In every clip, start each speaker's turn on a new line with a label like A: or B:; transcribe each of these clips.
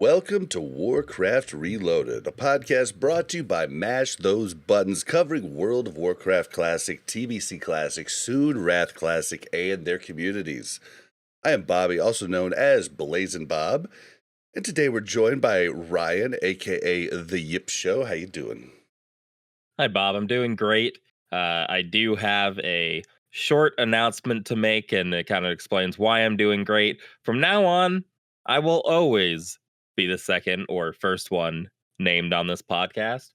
A: Welcome to Warcraft Reloaded, a podcast brought to you by Mash Those Buttons, covering World of Warcraft Classic, TBC Classic, soon Wrath Classic, and their communities. I am Bobby, also known as Blazin' Bob, and today we're joined by Ryan, aka The Yip Show. How you doing?
B: Hi, Bob. I'm doing great. I do have a short announcement to make, and it kind of explains why I'm doing great. From now on, I will always be the second or first one named on this podcast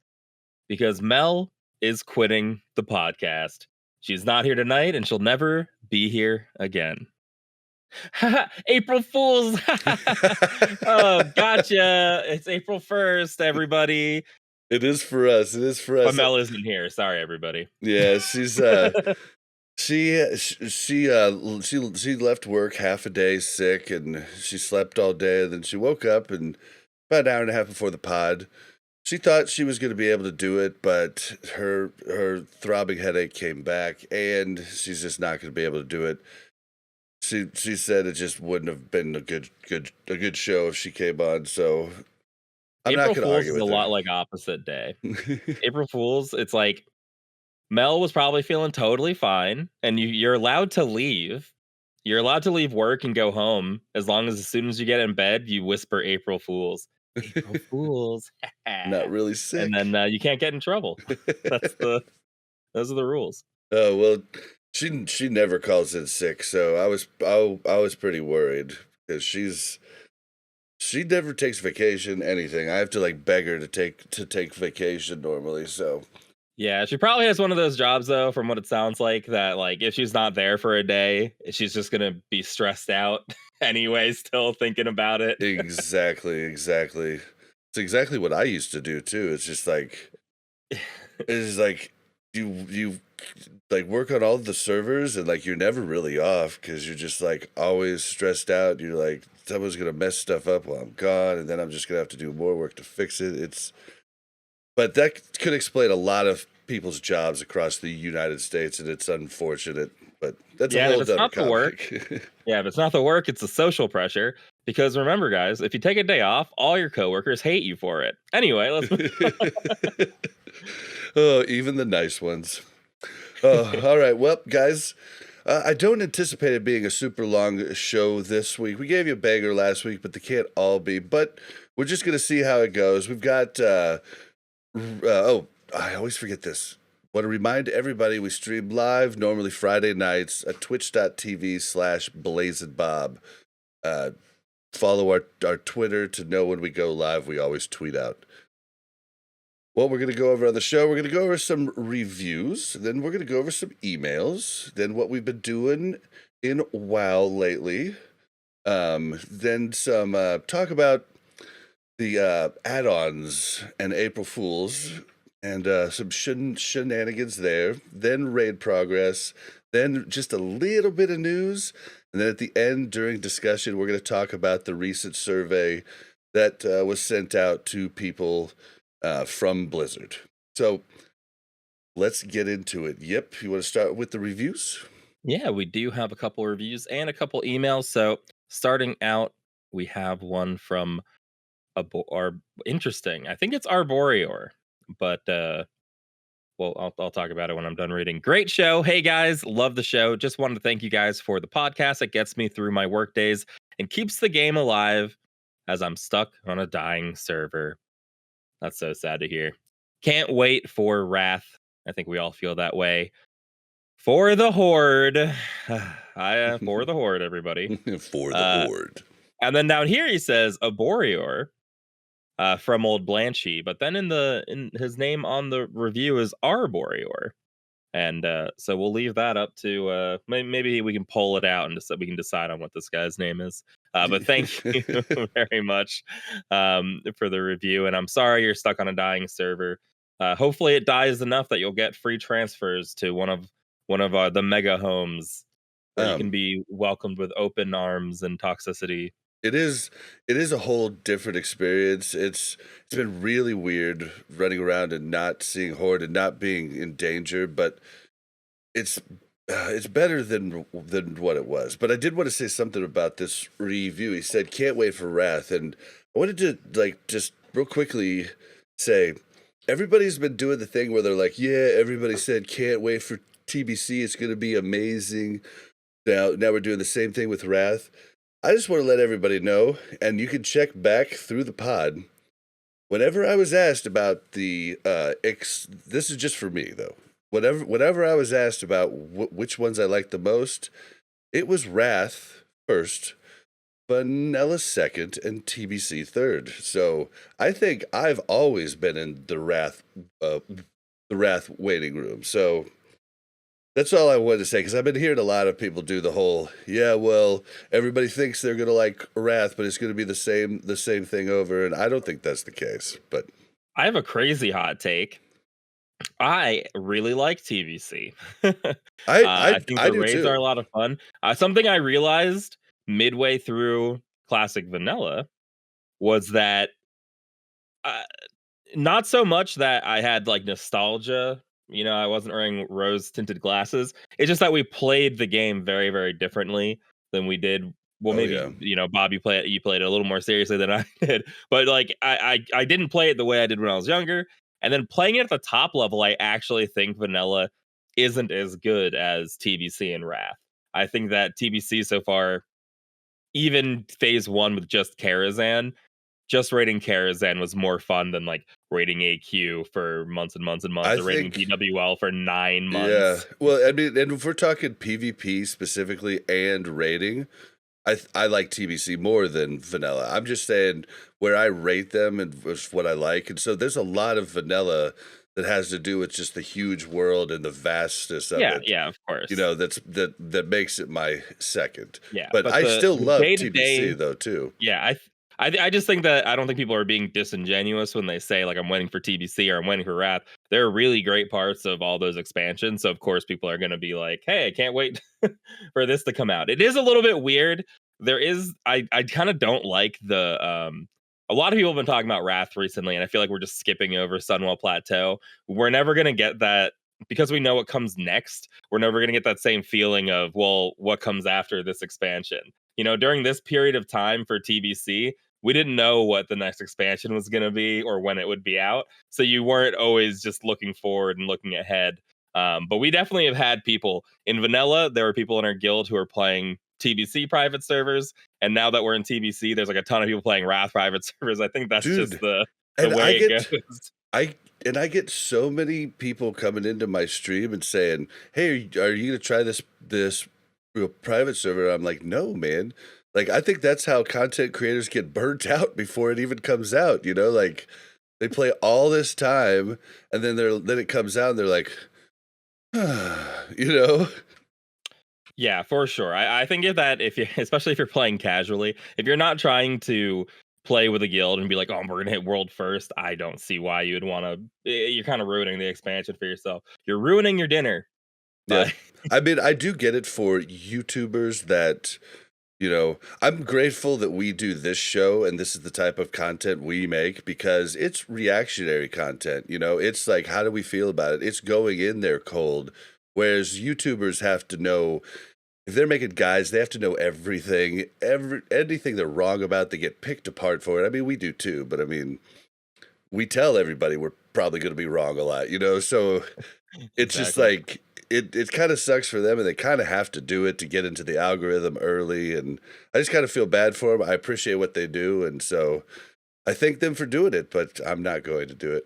B: because Mel is quitting the podcast. She's not here tonight, and she'll never be here again. April Fools! Oh, gotcha. It's April 1st, everybody.
A: It is for us. It is for us.
B: But Mel isn't here. Sorry, everybody.
A: Yeah, she's she left work half a day sick, and she slept all day. And then she woke up, and about an hour and a half before the pod, she thought she was going to be able to do it, but her throbbing headache came back, and she's just not going to be able to do it. She said it just wouldn't have been a good show if she came on. So I'm not going to argue with her.
B: April Fool's is a lot like opposite day. April Fool's, it's like Mel was probably feeling totally fine, and you're allowed to leave. You're allowed to leave work and go home as long as soon as you get in bed, you whisper April Fools. April Fools.
A: Not really sick.
B: And then you can't get in trouble. Those are the rules.
A: Oh, well, she never calls in sick, so I was pretty worried because she never takes vacation, anything. I have to like beg her to take vacation normally, so.
B: Yeah, she probably has one of those jobs though, from what it sounds like, that like if she's not there for a day, she's just gonna be stressed out anyway, still thinking about it.
A: Exactly. It's exactly what I used to do too. It's just like you like work on all the servers, and like you're never really off because you're just like always stressed out. You're like, someone's gonna mess stuff up while I'm gone, and then I'm just gonna have to do more work to fix it. But that could explain a lot of people's jobs across the United States, and it's unfortunate. But that's a whole other topic.
B: The work. Yeah, if it's not the work, it's the social pressure. Because remember, guys, if you take a day off, all your coworkers hate you for it. Anyway, let's.
A: Oh, even the nice ones. All right, well, guys, I don't anticipate it being a super long show this week. We gave you a banger last week, but they can't all be. But we're just gonna see how it goes. We've got. I always forget this. Want to remind everybody we stream live normally Friday nights at twitch.tv/blazedbob. Follow our Twitter to know when we go live. We always tweet out. What we're going to go over on the show, we're going to go over some reviews. Then we're going to go over some emails. Then what we've been doing in WoW lately. Then some talk about the add-ons and April Fools, and some shenanigans there, then raid progress, then just a little bit of news, and then at the end, during discussion, we're going to talk about the recent survey that was sent out to people from Blizzard. So let's get into it. Yep, you want to start with the reviews?
B: Yeah, we do have a couple reviews and a couple emails. So starting out, we have one from interesting. I think it's Arborior, but well, I'll talk about it when I'm done reading. Great show. Hey guys, love the show. Just wanted to thank you guys for the podcast. It gets me through my work days and keeps the game alive as I'm stuck on a dying server. That's so sad to hear. Can't wait for Wrath. I think we all feel that way. For the Horde. For the Horde, everybody.
A: For the Horde.
B: And then down here he says Arborior. From Old Blanchy, but then in his name on the review is Arborior, and so we'll leave that up to maybe we can pull it out and just so we can decide on what this guy's name is. But thank you very much for the review, and I'm sorry you're stuck on a dying server. Hopefully it dies enough that you'll get free transfers to one of the mega homes where you can be welcomed with open arms and toxicity.
A: It is a whole different experience. It's been really weird running around and not seeing Horde and not being in danger, but it's it's better than what it was. But I did want to say something about this review. He said, "Can't wait for Wrath," and I wanted to like just real quickly say, everybody's been doing the thing where they're like, "Yeah, everybody said can't wait for TBC. It's going to be amazing." Now we're doing the same thing with Wrath. I just want to let everybody know, and you can check back through the pod. Whenever I was asked about this is just for me though. Whenever I was asked about which ones I liked the most, it was Wrath first, Vanilla second, and TBC third. So I think I've always been in the Wrath waiting room. So that's all I wanted to say, because I've been hearing a lot of people do the whole, yeah, well, everybody thinks they're gonna like Wrath, but it's gonna be the same thing over, and I don't think that's the case. But
B: I have a crazy hot take. I really like TVC. I think
A: I
B: the
A: do
B: raids are
A: too.
B: a lot of fun. Something I realized midway through Classic Vanilla was that uh, not so much that I had like nostalgia. I wasn't wearing rose tinted glasses. It's just that we played the game very, very differently than we did. Well,
A: Oh
B: maybe
A: yeah,
B: Bob, you played it a little more seriously than I did, but like I didn't play it the way I did when I was younger. And then playing it at the top level, I actually think Vanilla isn't as good as TBC and Wrath. I think that TBC so far, even phase one with just Karazhan, just raiding Karazhan was more fun than like raiding AQ for months and months and months,
A: I
B: or raiding
A: think
B: BWL for 9
A: yeah.
B: months.
A: Well, I mean, and if we're talking PvP specifically and rating, I like TBC more than vanilla. I'm just saying where I rate them and was what I like. And so there's a lot of vanilla that has to do with just the huge world and the vastness of
B: Yeah,
A: it.
B: yeah, of course.
A: That makes it my second.
B: Yeah,
A: But
B: but
A: I
B: the
A: still
B: the
A: love TBC
B: day-to-day
A: though too.
B: yeah, I just think that I don't think people are being disingenuous when they say, like, "I'm waiting for TBC," or "I'm waiting for Wrath." There are really great parts of all those expansions, so of course people are gonna be like, "Hey, I can't wait for this to come out." It is a little bit weird. I kinda don't like a lot of people have been talking about Wrath recently, and I feel like we're just skipping over Sunwell Plateau. We're never gonna get that because we know what comes next. We're never gonna get that same feeling of, well, what comes after this expansion? During this period of time for TBC, we didn't know what the next expansion was going to be or when it would be out. So you weren't always just looking forward and looking ahead. But we definitely have had people in vanilla. There were people in our guild who are playing TBC private servers. And now that we're in TBC, there's like a ton of people playing Wrath private servers. I think that's just
A: Dude,
B: the
A: and I
B: way it
A: get
B: goes.
A: I I get so many people coming into my stream and saying, "Hey, are you gonna try this private server?" I'm like, "No, man." Like, I think that's how content creators get burnt out before it even comes out. Like they play all this time, and then it comes out, and they're like, you know.
B: Yeah, for sure. I think if you especially if you're playing casually, if you're not trying to play with a guild and be like, "Oh, we're gonna hit world first," I don't see why you'd want to. You're kind of ruining the expansion for yourself. You're ruining your dinner
A: Yeah,
B: by.
A: I mean, I do get it for YouTubers that I'm grateful that we do this show and this is the type of content we make because it's reactionary content. It's like, how do we feel about it? It's going in there cold. Whereas YouTubers have to know if they're making guides, they have to know everything, anything they're wrong about, they get picked apart for it. I mean, we do too, but I mean, we tell everybody we're probably going to be wrong a lot. So it's just
B: Exactly.
A: like it kind of sucks for them, and they kind of have to do it to get into the algorithm early. And I just kind of feel bad for them. I appreciate what they do, and so I thank them for doing it. But I'm not going to do it.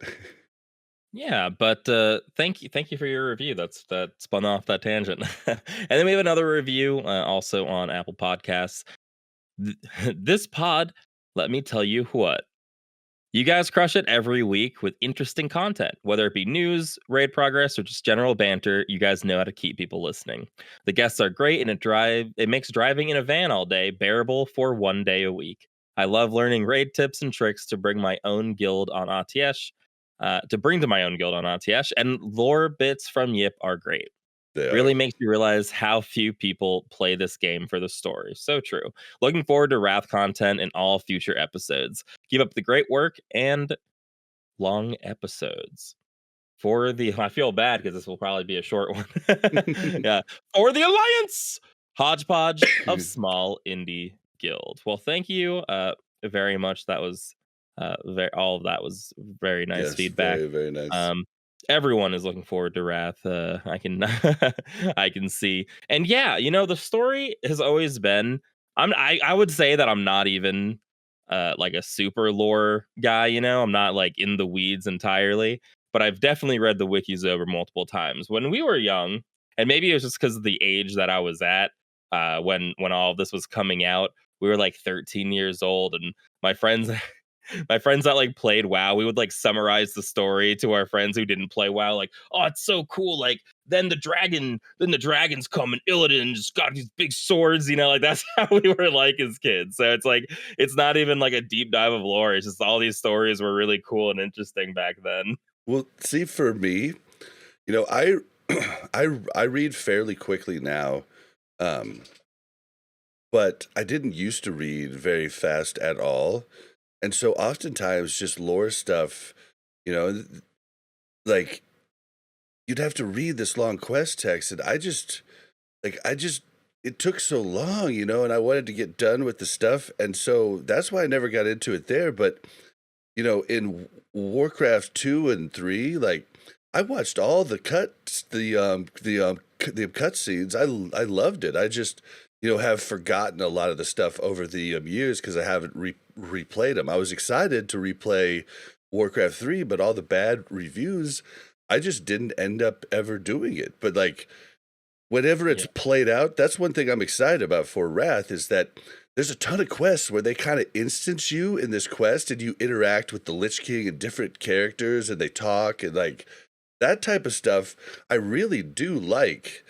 B: Yeah, but thank you for your review. That spun off that tangent, and then we have another review also on Apple Podcasts. This pod, let me tell you what. You guys crush it every week with interesting content, whether it be news, raid progress, or just general banter. You guys know how to keep people listening. The guests are great, and it makes driving in a van all day bearable for 1 day a week. I love learning raid tips and tricks to bring my own guild on ATS, to my own guild on ATS, and lore bits from Yip are great.
A: They are.
B: Really makes you realize how few people play this game for the story. So true. Looking forward to Wrath content in all future episodes. Keep up the great work and long episodes. I feel bad because this will probably be a short one. Yeah. For the Alliance! Hodgepodge of small indie guild. Well, thank you very much. That was all of that was very nice
A: Yes,
B: feedback.
A: very, very nice.
B: Um everyone is looking forward to Wrath. I can I can see. And yeah, the story has always been I would say that I'm not even like a super lore guy, I'm not like in the weeds entirely, but I've definitely read the wikis over multiple times. When we were young, and maybe it was just because of the age that I was at, when all of this was coming out, we were like 13 years old, and my friends my friends that like played WoW, we would like summarize the story to our friends who didn't play WoW, like, oh, it's so cool. Like then the dragons come and Illidan's got these big swords, like that's how we were like as kids. So it's like it's not even like a deep dive of lore. It's just all these stories were really cool and interesting back then.
A: Well, see, for me, I I read fairly quickly now, um, but I didn't used to read very fast at all, and so oftentimes just lore stuff, you know, th- like you'd have to read this long quest text, and I just it took so long, and I wanted to get done with the stuff, and so that's why I never got into it there. But in Warcraft 2 and 3, like I watched all the cuts, the cutscenes. I loved it. I just, have forgotten a lot of the stuff over the years because I haven't replayed them. I was excited to replay Warcraft 3, but all the bad reviews, I just didn't end up ever doing it. But like whenever it's
B: Yeah.
A: played out, that's one thing I'm excited about for Wrath is that there's a ton of quests where they kind of instance you in this quest and you interact with the Lich King and different characters and they talk and like that type of stuff I really do like.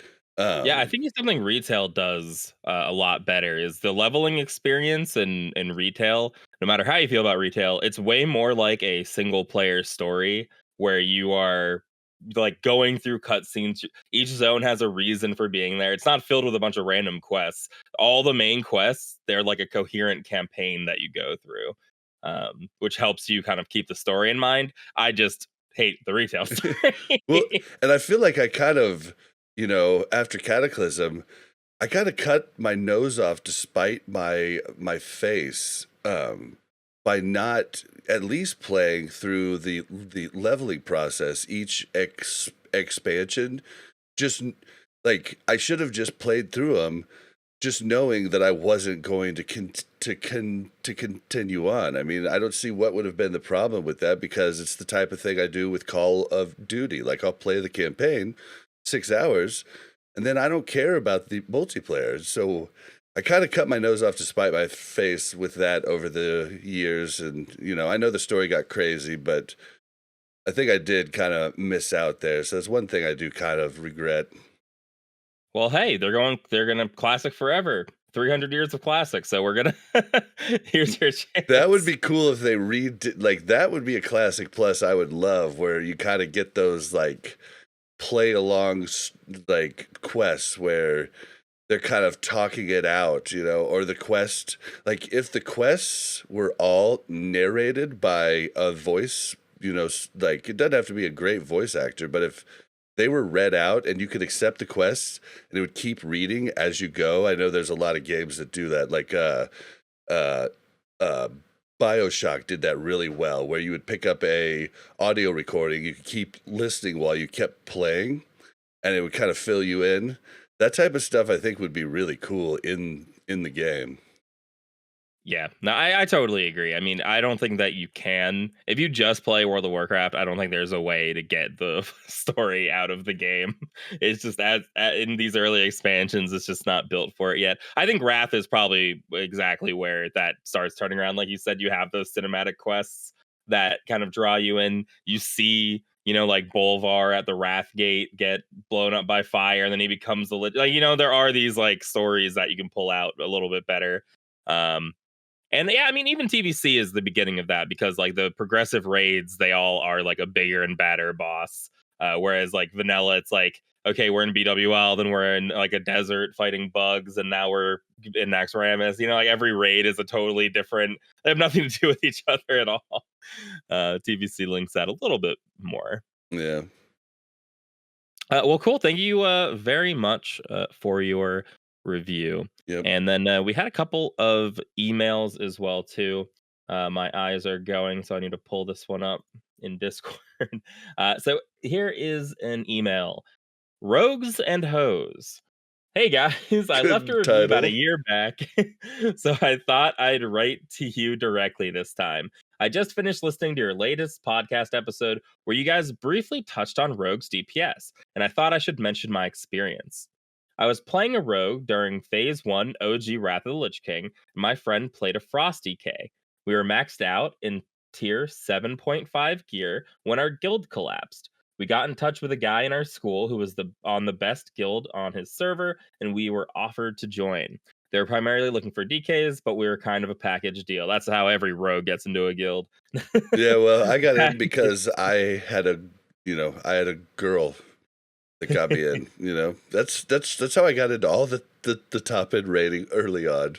B: Yeah, I
A: Um
B: think it's something retail does a lot better is the leveling experience in retail. No matter how you feel about retail, it's way more like a single player story where you are like going through cutscenes. Each zone has a reason for being there. It's not filled with a bunch of random quests. All the main quests, they're like a coherent campaign that you go through, which helps you kind of keep the story in mind. I just hate the retail story.
A: well, and I feel like I kind of, after Cataclysm, I kind of cut my nose off to spite my face by not at least playing through the leveling process each expansion. Just like I should have just played through them, just knowing that I wasn't going to continue on. I mean, I don't see what would have been the problem with that because it's the type of thing I do with Call of Duty. Like I'll play the campaign 6 hours and then I don't care about the multiplayer. So I kind of cut my nose off to spite my face with that over the years. And, I know the story got crazy, but I think I did kind of miss out there. So that's one thing I do kind of regret.
B: Well, hey, they're gonna classic forever. 300 years of classic. So we're gonna here's your
A: That would
B: chance.
A: be cool if they like that would be a classic plus I would love where you kind of get those like play along like quests where they're kind of talking it out, or the quest, like if the quests were all narrated by a voice, like it doesn't have to be a great voice actor, but if they were read out and you could accept the quests and it would keep reading as you go. I know there's a lot of games that do that, like uh uh BioShock did that really well, where you would pick up a audio recording, you could keep listening while you kept playing, and it would kind of fill you in. That type of stuff I think would be really cool in the game.
B: Yeah, no, I totally agree. I mean, I don't think that you can if you just play World of Warcraft. I don't think there's a way to get the story out of the game. It's just in these early expansions, it's just not built for it yet. I think Wrath is probably exactly where that starts turning around. Like you said, you have those cinematic quests that kind of draw you in. You see, like Bolvar at the Wrath Gate get blown up by fire, and then he becomes the like. There are these like stories that you can pull out a little bit better. Um, and yeah, I mean, even TBC is the beginning of that because like the progressive raids, they all are like a bigger and badder boss. Whereas like vanilla, it's like, okay, we're in BWL, then we're in like a desert fighting bugs, and now we're in Naxxramas. Like every raid is a totally different. They have nothing to do with each other at all. TBC links that a little bit more.
A: Yeah.
B: Well, cool. Thank you very much for your review.
A: Yep.
B: And then we had a couple of emails as well too. My eyes are going, so I need to pull this one up in Discord. So here is an email: Rogues and Hoes. Hey guys, I left a
A: Good
B: review about a
A: title.
B: year back, so I thought I'd write to you directly this time. I just finished listening to your latest podcast episode where you guys briefly touched on Rogue's DPS, and I thought I should mention my experience. I was playing a rogue during Phase 1 OG Wrath of the Lich King, and my friend played a Frosty K. We were maxed out in tier 7.5 gear when our guild collapsed. We got in touch with a guy in our school who was on the best guild on his server, and we were offered to join. They were primarily looking for DKs, but we were kind of a package deal. That's how every rogue gets into a guild.
A: Yeah, well, I got in because I had a girl that got me in. That's how I got into all the top end rating early on.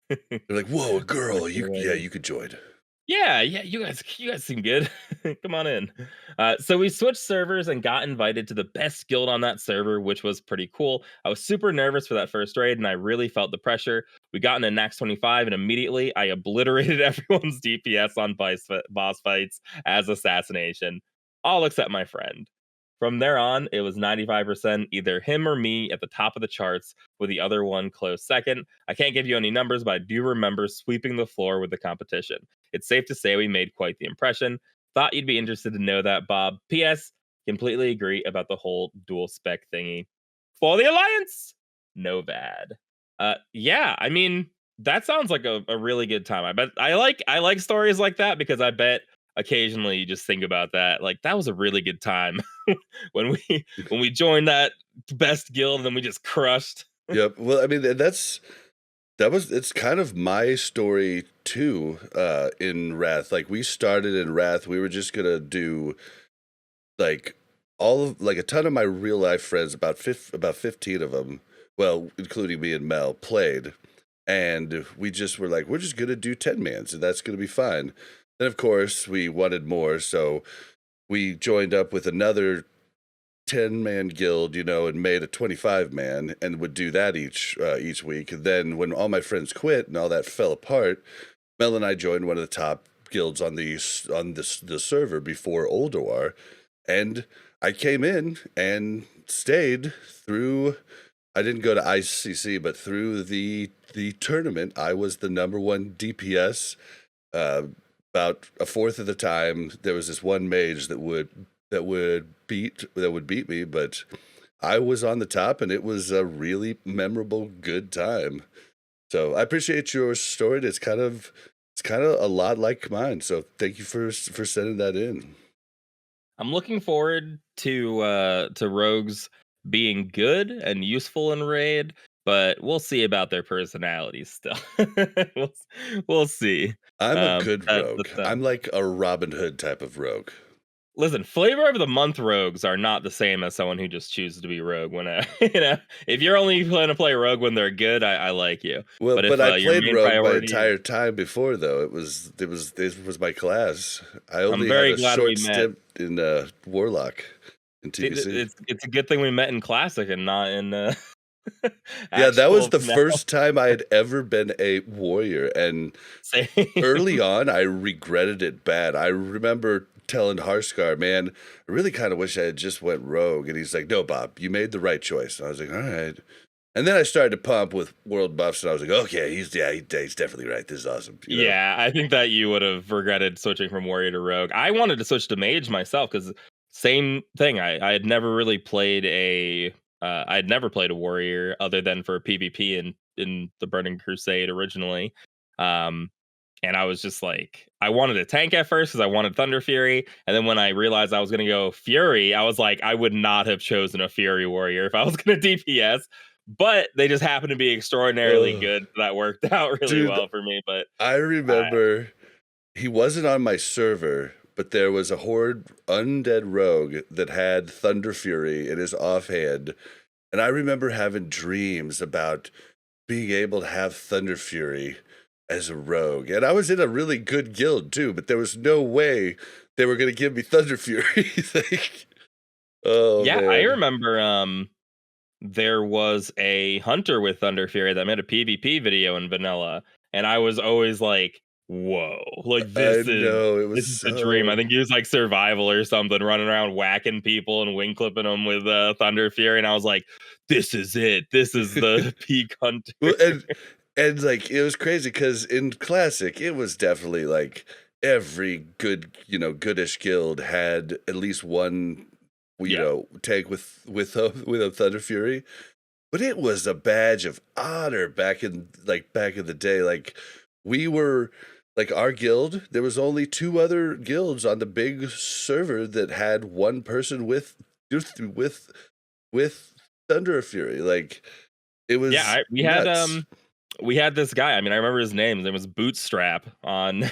A: They're like, "Whoa, a girl! You could join."
B: Yeah, you guys seem good. Come on in. So we switched servers and got invited to the best guild on that server, which was pretty cool. I was super nervous for that first raid, and I really felt the pressure. We got into Nax 25, and immediately I obliterated everyone's DPS on boss fights as assassination, all except my friend. From there on, it was 95% either him or me at the top of the charts, with the other one close second. I can't give you any numbers, but I do remember sweeping the floor with the competition. It's safe to say we made quite the impression. Thought you'd be interested to know that, Bob. P.S. Completely agree about the whole dual spec thingy. For the Alliance! Novad. Yeah, I mean, that sounds like a really good time. I like stories like that because I bet occasionally you just think about that. Like, that was a really good time when we joined that best guild and then we just crushed.
A: Yep. Well, I mean, it's kind of my story too. In Wrath, like we started in Wrath, we were just gonna do like a ton of my real life friends, about 15 of them, well, including me and Mel, played, and we just were like, we're just gonna do 10 mans, and that's gonna be fine. Then of course we wanted more, so we joined up with another 10-man guild, and made a 25-man and would do that each week. And then when all my friends quit and all that fell apart, Mel and I joined one of the top guilds on the server before Oldor, and I came in and stayed through. I didn't go to ICC, but through the tournament, I was the number one DPS. About a fourth of the time, there was this one mage that would beat me, but I was on the top, and it was a really memorable, good time. So I appreciate your story. It's kind of a lot like mine. So thank you for sending that in.
B: I'm looking forward to rogues being good and useful in raid, but we'll see about their personalities still. we'll, we'll see.
A: I'm a good
B: That
A: rogue.
B: sounds
A: I'm like a Robin Hood type of rogue.
B: Listen, flavor of the month rogues are not the same as someone who just chooses to be rogue. When if you're only going to play rogue when they're good, I like you.
A: Well,
B: But
A: but
B: if
A: I
B: your
A: played
B: main
A: rogue my
B: priority,
A: entire time before, though. This was my class. I
B: I'm
A: only had
B: very
A: a
B: glad we
A: short
B: met.
A: stint in Warlock in TBC.
B: It's a good thing we met in classic and not in
A: Yeah, that was
B: actual
A: the
B: now.
A: first time I had ever been a warrior, and
B: Same.
A: early on, I regretted it bad. I remember telling Harskar, man, I really kind of wish I had just went rogue. And he's like, no, Bob, you made the right choice. And I was like, all right. And then I started to pump with world buffs, and I was like, okay, he's definitely right. This is awesome.
B: Yeah, I think that you would have regretted switching from warrior to rogue. I wanted to switch to mage myself because same thing. I had never really played I had never played a warrior other than for PvP in the Burning Crusade originally. And I was just like, I wanted a tank at first because I wanted Thunder Fury, and then when I realized I was going to go Fury, I was like, I would not have chosen a Fury warrior if I was going to DPS. But they just happened to be extraordinarily
A: Ugh.
B: good. So that worked out really
A: Dude,
B: well for me. But
A: I
B: I
A: remember he wasn't on my server, but there was a horde undead rogue that had Thunder Fury in his offhand. And I remember having dreams about being able to have Thunder Fury as a rogue. And I was in a really good guild too, but there was no way they were going to give me Thunder Fury. Like, Oh
B: Yeah, I
A: man.
B: remember there was a hunter with Thunder Fury that made a PvP video in vanilla, and I was always like, "Whoa, like
A: I know, it was
B: this is the dream." I
A: so
B: think he was like survival or something, running around whacking people and wing clipping them with Thunder Fury, and I was like, "This is it. This is the peak hunter."
A: well, and like it was crazy because in classic, it was definitely like every good, goodish guild had at least one,
B: Yeah,
A: tank with a Thunder Fury. But it was a badge of honor back in the day. Like we were like our guild, there was only two other guilds on the big server that had one person with with Thunder Fury. Like it
B: yeah.
A: was nuts.
B: We had this guy. I mean, I remember his name. His name was Bootstrap on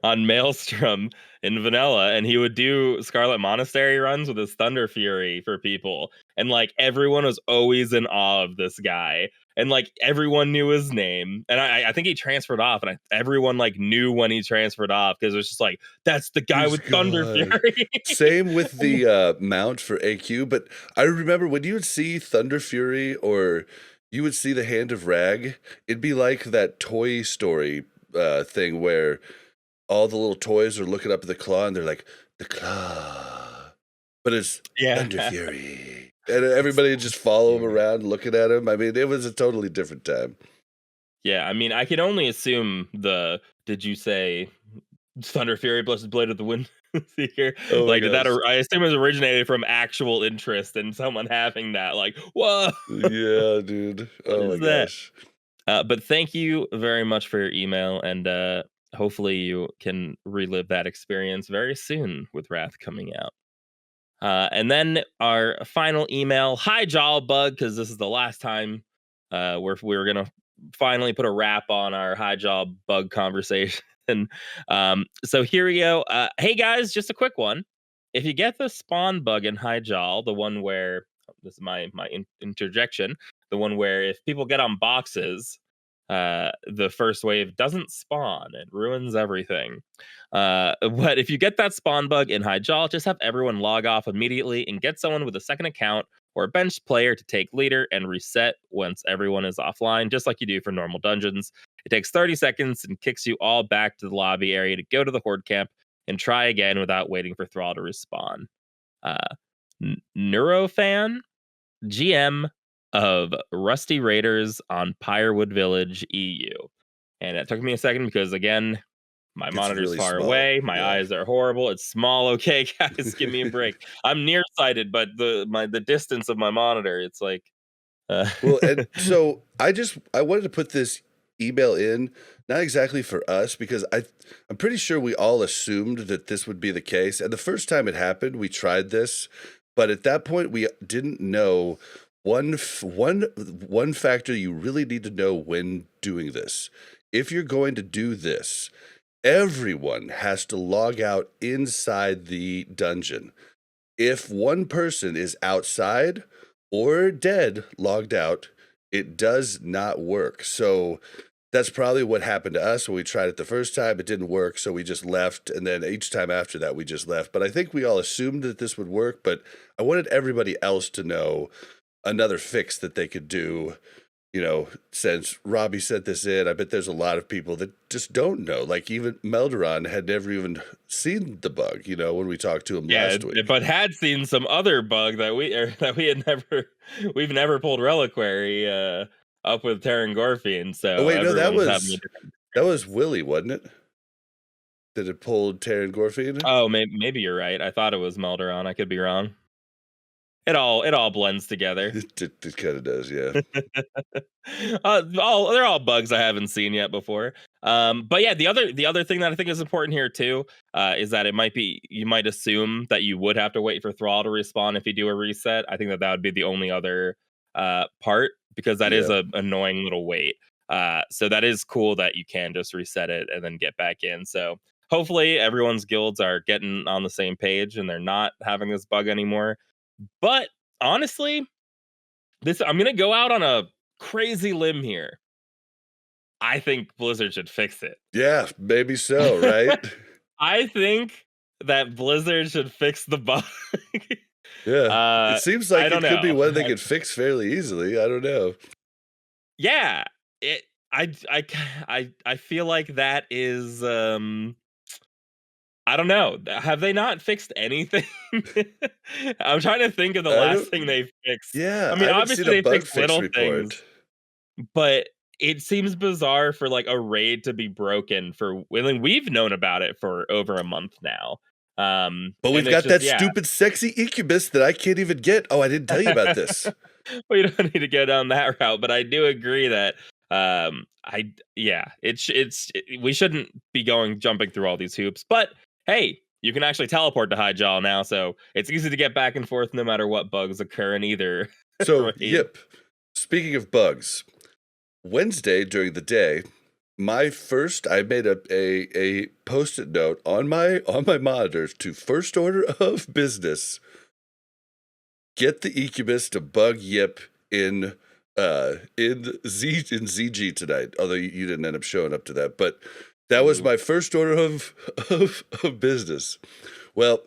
B: on Maelstrom in vanilla, and he would do Scarlet Monastery runs with his Thunder Fury for people, and like everyone was always in awe of this guy, and like everyone knew his name, and I think he transferred off, and everyone like knew when he transferred off because it was just like that's the guy
A: He's
B: with Thunder
A: gone.
B: Fury.
A: Same with the mount for AQ, but I remember when you would see Thunder Fury or you would see the Hand of Rag, it'd be like that Toy Story thing where all the little toys are looking up at the claw and they're like, the claw. But it's
B: Yeah,
A: Thunder Fury. And everybody would just follow him around looking at him. I mean, it was a totally different time.
B: yeah. I mean, I can only assume the. Did you say Thunder Fury, Blessed Blade of the Wind Seeker?
A: Oh my
B: Like, did that?
A: gosh.
B: I assume it originated from actual interest in someone having that. Like, whoa,
A: Yeah, dude.
B: what
A: Oh my
B: is that?
A: gosh.
B: But thank you very much for your email, and hopefully you can relive that experience very soon with Wrath coming out. And then our final email, hi Jawbug, because this is the last time we're gonna finally put a wrap on our high jaw bug conversation. So here we go. Hey guys, just a quick one. If you get the spawn bug in high jaw, the one where this is my interjection, the one where if people get on boxes, the first wave doesn't spawn, it ruins everything. But if you get that spawn bug in high jaw, just have everyone log off immediately and get someone with a second account or a bench player to take leader and reset once everyone is offline, just like you do for normal dungeons. It takes 30 seconds and kicks you all back to the lobby area to go to the horde camp and try again without waiting for Thrall to respawn. Uh, Neurofan, GM of Rusty Raiders on Pyrewood Village, EU. And it took me a second because, again, my
A: It's
B: monitor's
A: really
B: far
A: small.
B: away. My
A: Yeah.
B: eyes are horrible. It's small. Okay, guys, give me a break. I'm nearsighted, but the distance of my monitor, it's like, uh,
A: Well, and so I wanted to put this email in, not exactly for us, because I'm pretty sure we all assumed that this would be the case. And the first time it happened, we tried this, but at that point we didn't know one factor you really need to know when doing this. If you're going to do this, everyone has to log out inside the dungeon. If one person is outside or dead, logged out, it does not work. So that's probably what happened to us when we tried it the first time. It didn't work, so we just left. And then each time after that, we just left. But I think we all assumed that this would work. But I wanted everybody else to know another fix that they could do. Since Robbie sent this in, I bet there's a lot of people that just don't know. Like even Melderon had never even seen the bug, when we talked to him
B: yeah,
A: last week.
B: but had seen some other bug that we had we've never pulled reliquary up with Terran Gorfian,
A: Oh
B: so
A: wait, no,
B: everyone's having a different
A: that was
B: experience.
A: Willie, wasn't it? That had pulled Taryn Gorfine?
B: Oh, maybe you're right. I thought it was Melderon. I could be wrong. It all blends together.
A: It kind of does, yeah.
B: They're all bugs I haven't seen yet before. But yeah, the other thing that I think is important here too is that you might assume that you would have to wait for Thrall to respawn if you do a reset. I think that would be the only other part because that is
A: Yeah.
B: a annoying little wait. So that is cool that you can just reset it and then get back in. So hopefully everyone's guilds are getting on the same page and they're not having this bug anymore. But honestly, this I'm gonna go out on a crazy limb here. I think Blizzard should fix it.
A: Yeah, maybe so, right?
B: I think that Blizzard should fix the bug
A: Yeah. It seems
B: I
A: like
B: don't
A: it could be
B: know.
A: one they could fix fairly easily. I don't know.
B: Yeah, it. I feel like that is. I don't know. Have they not fixed anything? I'm trying to think of the
A: I
B: last
A: don't
B: thing they fixed.
A: Yeah,
B: I
A: I
B: mean,
A: haven't seen
B: obviously
A: a
B: they
A: bug
B: fixed
A: fix
B: little things,
A: report.
B: but it seems bizarre for like a raid to be broken for when we've known about it for over a month now.
A: But we've
B: And it's
A: got
B: just
A: that
B: yeah,
A: stupid sexy incubus that I can't even get. Oh, I didn't tell you about this.
B: we don't need to go down that route, but I do agree that I yeah, we shouldn't be jumping through all these hoops. But hey, you can actually teleport to High Jaw now, so it's easy to get back and forth no matter what bugs occur in either
A: So,
B: raid.
A: yep. Speaking of bugs, Wednesday during the day, I made a post-it note on my monitors to first order of business. Get the incubus to bug Yip in ZG tonight. Although you didn't end up showing up to that, but that was
B: Ooh.
A: my first order of business. Well,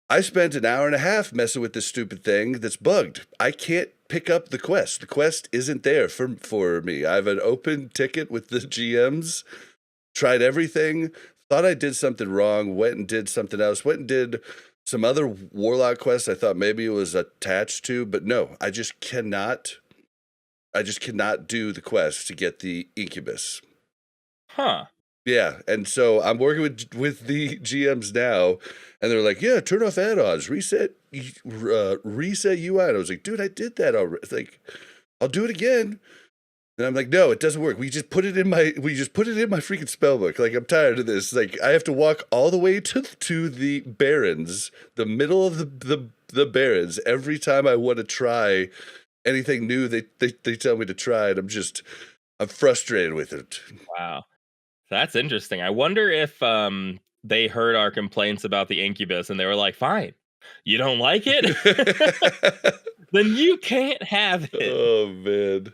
A: I spent an hour and a half messing with this stupid thing that's bugged. I can't pick up the quest. The quest isn't there for me. I have an open ticket with the GMs. Tried everything. Thought I did something wrong. Went and did something else. Went and did some other warlock quests I thought maybe it was attached to, but no, I just cannot do the quest to get the incubus.
B: Huh.
A: Yeah, and so I'm working with the GMs now, and they're like, "Yeah, turn off add-ons, reset UI." And I was like, "Dude, I did that already." It's like, I'll do it again. And I'm like, "No, it doesn't work. We just put it in my freaking spellbook. Like, I'm tired of this. Like, I have to walk all the way to the Barrens, the middle of the Barrens every time I want to try anything new. They tell me to try it. I'm frustrated with it."
B: Wow. That's interesting. I wonder if they heard our complaints about the incubus and they were like, "Fine, you don't like it, then you can't have it."
A: Oh man.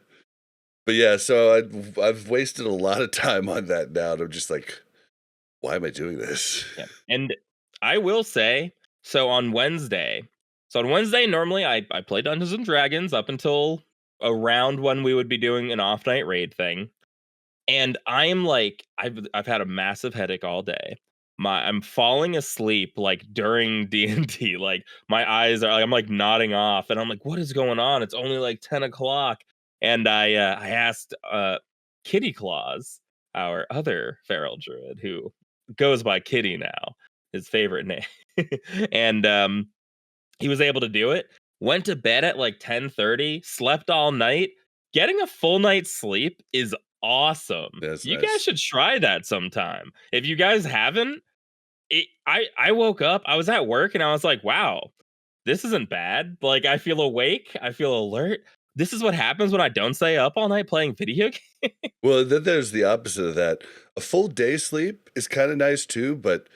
A: But yeah, so I've wasted a lot of time on that now, and I'm just like, why am I doing this?
B: Yeah. And I will say, so on Wednesday, normally I play Dungeons and Dragons up until around when we would be doing an off night raid thing. And I'm like, I've had a massive headache all day. I'm falling asleep like during D&D. Like my eyes are like I'm like nodding off, and I'm like, what is going on? It's only like 10 o'clock. And I asked Kitty Claus, our other feral druid, who goes by Kitty now, his favorite name. And he was able to do it. Went to bed at like 10:30, slept all night. Getting a full night's sleep is awesome.
A: That's
B: You guys
A: nice.
B: should try that sometime. If you guys haven't, I woke up, I was at work and I was like, "Wow, this isn't bad. Like I feel awake, I feel alert. This is what happens when I don't stay up all night playing video games."
A: Well, then there's the opposite of that. A full day sleep is kind of nice too, but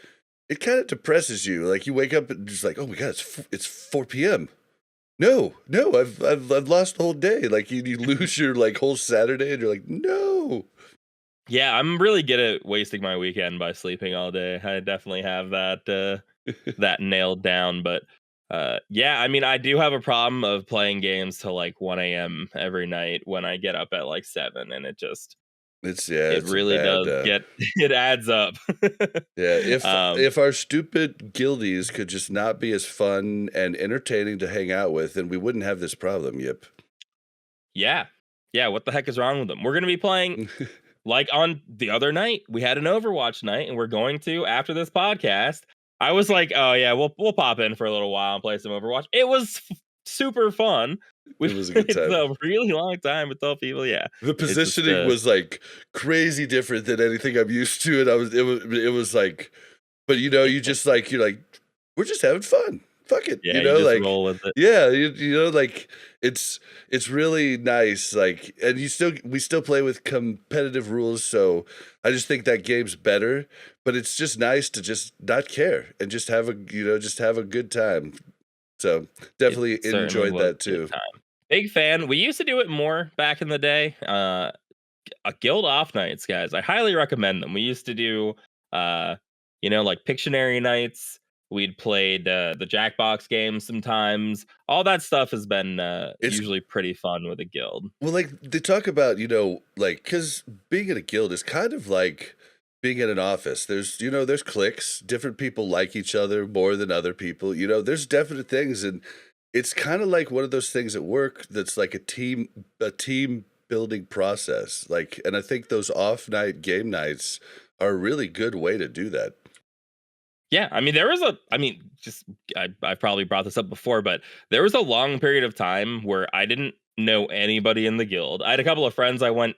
A: it kind of depresses you. Like you wake up and just like, oh my god, it's 4 p.m. No, no, I've lost the whole day. Like you lose your like whole Saturday, and you're like, no.
B: Yeah, I'm really good at wasting my weekend by sleeping all day. I definitely have that nailed down. But yeah, I mean, I do have a problem of playing games till like 1 a.m. every night when I get up at like 7, and it
A: It's a
B: really
A: bad.
B: does get it adds up.
A: Yeah,
B: um,
A: if our stupid guildies could just not be as fun and entertaining to hang out with, then we wouldn't have this problem. Yep.
B: yeah, yeah. What the heck is wrong with them? We're gonna be playing like on the other night. We had an Overwatch night, and we're going to after this podcast. I was like, "Oh yeah, we'll pop in for a little while and play some Overwatch." It was super fun. We
A: It was a good
B: played
A: time.
B: a really long time with 12 people. Yeah,
A: The
B: it's just
A: positioning was like crazy different than anything I'm used to, and it was like, but you just like you're like, we're just having fun. Fuck it,
B: yeah, you just
A: like
B: roll with it.
A: yeah, like it's really nice, like, and we still play with competitive rules, so I just think that game's better. But it's just nice to just not care and just have a good time. So
B: It
A: definitely
B: certainly
A: enjoyed
B: was
A: that
B: a good
A: too.
B: time. Big fan. We used to do it more back in the day. Guild off nights, guys. I highly recommend them. We used to do, like Pictionary nights. We'd played the Jackbox games sometimes. All that stuff has been
A: It's
B: usually pretty fun with a guild.
A: well, like they talk about, like because being in a guild is kind of like being in an office. There's cliques. Different people like each other more than other people. There's definite things, and it's kind of like one of those things at work that's like a team building process. Like, and I think those off night game nights are a really good way to do that.
B: Yeah, I mean, just I've probably brought this up before, but there was a long period of time where I didn't know anybody in the guild. I had a couple of friends I went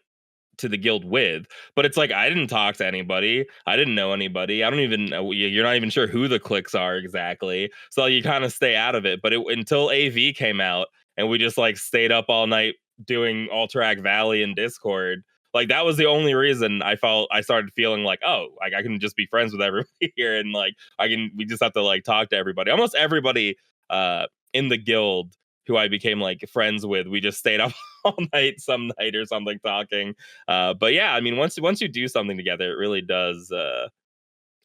B: to the guild with, but it's like I didn't talk to anybody. I didn't know anybody. I don't even know. You're not even sure who the cliques are exactly. So you kind of stay out of it. But until AV came out and we just like stayed up all night doing Alterac Valley and Discord. Like that was the only reason I started feeling like, oh, like I can just be friends with everybody here, and like we just have to like talk to everybody. Almost everybody in the guild who I became like friends with, we just stayed up all night, some night or something, talking. But yeah, I mean, once you do something together, it really does.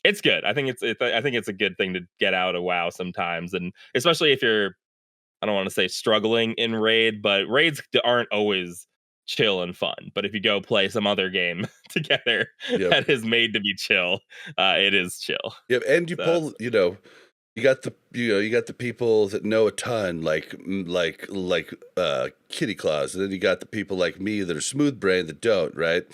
B: It's good. I think it's a good thing to get out of WoW sometimes, and especially if you're, I don't want to say struggling in raid, but raids aren't always chill and fun. But if you go play some other game together
A: Yep.
B: that is made to be chill, it is chill.
A: Yep. And you
B: So,
A: pull, you got the people that know a ton, like Kitty Claus, and then you got the people like me that are smooth brain that don't, right?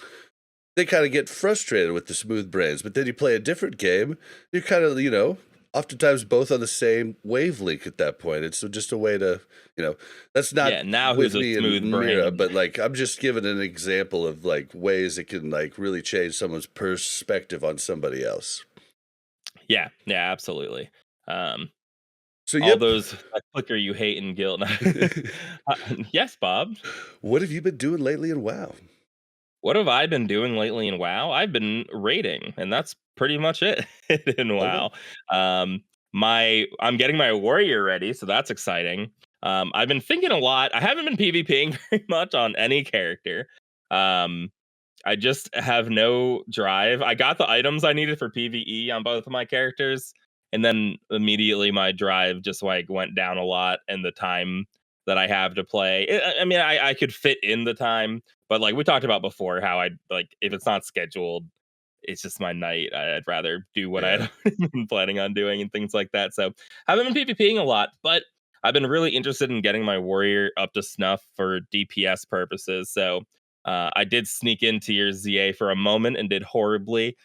A: They kind of get frustrated with the smooth brains, but then you play a different game, you're kind of, oftentimes both on the same wavelength at that point. It's just a way to, that's not
B: yeah, now
A: with
B: who's a
A: me
B: smooth
A: and Mira,
B: brain?
A: but like I'm just giving an example of like ways it can like really change someone's perspective on somebody else.
B: Yeah, yeah, absolutely. Um,
A: So,
B: all
A: yep.
B: those that clicker you hate in guild. Yes, Bob.
A: What have you been doing lately in WoW?
B: What have I been doing lately in WoW? I've been raiding, and that's pretty much it in
A: Okay.
B: WoW. Um, I'm getting my warrior ready, so that's exciting. I've been thinking a lot. I haven't been PvPing very much on any character. Um, I just have no drive. I got the items I needed for PvE on both of my characters, and then immediately my drive just like went down a lot, and the time that I have to play. I mean, I could fit in the time, but like we talked about before, how I like if it's not scheduled, it's just my night. I'd rather do what I
A: Yeah.
B: had been planning on doing and things like that. So I haven't been PvPing a lot, but I've been really interested in getting my warrior up to snuff for DPS purposes. So I did sneak into your ZA for a moment and did horribly,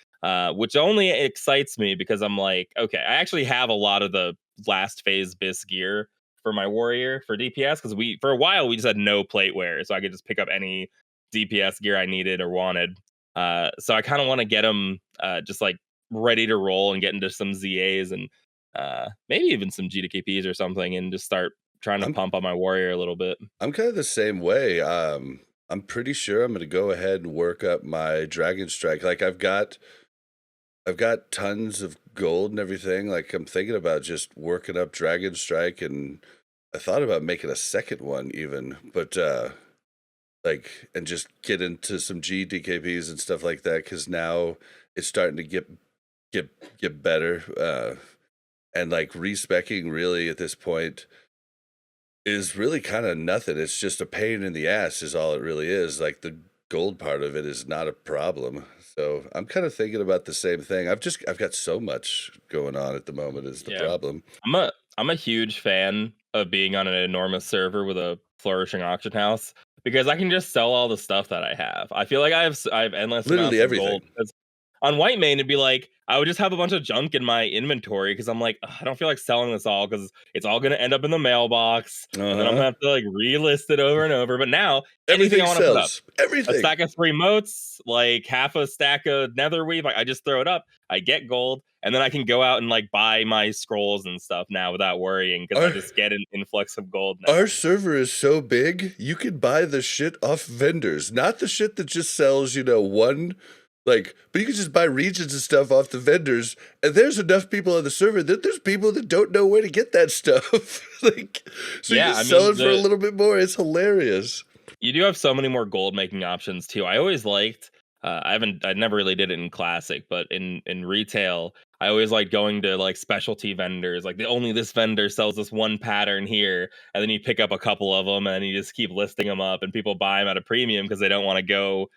B: which only excites me because I'm like, okay, I actually have a lot of the last phase bis gear for my warrior for DPS because we for a while we just had no plate wear, so I could just pick up any DPS gear I needed or wanted. So I kind of want to get them just like ready to roll and get into some ZAs and maybe even some GDKPs or something, and just start trying to
A: I'm
B: pump on my warrior a little bit.
A: I'm kind of the same way. I'm pretty sure I'm gonna go ahead and work up my Dragon Strike. Like I've got tons of gold and everything. Like I'm thinking about just working up Dragon Strike, and I thought about making a second one even, but like and just get into some GDKPs and stuff like that because now it's starting to get better. And like respecking really at this point is really kind of nothing. It's just a pain in the ass, is all it really is. Like the gold part of it is not a problem. So I'm kind of thinking about the same thing. I've got so much going on at the moment is the
B: Yeah,
A: problem.
B: I'm a huge fan of being on an enormous server with a flourishing auction house because I can just sell all the stuff that I have. I feel like I have endless
A: Literally
B: amounts of gold.
A: everything.
B: Because on White it'd be like I would just have a bunch of junk in my inventory because I'm like, "Ugh, I don't feel like selling this all because it's all gonna end up in the mailbox, and then I'm
A: Uh-huh.
B: gonna have to like relist it over and over. But now anything
A: Everything
B: I want to put up,
A: sells.
B: a
A: Everything.
B: stack of 3 motes, like half a stack of netherweave. Like I just throw it up, I get gold, and then I can go out and like buy my scrolls and stuff now without worrying because I
A: Our
B: just get an influx of gold
A: our
B: now.
A: server is so big, you can buy the shit off vendors. Not the shit that just sells, one like, but you can just buy regions and stuff off the vendors, and there's enough people on the server that there's people that don't know where to get that stuff. Like, so you
B: Yeah, I
A: just sell
B: mean
A: it for a little bit more. It's hilarious.
B: you do have so many more gold making options too. I always liked I never really did it in classic, but in retail, I always like going to like specialty vendors. Like the only this vendor sells this one pattern here, and then you pick up a couple of them, and you just keep listing them up, and people buy them at a premium because they don't want to go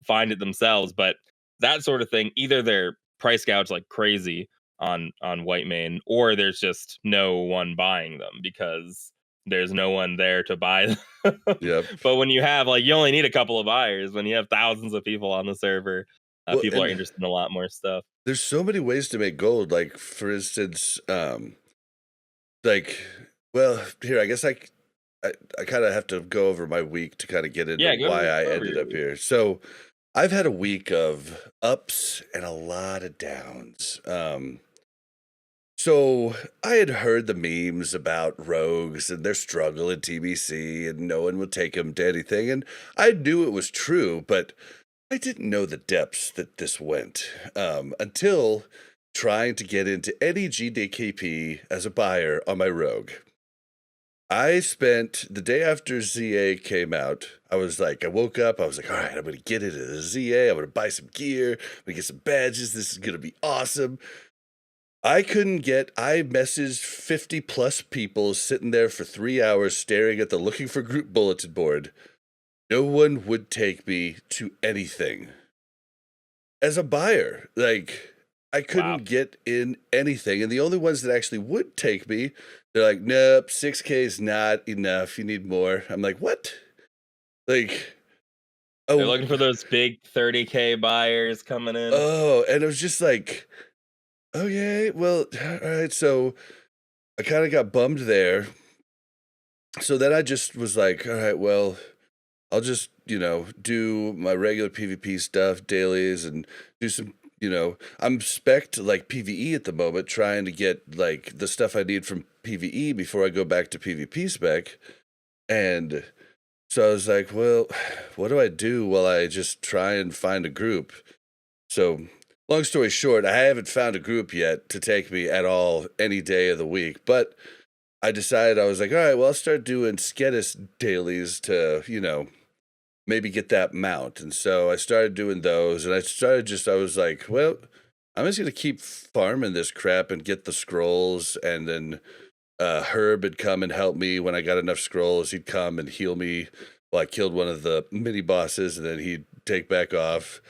B: find it themselves. But that sort of thing, either they're price gouged like crazy on white mane, or there's just no one buying them because there's no one there to buy them.
A: Yep.
B: But when you have like you only need a couple of buyers. When you have thousands of people on the server,
A: Well,
B: people are
A: and
B: interested in a lot more stuff.
A: there's so many ways to make gold. Like, for instance, like, well, here, I guess I kind of have to go over my week to kind of get into
B: Yeah,
A: why I
B: go over
A: ended
B: your
A: up
B: week.
A: here. So I've had a week of ups and a lot of downs. So I had heard the memes about rogues and their struggle in TBC, and no one would take them to anything. And I knew it was true, but I didn't know the depths that this went until trying to get into any GDKP as a buyer on my rogue. I spent the day after ZA came out. I was like, I woke up. I was like, all right, I'm going to get into the ZA. I'm going to buy some gear. I'm going to get some badges. This is going to be awesome. I messaged 50 plus people sitting there for 3 hours staring at the looking for group bulletin board. No one would take me to anything. As a buyer, like, I
B: Wow.
A: couldn't get in anything. And the only ones that actually would take me, they're like, nope, 6K is not enough. You need more. I'm like, what? Like,
B: They're
A: oh,
B: looking for those big 30K buyers coming in.
A: and it was just like, okay, well, all right. So I kind of got bummed there. So then I just was like, all right, well, I'll just, do my regular PvP stuff, dailies, and do some, I'm spec'd like PvE at the moment, trying to get like the stuff I need from PvE before I go back to PvP spec. And so I was like, well, what do I do while I just try and find a group? So, long story short, I haven't found a group yet to take me at all any day of the week, but I decided, I was like, all right, well, I'll start doing Skedis dailies to, maybe get that mount. And so I started doing those, and I was like, well, I'm just going to keep farming this crap and get the scrolls. And then Herb would come and help me when I got enough scrolls. He'd come and heal me while I killed one of the mini bosses, and then he'd take back off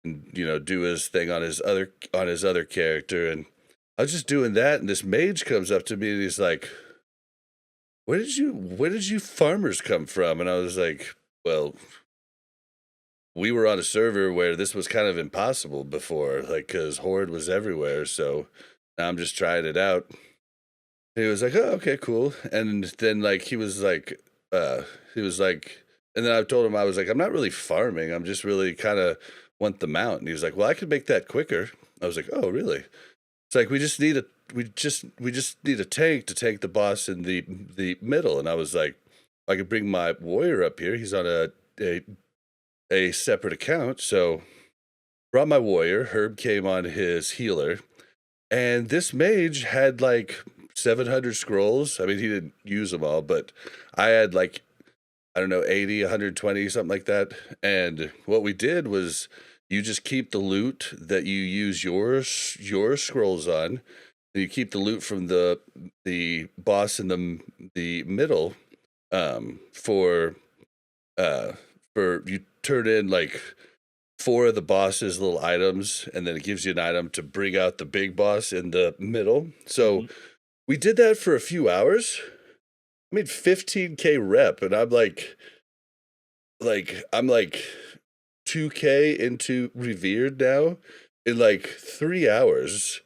A: and, do his thing on his other character. And I was just doing that, and this mage comes up to me and he's like, where did you farmers come from? And I was like, well, we were on a server where this was kind of impossible before, like, because Horde was everywhere. So now I'm just trying it out. And he was like, oh, okay, cool. And then, like, he was like, and then I told him, I was like, I'm not really farming. I'm just really kind of want the mount. And he was like, well, I could make that quicker. I was like, oh, really? It's like, we just need a tank to tank the boss in the middle. And I was like, I could bring my warrior up here. He's on a separate account. So brought my warrior. Herb came on his healer. And this mage had like 700 scrolls. I mean, he didn't use them all, but I had like, I don't know, 80, 120, something like that. And what we did was you just keep the loot that you use your scrolls on, and you keep the loot from the boss in the middle, for you turn in like 4 of the boss's little items, and then it gives you an item to bring out the big boss in the middle. So
B: Mhm.
A: we did that for a few hours. I made 15K rep, and I'm like 2K into revered now in like 3 hours,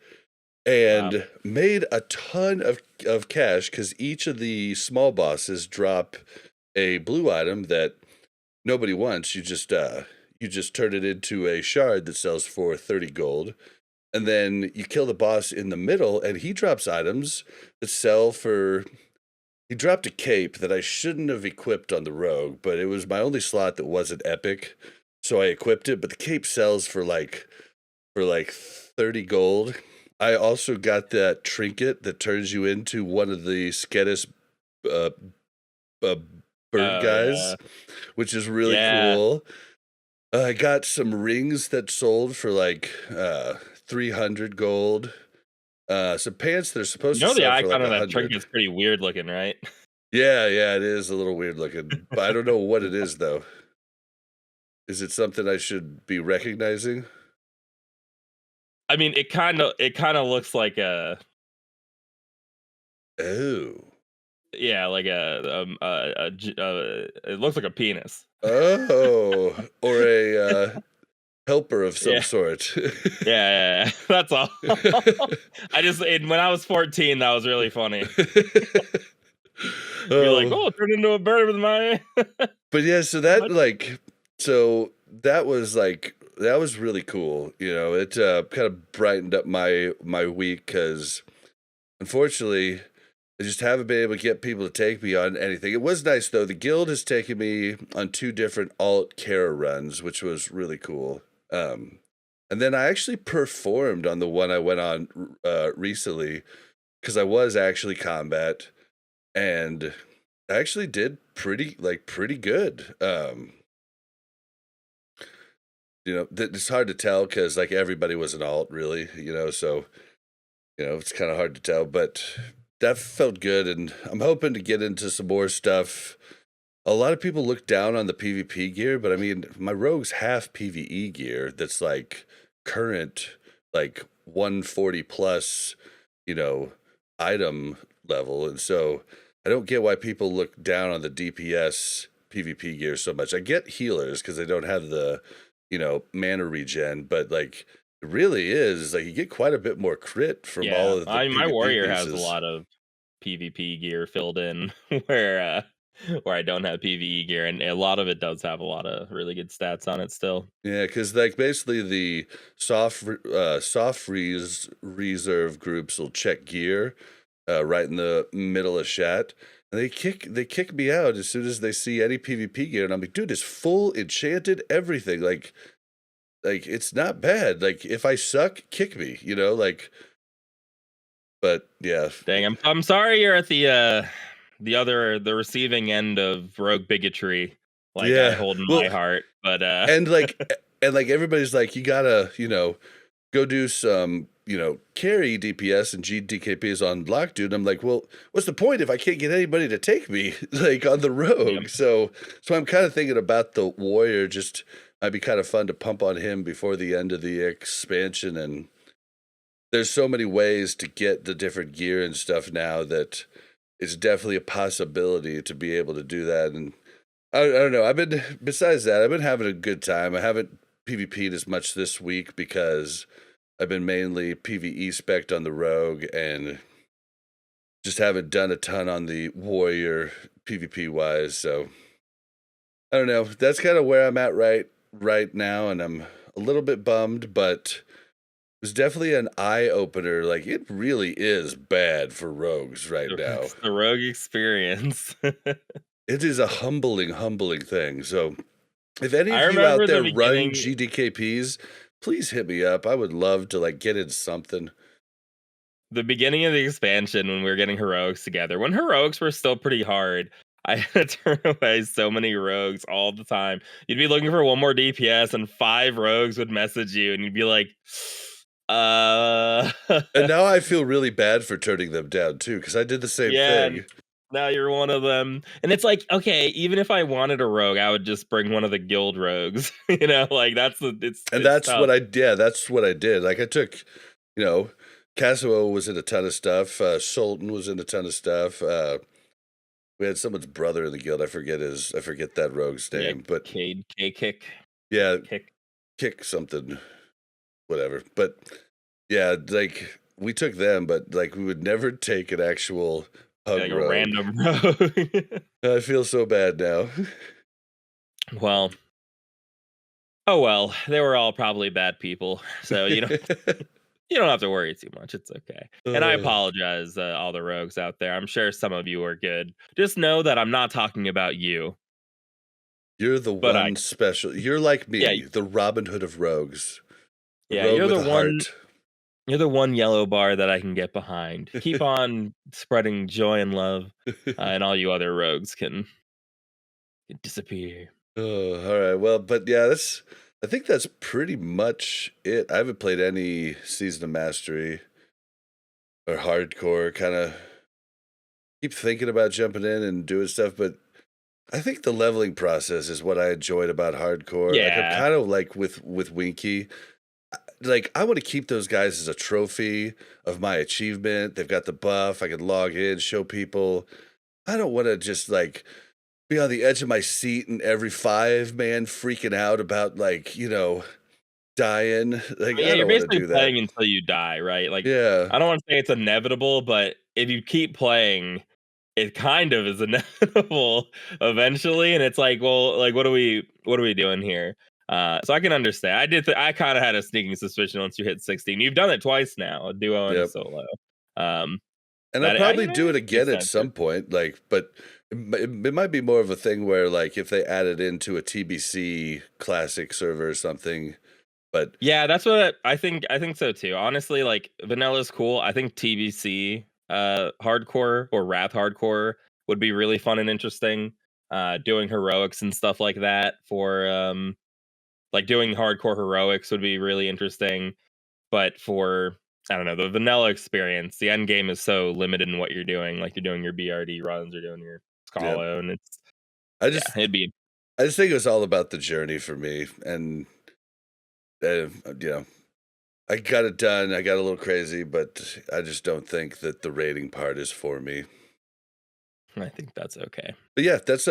B: Wow.
A: and made a ton of cash because each of the small bosses drop a blue item that nobody wants. You just turn it into a shard that sells for 30 gold. And then you kill the boss in the middle, and he drops items that sell for. He dropped a cape that I shouldn't have equipped on the rogue, but it was my only slot that wasn't epic, so I equipped it. But the cape sells for like 30 gold. I also got that trinket that turns you into one of the Skedis uh, uh, bird
B: Oh yeah.
A: guys, which is really
B: Yeah.
A: cool. I got some rings that sold for like 300 gold. Some pants that are
B: You
A: supposed to
B: know the
A: sell for
B: icon
A: like
B: of that
A: 100.
B: trinket's pretty weird looking, right?
A: Yeah, yeah, it is a little weird looking, but I don't know what it is though. Is it something I should be recognizing?
B: I mean, it kinda looks like a
A: Oh.
B: yeah, like it looks like a penis.
A: Oh, or a helper of some
B: Yeah.
A: sort.
B: Yeah, that's all. When I was 14, that was really funny. Be like,
A: Oh,
B: "Oh, turn into a bird with my"
A: but yeah, so that
B: What?
A: like, so that was like that was really cool. You know, it kind of brightened up my week because unfortunately, I just haven't been able to get people to take me on anything. It was nice though. The guild has taken me on 2 different alt Kara runs, which was really cool. Um, and then I actually performed on the one I went on recently because I was actually combat and I actually did pretty good. You know, it's hard to tell because like everybody was an alt, really. You know, so it's kind of hard to tell, but that felt good, and I'm hoping to get into some more stuff. A lot of people look down on the PvP gear, but I mean, my rogue's half PvE gear that's like current, like 140 plus, you know, item level. And so I don't get why people look down on the DPS PvP gear so much. I get healers because they don't have the, mana regen, but like it really is like you get quite a bit more crit from all
B: Yeah,
A: of the
B: my
A: PvP
B: warrior has a
A: pieces.
B: lot of PvP gear filled in where I don't have PvE gear, and a lot of it does have a lot of really good stats on it still.
A: Yeah, because like basically the reserve groups will check gear right in the middle of chat, and they kick me out as soon as they see any PvP gear, and I'm like, dude, it's full enchanted everything. Like it's not bad. Like if I suck, kick me. But yeah,
B: Dang, I'm sorry you're at the receiving end of rogue bigotry, like I
A: yeah.
B: hold in
A: Well,
B: my heart, but
A: and like everybody's like, you gotta go do some, carry DPS and GDKPs on Block Dude. I'm like, well, what's the point if I can't get anybody to take me like on the
B: yeah.
A: rogue? So I'm kind of thinking about the warrior. Just might be kind of fun to pump on him before the end of the expansion. And there's so many ways to get the different gear and stuff now that it's definitely a possibility to be able to do that. And I don't know. Besides that, I've been having a good time. I haven't PvP'd as much this week because I've been mainly PvE spec'd on the rogue and just haven't done a ton on the warrior PvP wise. So I don't know. That's kind of where I'm at right now, and I'm a little bit bummed, but it was definitely an eye opener. Like it really is bad for rogues right now.
B: It's the rogue experience.
A: It is a humbling thing. So if any
B: I
A: of you out
B: remember the
A: there run
B: beginning
A: GDKPs, please hit me up. I would love to like get into something.
B: the beginning of the expansion when we were getting heroics together, when heroics were still pretty hard. I had to turn away so many rogues all the time. You'd be looking for one more DPS, and 5 rogues would message you, and you'd be like,
A: And now I feel really bad for turning them down too, because I did the same
B: yeah,
A: thing.
B: now you're one of them." And it's like, okay, even if I wanted a rogue, I would just bring one of the guild rogues. Like
A: And
B: it's
A: that's
B: tough.
A: what that's what I did. Like I took, you know, Casio was in a ton of stuff. Sultan was in a ton of stuff. We had someone's brother in the guild. I forget that rogue's
B: Yeah,
A: name, but
B: Cade, K kick,
A: yeah,
B: kick,
A: kick something, whatever. But yeah, like we took them, but like we would never take an actual pug
B: like a
A: rogue.
B: random rogue.
A: I feel so bad now.
B: Well, oh well, they were all probably bad people, so you don't have to worry too much. It's okay. And I
A: Uh,
B: apologize, all the rogues out there. I'm sure some of you are good. Just know that I'm not talking about you,
A: you're the
B: but I
A: one special. You're like
B: yeah,
A: me, the Robin Hood of rogues, the
B: yeah,
A: rogue with a heart.
B: you're the one yellow bar that I can get behind. Keep on spreading joy and love, and all you other rogues can disappear.
A: Oh, all right. Well, but yeah, I think that's pretty much it. I haven't played any Season of Mastery or hardcore. Kind of keep thinking about jumping in and doing stuff, but I think the leveling process is what I enjoyed about hardcore. Like I'm
B: Yeah.
A: kind of like with Winky. Like I want to keep those guys as a trophy of my achievement. They've got the buff. I can log in, show people. I don't want to just like be on the edge of my seat and every 5-man freaking out about like, dying. Like
B: Yeah,
A: I
B: you're
A: don't want to
B: basically
A: do that.
B: playing until you die, right? Like,
A: Yeah.
B: I don't wanna say it's inevitable, but if you keep playing, it kind of is inevitable eventually, and it's like, well, like, what are we doing here? So I can understand. I kinda had a sneaking suspicion once you hit 16. You've done it twice now, a duo and a
A: Yep.
B: solo. Um,
A: And I'll
B: that
A: probably do it again
B: makes
A: at
B: sense, yeah.
A: some point, like, but it might be more of a thing where, like, if they added into a TBC classic server or something, but
B: Yeah, that's what I think so too. Honestly, like Vanilla's cool. I think TBC hardcore or Wrath hardcore would be really fun and interesting. Doing heroics and stuff like that for like doing hardcore heroics would be really interesting. But for I don't know, the vanilla experience, the end game is so limited in what you're doing. Like you're doing your BRD runs, you're doing your
A: yeah,
B: Scala, and it's
A: I
B: yeah,
A: just
B: it'd be
A: I just think it was all about the journey for me, and uh, you know, I got it done. I got a little crazy, but I just don't think that the rating part is for me.
B: I think that's okay.
A: But yeah, it's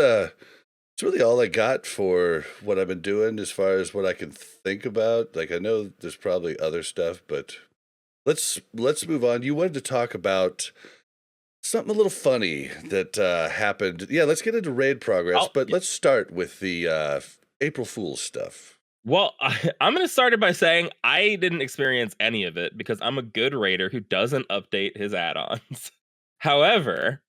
A: really all I got for what I've been doing as far as what I can think about. Like I know there's probably other stuff, but let's move on. You wanted to talk about something a little funny that happened. Yeah, let's get into raid progress,
B: I'll
A: but let's start with the April Fool's stuff.
B: Well, I'm going to start it by saying I didn't experience any of it because I'm a good raider who doesn't update his add-ons. However,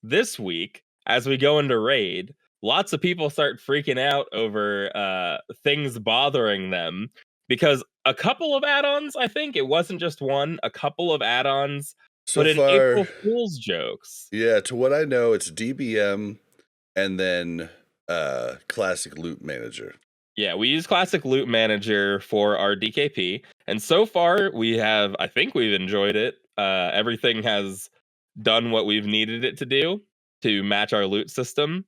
B: this week, as we go into raid, lots of people start freaking out over things bothering them because a couple of add-ons, I think it wasn't just one, a couple of add-ons
A: So
B: put in
A: far,
B: April Fool's jokes.
A: yeah, to what I know, it's DBM and then Classic Loot Manager.
B: Yeah, we use Classic Loot Manager for our DKP, and so far I think we've enjoyed it. Everything has done what we've needed it to do to match our loot system.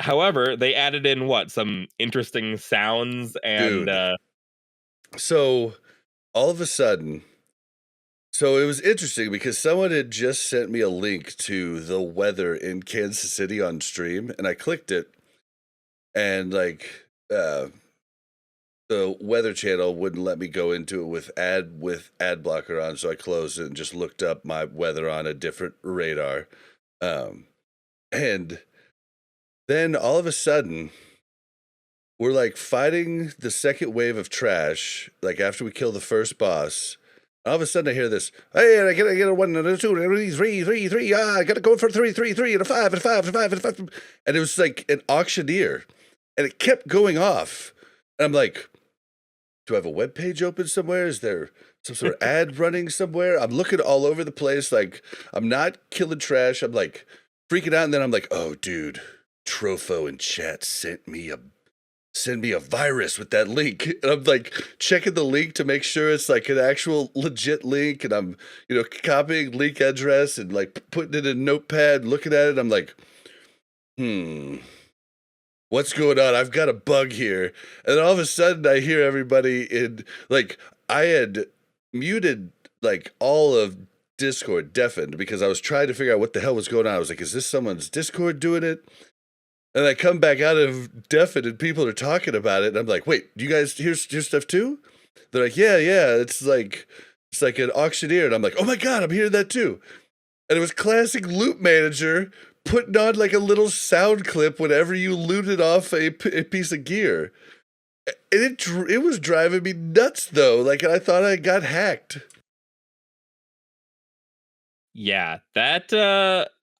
B: However, they added in some interesting sounds and
A: Dude, so all of a sudden, so it was interesting because someone had just sent me a link to the weather in Kansas City on stream, and I clicked it, and like the weather channel wouldn't let me go into it with ad blocker on, so I closed it and just looked up my weather on a different radar. Um, and then all of a sudden, we're like fighting the second wave of trash, like after we kill the first boss. All of a sudden, I hear this. Hey, I gotta get a 1 and a 2 and a 3, 3, 3. Ah, I gotta go for 3, 3, 3 and a 5 and a 5 and a 5 and a 5. And it was like an auctioneer, and it kept going off. And I'm like, do I have a web page open somewhere? Is there some sort of ad running somewhere? I'm looking all over the place. Like, I'm not killing trash. I'm like freaking out. And then I'm like, oh, dude, Trofo in chat send me a virus with that link. And I'm like checking the link to make sure it's like an actual legit link. And I'm, copying link address and like putting it in a notepad, looking at it. I'm like, what's going on? I've got a bug here. And then all of a sudden I hear everybody like, I had muted like all of Discord deafened because I was trying to figure out what the hell was going on. I was like, is this someone's Discord doing it? And I come back out of deafened and people are talking about it. And I'm like, wait, do you guys hear stuff too? They're like, yeah, it's like an auctioneer. And I'm like, oh my God, I'm hearing that too. And it was Classic Loot Manager putting on like a little sound clip whenever you looted off a piece of gear. And it was driving me nuts though. Like I thought I got hacked.
B: Yeah, that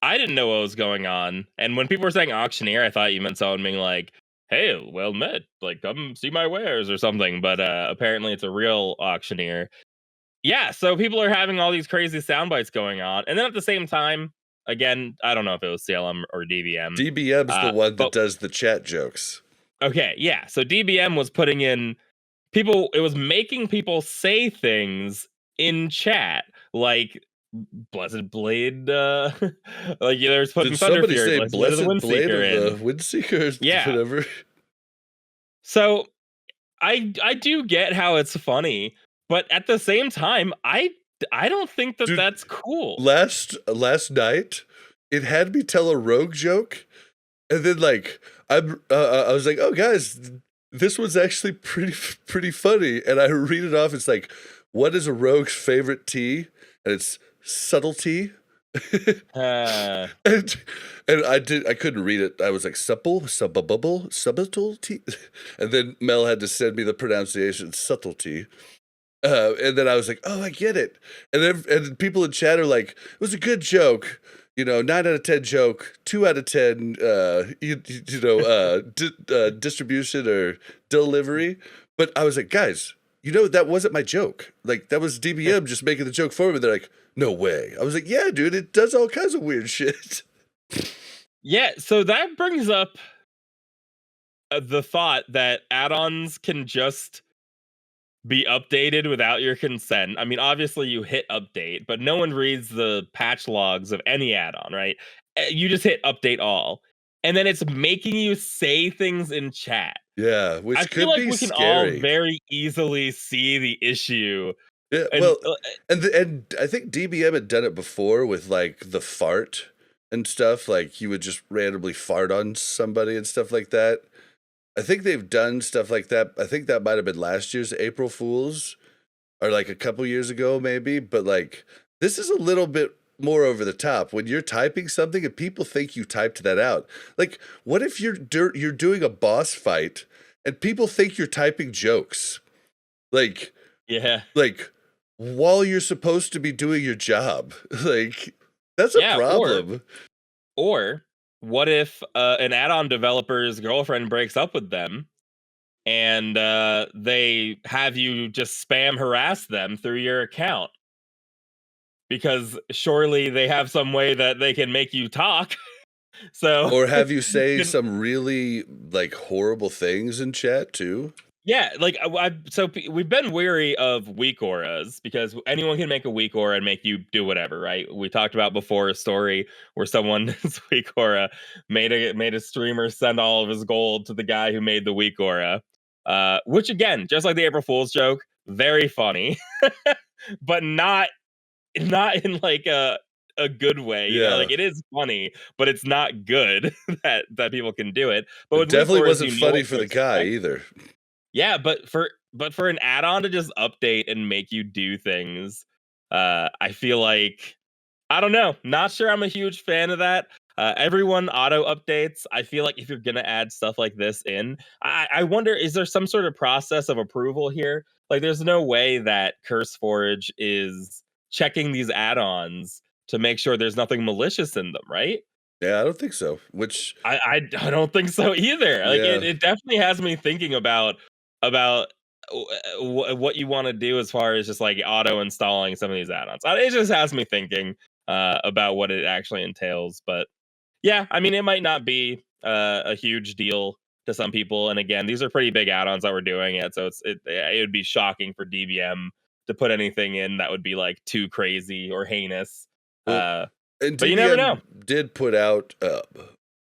B: I didn't know what was going on. And when people were saying auctioneer, I thought you meant someone being like, "Hey, well met, like come see my wares" or something. But apparently, it's a real auctioneer. Yeah, so people are having all these crazy sound bites going on, and then at the same time, again, I don't know if it was CLM or DBM,
A: DBM's the one that
B: but
A: does the chat jokes.
B: okay, yeah. So DBM was putting in it was making people say things in chat like Blessed Blade, like there's
A: Did
B: putting Thunder
A: somebody
B: Fury,
A: say
B: Blessed Blade of the
A: blessed blade
B: Windseeker
A: of the
B: in.
A: Windseeker or
B: Yeah.
A: whatever?
B: So I do get how it's funny, but at the same time, I don't think that
A: Dude,
B: that's cool.
A: last night, it had me tell a rogue joke, and then like I was like, oh guys, this was actually pretty funny, and I read it off. It's like, what is a rogue's favorite tea? And it's subtlety.
B: Uh,
A: and I couldn't read it. I was like subtlety, and then Mel had to send me the pronunciation subtlety. And then I was like, oh, I get it. And people in chat are like, it was a good joke. 9 out of 10 joke, 2 out of 10, distribution or delivery. But I was like, guys, that wasn't my joke. Like, that was DBM just making the joke for me. They're like, no way. I was like, yeah, dude, it does all kinds of weird shit.
B: yeah, so that brings up the thought that add-ons can just be updated without your consent. I mean, obviously you hit update, but no one reads the patch logs of any add-on, right? You just hit update all, and then it's making you say things in chat.
A: Yeah,
B: I
A: which
B: feel
A: could
B: like
A: be
B: we can all
A: scary.
B: very easily see the issue.
A: Yeah,
B: And
A: well, and I think DBM had done it before with like the fart and stuff. Like you would just randomly fart on somebody and stuff like that. I think they've done stuff like that. I think that might have been last year's April Fools or like a couple years ago, maybe. But like this is a little bit more over the top when you're typing something and people think you typed that out. Like, what if you're doing a boss fight and people think you're typing jokes? Like,
B: yeah,
A: like while you're supposed to be doing your job. Like, that's a
B: yeah,
A: problem.
B: or what if an add-on developer's girlfriend breaks up with them and they have you just spam harass them through your account? Because surely they have some way that they can make you talk. So
A: Or have you
B: you
A: say
B: can,
A: some really like horrible things in chat too?
B: yeah, like we've been weary of weak auras because anyone can make a weak aura and make you do whatever, right? We talked about before a story where someone's weak aura made a streamer send all of his gold to the guy who made the weak aura, which again, just like the April Fool's joke, very funny, but not in like a good way,
A: Yeah.
B: like it is funny, but it's not good that people can do it. But
A: It
B: with weak
A: definitely
B: auras,
A: wasn't
B: you know
A: funny
B: what
A: for
B: to
A: the guy
B: expect.
A: either.
B: Yeah, but for an add-on to just update and make you do things, I feel like I don't know. Not sure I'm a huge fan of that. Everyone auto updates. I feel like if you're gonna add stuff like this in, I wonder, is there some sort of process of approval here? Like, there's no way that CurseForge is checking these add-ons to make sure there's nothing malicious in them, right?
A: Yeah, I don't think so. Which,
B: I don't think so either. Like
A: yeah.
B: it definitely has me thinking about what you want to do as far as just like auto installing some of these add-ons. It just has me thinking about what it actually entails. But yeah, I mean, it might not be a huge deal to some people. And again, these are pretty big add-ons that we're doing it, so it would be shocking for DBM to put anything in that would be like too crazy or heinous.
A: Well,
B: Uh,
A: and
B: but you never know.
A: DBM did put out,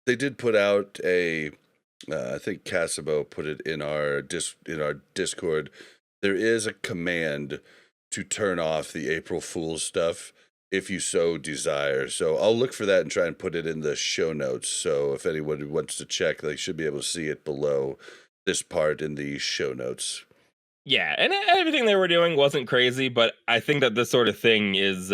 A: they did put out a, I think Casabo put it in our Discord. There is a command to turn off the April Fool's stuff if you so desire. So I'll look for that and try and put it in the show notes. So if anyone wants to check, they should be able to see it below this part in the show notes.
B: Yeah, and everything they were doing wasn't crazy, but I think that this sort of thing is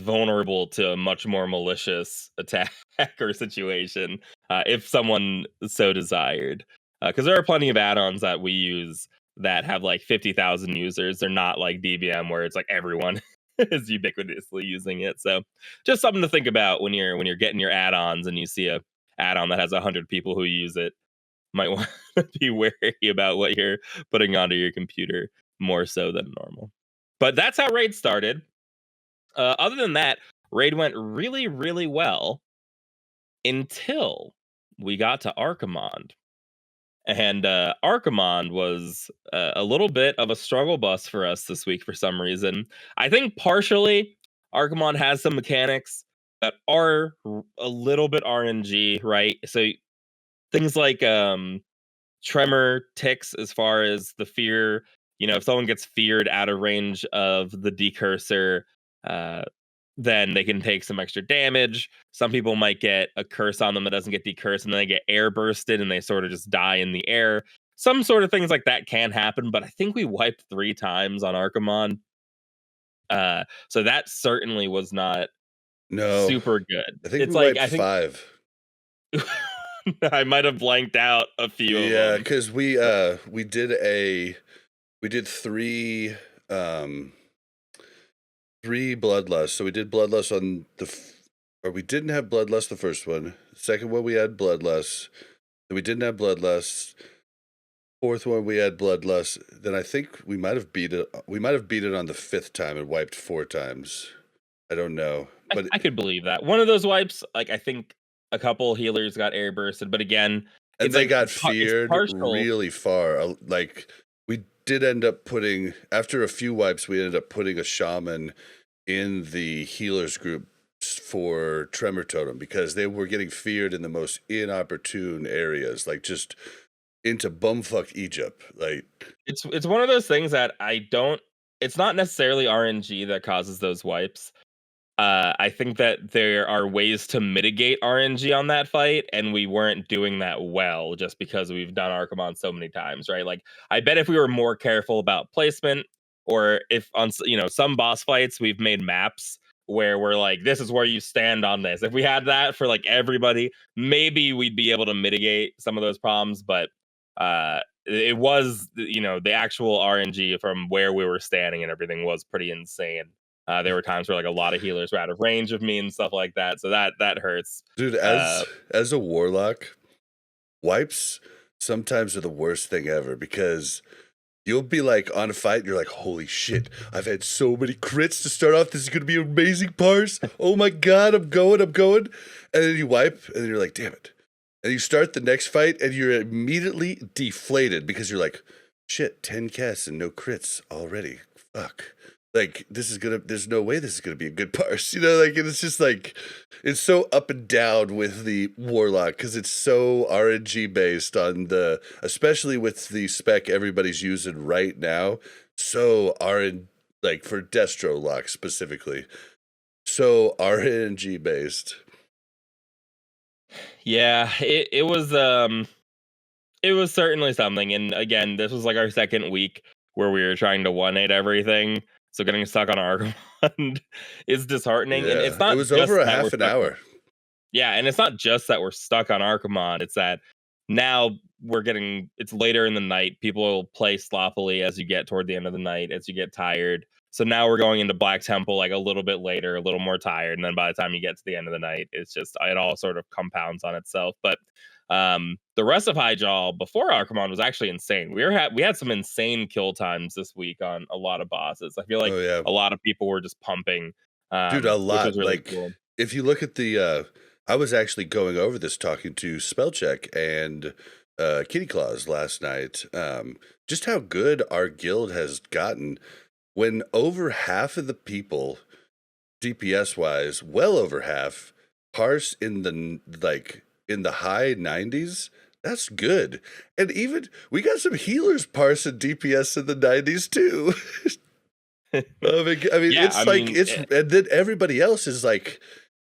B: vulnerable to a much more malicious attack or situation if someone so desired. Because there are plenty of add-ons that we use that have like 50,000 users. They're not like DBM where it's like everyone is ubiquitously using it. So just something to think about when you're getting your add-ons and you see a add-on that has 100 people who use it. Might want to be wary about what you're putting onto your computer more so than normal. But that's how Raid started. Other than that, Raid went really, really well until we got to Archimond. And Archimond was a little bit of a struggle bus for us this week for some reason. I think partially Archimond has some mechanics that are a little bit RNG, right? So things like tremor ticks as far as the fear. If someone gets feared out of range of the decursor, uh, then they can take some extra damage. Some people might get a curse on them that doesn't get decursed, and then they get air bursted and they sort of just die in the air. Some sort of things like that can happen, but I think we wiped 3 times on Archimon. So that certainly was not
A: No,
B: super good.
A: I think we
B: It's like
A: wiped
B: I think
A: 5.
B: I might have blanked out a few of
A: Yeah,
B: them.
A: because we did 3 um 3 bloodlust. So we did bloodlust on or we didn't have bloodlust the first one. Second one we had bloodlust. Then we didn't have bloodlust. Fourth one we had bloodlust. Then I think we might have beat it. We might have beat it on the 5th time and wiped 4 times. I don't know, but
B: I could believe that. One of those wipes, like I think a couple healers got air bursted, but again,
A: and
B: it's
A: they
B: like
A: got
B: it's
A: feared
B: partial.
A: really far. Like we did end up putting after a few wipes, we ended up putting a shaman in the healers group for Tremor Totem because they were getting feared in the most inopportune areas, like just into bumfuck Egypt. Like,
B: It's one of those things that I don't. It's not necessarily RNG that causes those wipes. I think that there are ways to mitigate RNG on that fight, and we weren't doing that well just because we've done Archimon so many times, right? Like, I bet if we were more careful about placement, or if on some boss fights we've made maps where we're like, this is where you stand on this. If we had that for like everybody, maybe we'd be able to mitigate some of those problems. But it was the actual RNG from where we were standing and everything was pretty insane. There were times where like a lot of healers were out of range of me and stuff like that, so that hurts.
A: dude,
B: Uh,
A: as a warlock, wipes sometimes are the worst thing ever because you'll be like on a fight, and you're like, holy shit, I've had so many crits to start off. This is gonna be an amazing parse. Oh my god, I'm going. And then you wipe, and then you're like, damn it. And you start the next fight, and you're immediately deflated because you're like, shit, 10 casts and no crits already. Fuck. Like, there's no way this is gonna be a good parse. Like, and it's just like, it's so up and down with the Warlock because it's so RNG based on especially with the spec everybody's using right now. So like for Destro Lock specifically, so RNG based.
B: yeah, it was certainly something. And again, this was like our second week where we were trying to 1-8 everything. So getting stuck on Archimond is disheartening. And it's
A: Yeah, it
B: not
A: was
B: just
A: over a
B: that we're
A: half an
B: stuck.
A: hour.
B: Yeah, and it's not just that we're stuck on Archimond, it's that now it's later in the night. People will play sloppily as you get toward the end of the night, as you get tired. So now we're going into Black Temple like a little bit later, a little more tired, and then by the time you get to the end of the night, it all sort of compounds on itself. But the rest of Hyjal before Archimond was actually insane. We had some insane kill times this week on a lot of bosses. I feel like
A: Oh yeah,
B: a lot of people were just pumping,
A: dude, a
B: which was
A: lot.
B: really
A: Like,
B: cool.
A: if you look at I was actually going over this talking to Spellcheck and Kitty Claus last night. Just how good our guild has gotten when over half of the people, DPS wise, well over half, parse in the high 90s. That's good. And even we got some healers parsing DPS in the 90s too. I mean,
B: Yeah, I
A: it's like
B: mean,
A: and then everybody else is like,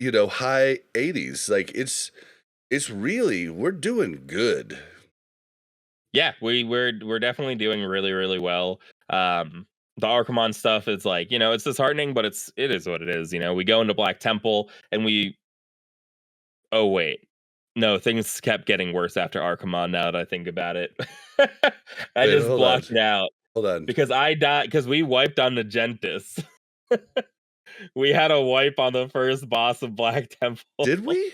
A: high 80s. Like it's really we're doing good.
B: yeah, we're definitely doing really really well. The Archimon stuff is like it's disheartening, but it is what it is. We go into Black Temple and we. Oh wait, no, things kept getting worse after Archimon. Now that I think about it, I
A: Wait,
B: just
A: hold on.
B: blocked it out
A: Hold on.
B: because I died because we wiped on the Gentis. We had a wipe on the first boss of Black Temple.
A: Did we?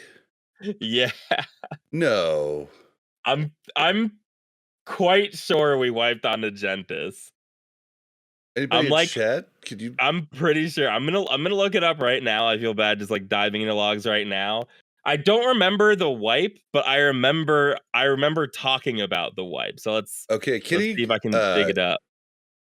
B: Yeah,
A: No.
B: I'm quite sure we wiped on the Gentis.
A: Anybody
B: I'm
A: in
B: like
A: chat? Could you
B: I'm pretty sure. I'm gonna look it up right now. I feel bad just like diving into logs right now. I don't remember the wipe, but I remember talking about the wipe. So
A: Okay,
B: let's see if I can dig it up.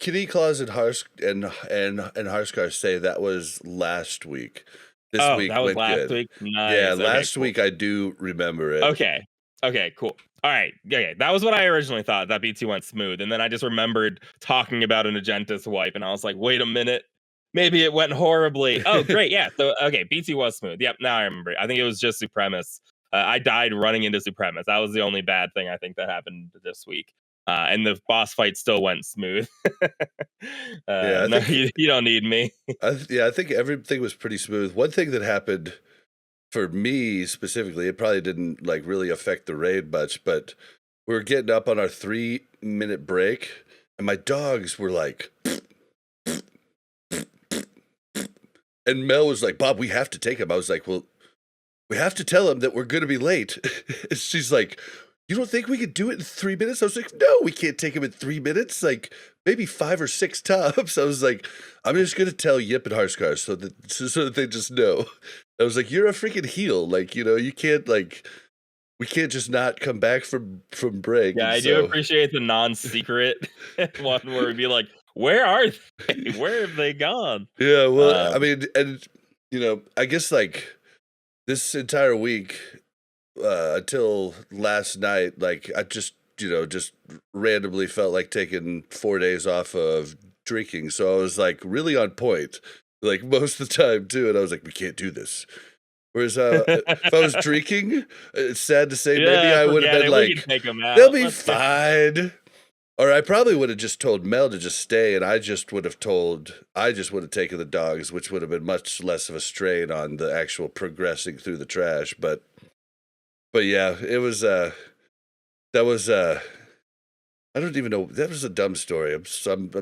A: Kitty Claus and Harskar say that was last week. This
B: Oh,
A: week
B: that was
A: went
B: last
A: good.
B: week.
A: Yeah,
B: Nice. Okay,
A: last
B: cool.
A: week I do remember it.
B: Okay. Okay, cool. All right. Okay. That was what I originally thought. That BT went smooth. And then I just remembered talking about an Agentis wipe, and I was like, wait a minute. Maybe it went horribly. Oh, great. Yeah. So, okay. BT was smooth. Yep. Now I remember. I think it was just Supremus. I died running into Supremus. That was the only bad thing I think that happened this week. And the boss fight still went smooth.
A: Yeah, I
B: No,
A: think
B: you don't need me.
A: I think everything was pretty smooth. One thing that happened for me specifically, it probably didn't like really affect the raid much, but we were getting up on our 3-minute break, and my dogs were like, and Mel was like, "Bob, we have to take him." I was like, "Well, we have to tell him that we're going to be late." And she's like, "You don't think we could do it in 3 minutes?" I was like, "No, we can't take him in 3 minutes. Like maybe 5 or 6 tops." I was like, "I'm just going to tell Yip and Harskar so that they just know." I was like, "You're a freaking heel. Like, you can't like we can't just not come back from break."
B: Yeah,
A: And
B: I do
A: so
B: appreciate the non-secret one where we'd be like, "Where are they? Where have they gone?"
A: yeah, well,
B: Um,
A: I mean, and I guess like this entire week until last night, like I just just randomly felt like taking 4 days off of drinking, so I was like really on point, like most of the time too. And I was like, we can't do this. Whereas if I was drinking, it's sad to say, maybe
B: yeah,
A: I would have
B: forget
A: been
B: it. We can
A: like,
B: take them
A: they'll
B: out.
A: be
B: Let's get.
A: fine. Or I probably would have just told Mel to just stay, and I just would have taken the dogs, which would have been much less of a strain on the actual progressing through the trash. But yeah, it was that was I don't even know, that was a dumb story. I'm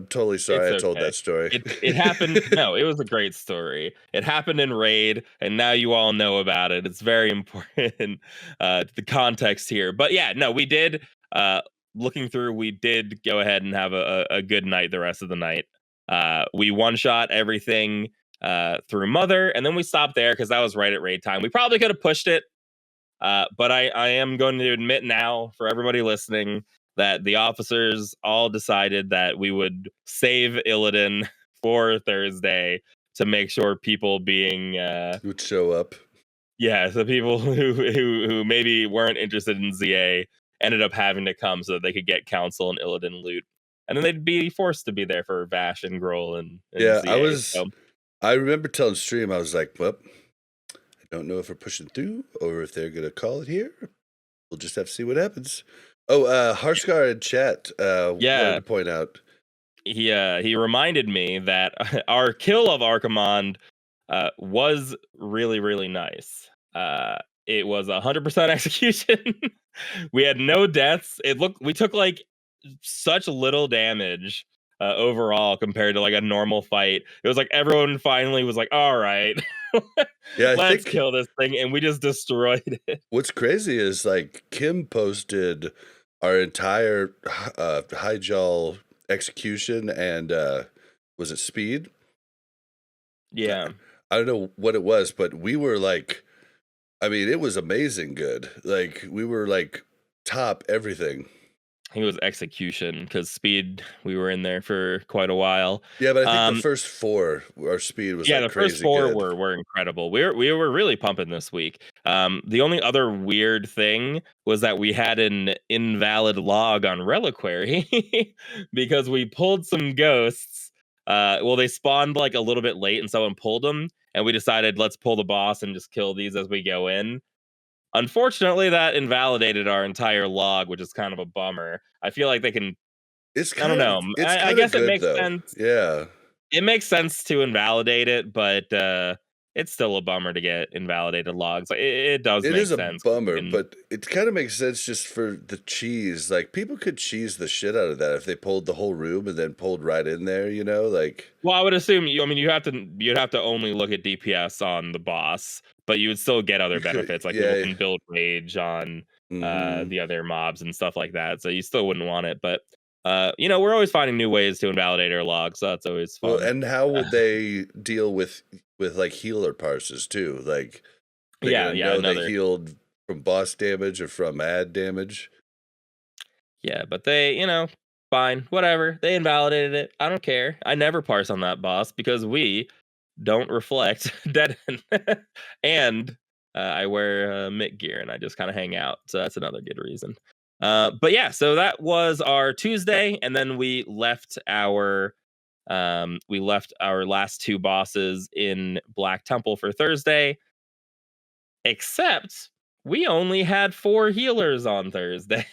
A: totally sorry
B: It's
A: I told
B: okay.
A: that story.
B: It happened. No, it was a great story. It happened in Raid, and now you all know about it. It's very important the context here. But yeah, no, we did. Looking through, we did go ahead and have a good night the rest of the night. We one shot everything through Mother, and then we stopped there because that was right at raid time. We probably could have pushed it, but I am going to admit now for everybody listening that the officers all decided that we would save Illidan for Thursday to make sure people being
A: Would show up.
B: yeah, the people who maybe weren't interested in ZA ended up having to come so that they could get council and Illidan loot. And then they'd be forced to be there for Vash and Groll and
A: Yeah,
B: ZA. So
A: I remember telling Stream, I was like, well, I don't know if we're pushing through or if they're gonna call it here. We'll just have to see what happens. Oh, Harskar in chat wanted
B: yeah,
A: to point out.
B: he reminded me that our kill of Archimond was really really nice. It was 100% execution. We had no deaths. We took like such little damage overall compared to like a normal fight. It was like everyone finally was like, "All right,
A: Yeah, I
B: let's
A: think
B: kill this thing," and we just destroyed it.
A: what's crazy is like Kim posted our entire high jaw execution and was it speed?
B: Yeah.
A: I don't know what it was, but we were like, I mean, it was amazing good. Like we were like top everything.
B: I think it was execution because speed. We were in there for quite a while.
A: Yeah, but I think the
B: Um,
A: first 4, our speed was
B: Yeah,
A: like
B: the first
A: crazy
B: 4
A: good.
B: were incredible. We were really pumping this week. The only other weird thing was that we had an invalid log on Reliquary because we pulled some ghosts. Well, they spawned like a little bit late, and someone pulled them, and we decided let's pull the boss and just kill these as we go in. Unfortunately, that invalidated our entire log, which is kind of a bummer. I feel like they can. I don't know.
A: It's
B: I
A: kind of
B: guess it
A: good
B: makes
A: though.
B: sense
A: Yeah.
B: it makes sense to invalidate it, but it's still a bummer to get invalidated logs. Like, it does
A: It
B: make
A: is a
B: sense 'cause you
A: bummer,
B: can.
A: but it kind of makes sense just for the cheese. Like people could cheese the shit out of that if they pulled the whole room and then pulled right in there, like
B: Well, I would assume you. I mean, you'd have to only look at DPS on the boss, but you would still get other
A: you could,
B: benefits. Like people
A: yeah.
B: can build rage on
A: Hmm.
B: the other mobs and stuff like that. So you still wouldn't want it, but we're always finding new ways to invalidate our logs. So that's always
A: Well,
B: fun.
A: and how would they deal with like healer parses too? Like They're
B: Yeah,
A: gonna
B: yeah,
A: know they
B: another.
A: healed from boss damage or from ad damage.
B: Yeah, but they, fine, whatever. They invalidated it. I don't care. I never parse on that boss because we don't reflect dead end. And I wear mitt gear and I just kind of hang out. So that's another good reason. But yeah, so that was our Tuesday, and then we left our last two bosses in Black Temple for Thursday. Except we only had 4 healers on Thursday.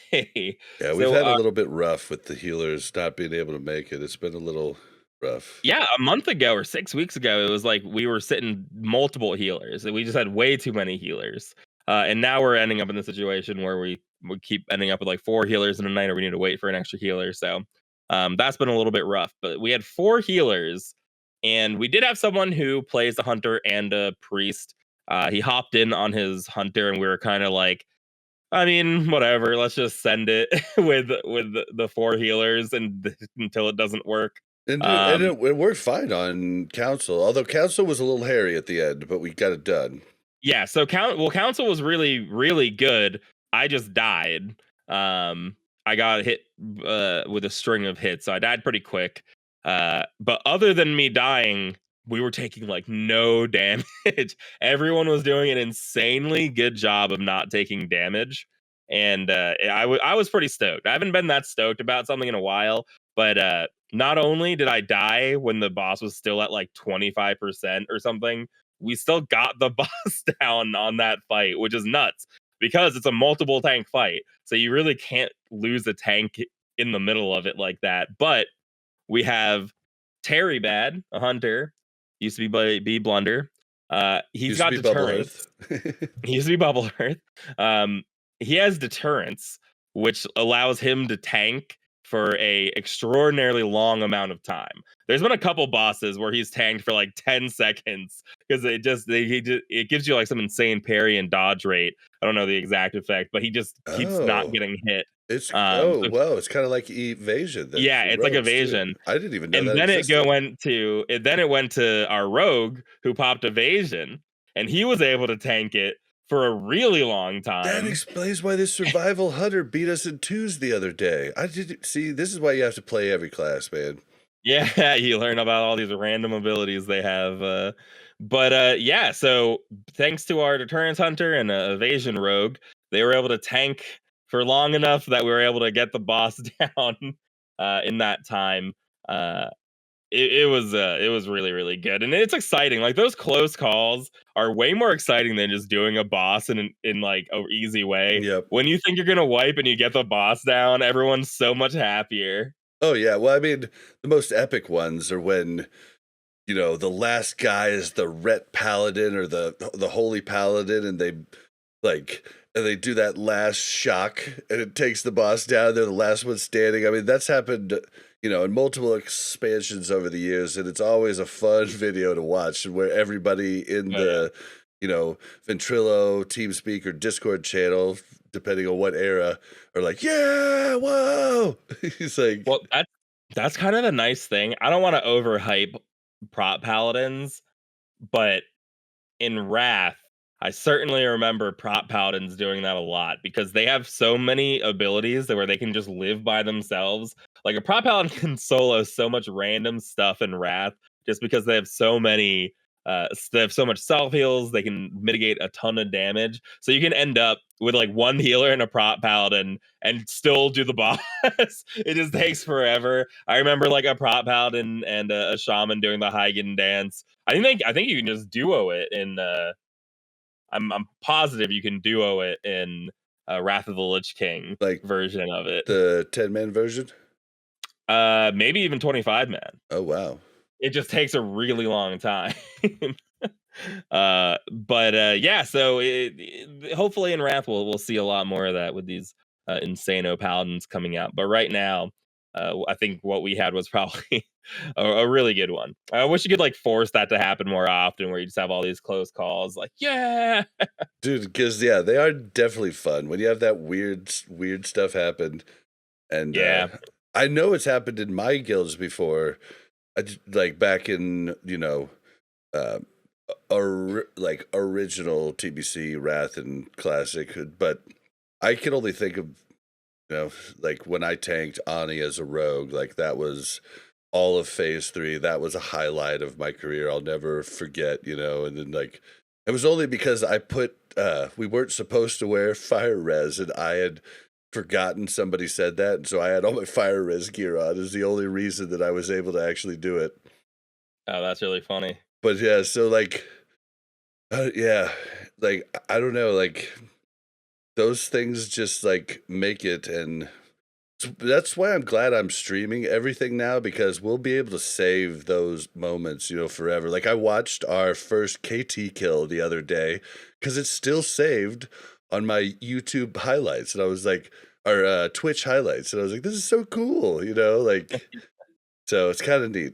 A: Yeah, we've
B: So,
A: had a little bit rough with the healers not being able to make it. It's been a little rough.
B: yeah, a month ago or 6 weeks ago, it was like we were sitting multiple healers, and we just had way too many healers. And now we're ending up in the situation where we keep ending up with, like, 4 healers in a night, or we need to wait for an extra healer, so, that's been a little bit rough, but we had 4 healers, and we did have someone who plays a hunter and a priest. He hopped in on his hunter, and we were kinda like, I mean, whatever. Let's just send it with the 4 healers and until it doesn't work.
A: And
B: Um,
A: it worked fine on council, although council was a little hairy at the end, but we got it done.
B: yeah. So council was really really good. I just died. Um, I got hit with a string of hits, so I died pretty quick. But other than me dying, we were taking like no damage. Everyone was doing an insanely good job of not taking damage, and I was pretty stoked. I haven't been that stoked about something in a while, but not only did I die when the boss was still at like 25% or something, we still got the boss down on that fight, which is nuts because it's a multiple tank fight. So you really can't lose a tank in the middle of it like that. But we have Terry Bad, a hunter, used to be Blunder. He's
A: Used to
B: got
A: be Bubble
B: deterrence.
A: Earth.
B: He used to be Bubble Earth. He has deterrence, which allows him to tank for a extraordinarily long amount of time. There's been a couple bosses where he's tanked for like 10 seconds because it gives you like some insane parry and dodge rate. I don't know the exact effect, but he just keeps not
A: Oh,
B: getting hit.
A: it's
B: So
A: wow, it's kind of like evasion then
B: yeah,
A: for
B: it's like
A: rogues too.
B: evasion.
A: I didn't even know
B: And
A: that
B: then
A: existed.
B: it went to our rogue who popped evasion, and he was able to tank it for a really long
A: That
B: time.
A: explains why this survival hunter beat us in twos the other day. I did see. This is why you have to play every class, man.
B: Yeah, you learn about all these random abilities they have. But yeah, so thanks to our deterrence hunter and evasion rogue, they were able to tank for long enough that we were able to get the boss down in that time. Uh, it was really really good, and it's exciting. Like those close calls are way more exciting than just doing a boss in like a easy way.
A: Yep.
B: When you think you're gonna wipe and you get the boss down, everyone's so much happier.
A: Oh yeah. Well, I mean, the most epic ones are when the last guy is the Ret Paladin or the Holy Paladin, and they do that last shock, and it takes the boss down. They're the last one standing. I mean, that's happened, in multiple expansions over the years, and it's always a fun video to watch, where everybody in
B: Oh yeah.
A: the, Ventrilo, TeamSpeak, or Discord channel, depending on what era, are like, yeah, whoa. He's like,
B: Well, that's kind of the nice thing. I don't want to overhype prop paladins, but in Wrath, I certainly remember prop paladins doing that a lot because they have so many abilities that where they can just live by themselves. Like a prop paladin can solo so much random stuff in Wrath just because they have so many they have so much self heals, they can mitigate a ton of damage. So you can end up with like one healer and a prop paladin and still do the boss. It just takes forever. I remember like a prop paladin and a shaman doing the Heigen dance. I think you can just duo it in I'm positive you can duo it in Wrath of the Lich King
A: like
B: version of it.
A: the 10-man version.
B: Maybe even 25 man.
A: Oh wow.
B: It just takes a really long time. But yeah, so hopefully in Wrath we'll see a lot more of that with these Insano paladins coming out. But right now, I think what we had was probably a really good one. I wish you could like force that to happen more often, where you just have all these close calls. Like, yeah,
A: Dude, because yeah, they are definitely fun when you have that weird stuff happen. And
B: yeah,
A: I know it's happened in my guilds before. Like back in uh, like original TBC Wrath and Classic, but I can only think of, like when I tanked Ani as a rogue, like that was all of phase 3. That was a highlight of my career. I'll never forget, and then like it was only because I put we weren't supposed to wear fire res, and I had forgotten somebody said that, and so I had all my fire res gear on is the only reason that I was able to actually do it.
B: Oh, that's really funny.
A: But yeah, so like yeah, like I don't know, like those things just like make it, and that's why I'm glad I'm streaming everything now, because we'll be able to save those moments, forever. Like I watched our first KT kill the other day because it's still saved on my YouTube highlights, and I was like, or Twitch highlights, and I was like, this is so cool, like so it's kind of neat.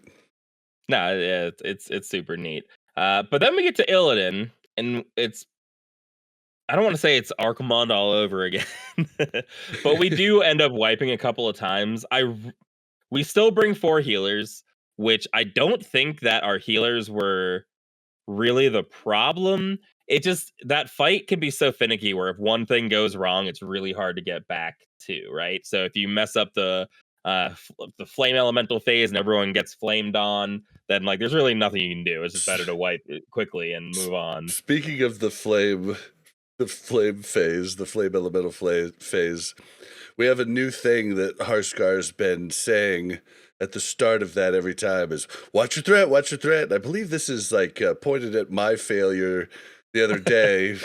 B: No, yeah, it's super neat. But then we get to Illidan, and I don't want to say it's Archimond all over again, but we do end up wiping a couple of times. We still bring 4 healers, which I don't think that our healers were really the problem. It just that fight can be so finicky where if one thing goes wrong, it's really hard to get back to, right? So if you mess up the flame elemental phase and everyone gets flamed on, then like there's really nothing you can do. It's just better to wipe it quickly and move on.
A: Speaking of the flame phase, the flame elemental phase, we have a new thing that Harskar's been saying at the start of that every time is watch your threat, watch your threat. And I believe this is like pointed at my failure the other day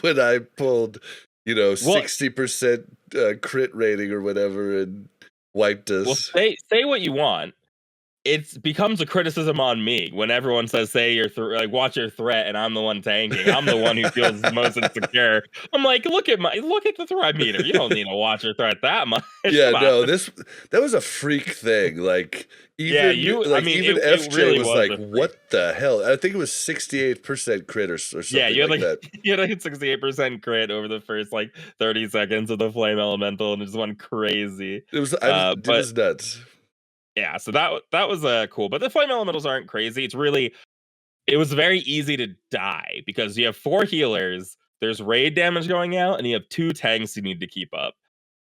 A: when I pulled, 60% crit rating or whatever and wiped us.
B: Well, say what you want. It becomes a criticism on me when everyone says watch your threat, and I'm the one tanking. I'm the one who feels the most insecure. I'm like, look at the threat meter. You don't need to watch your threat that much.
A: Yeah,
B: Come
A: no,
B: on.
A: that was a freak thing. Like
B: Yeah,
A: even
B: it
A: FJ
B: really
A: was
B: was
A: like,
B: a freak.
A: what the hell? I think it was 68% crit or something
B: Yeah, you had
A: like that.
B: you had like 68% crit over the first like 30 seconds of the flame elemental, and it just went crazy.
A: It
B: But
A: was nuts.
B: yeah, so that was cool. But the flame elementals aren't crazy. It was very easy to die because you have 4 healers, there's raid damage going out, and you have 2 tanks you need to keep up,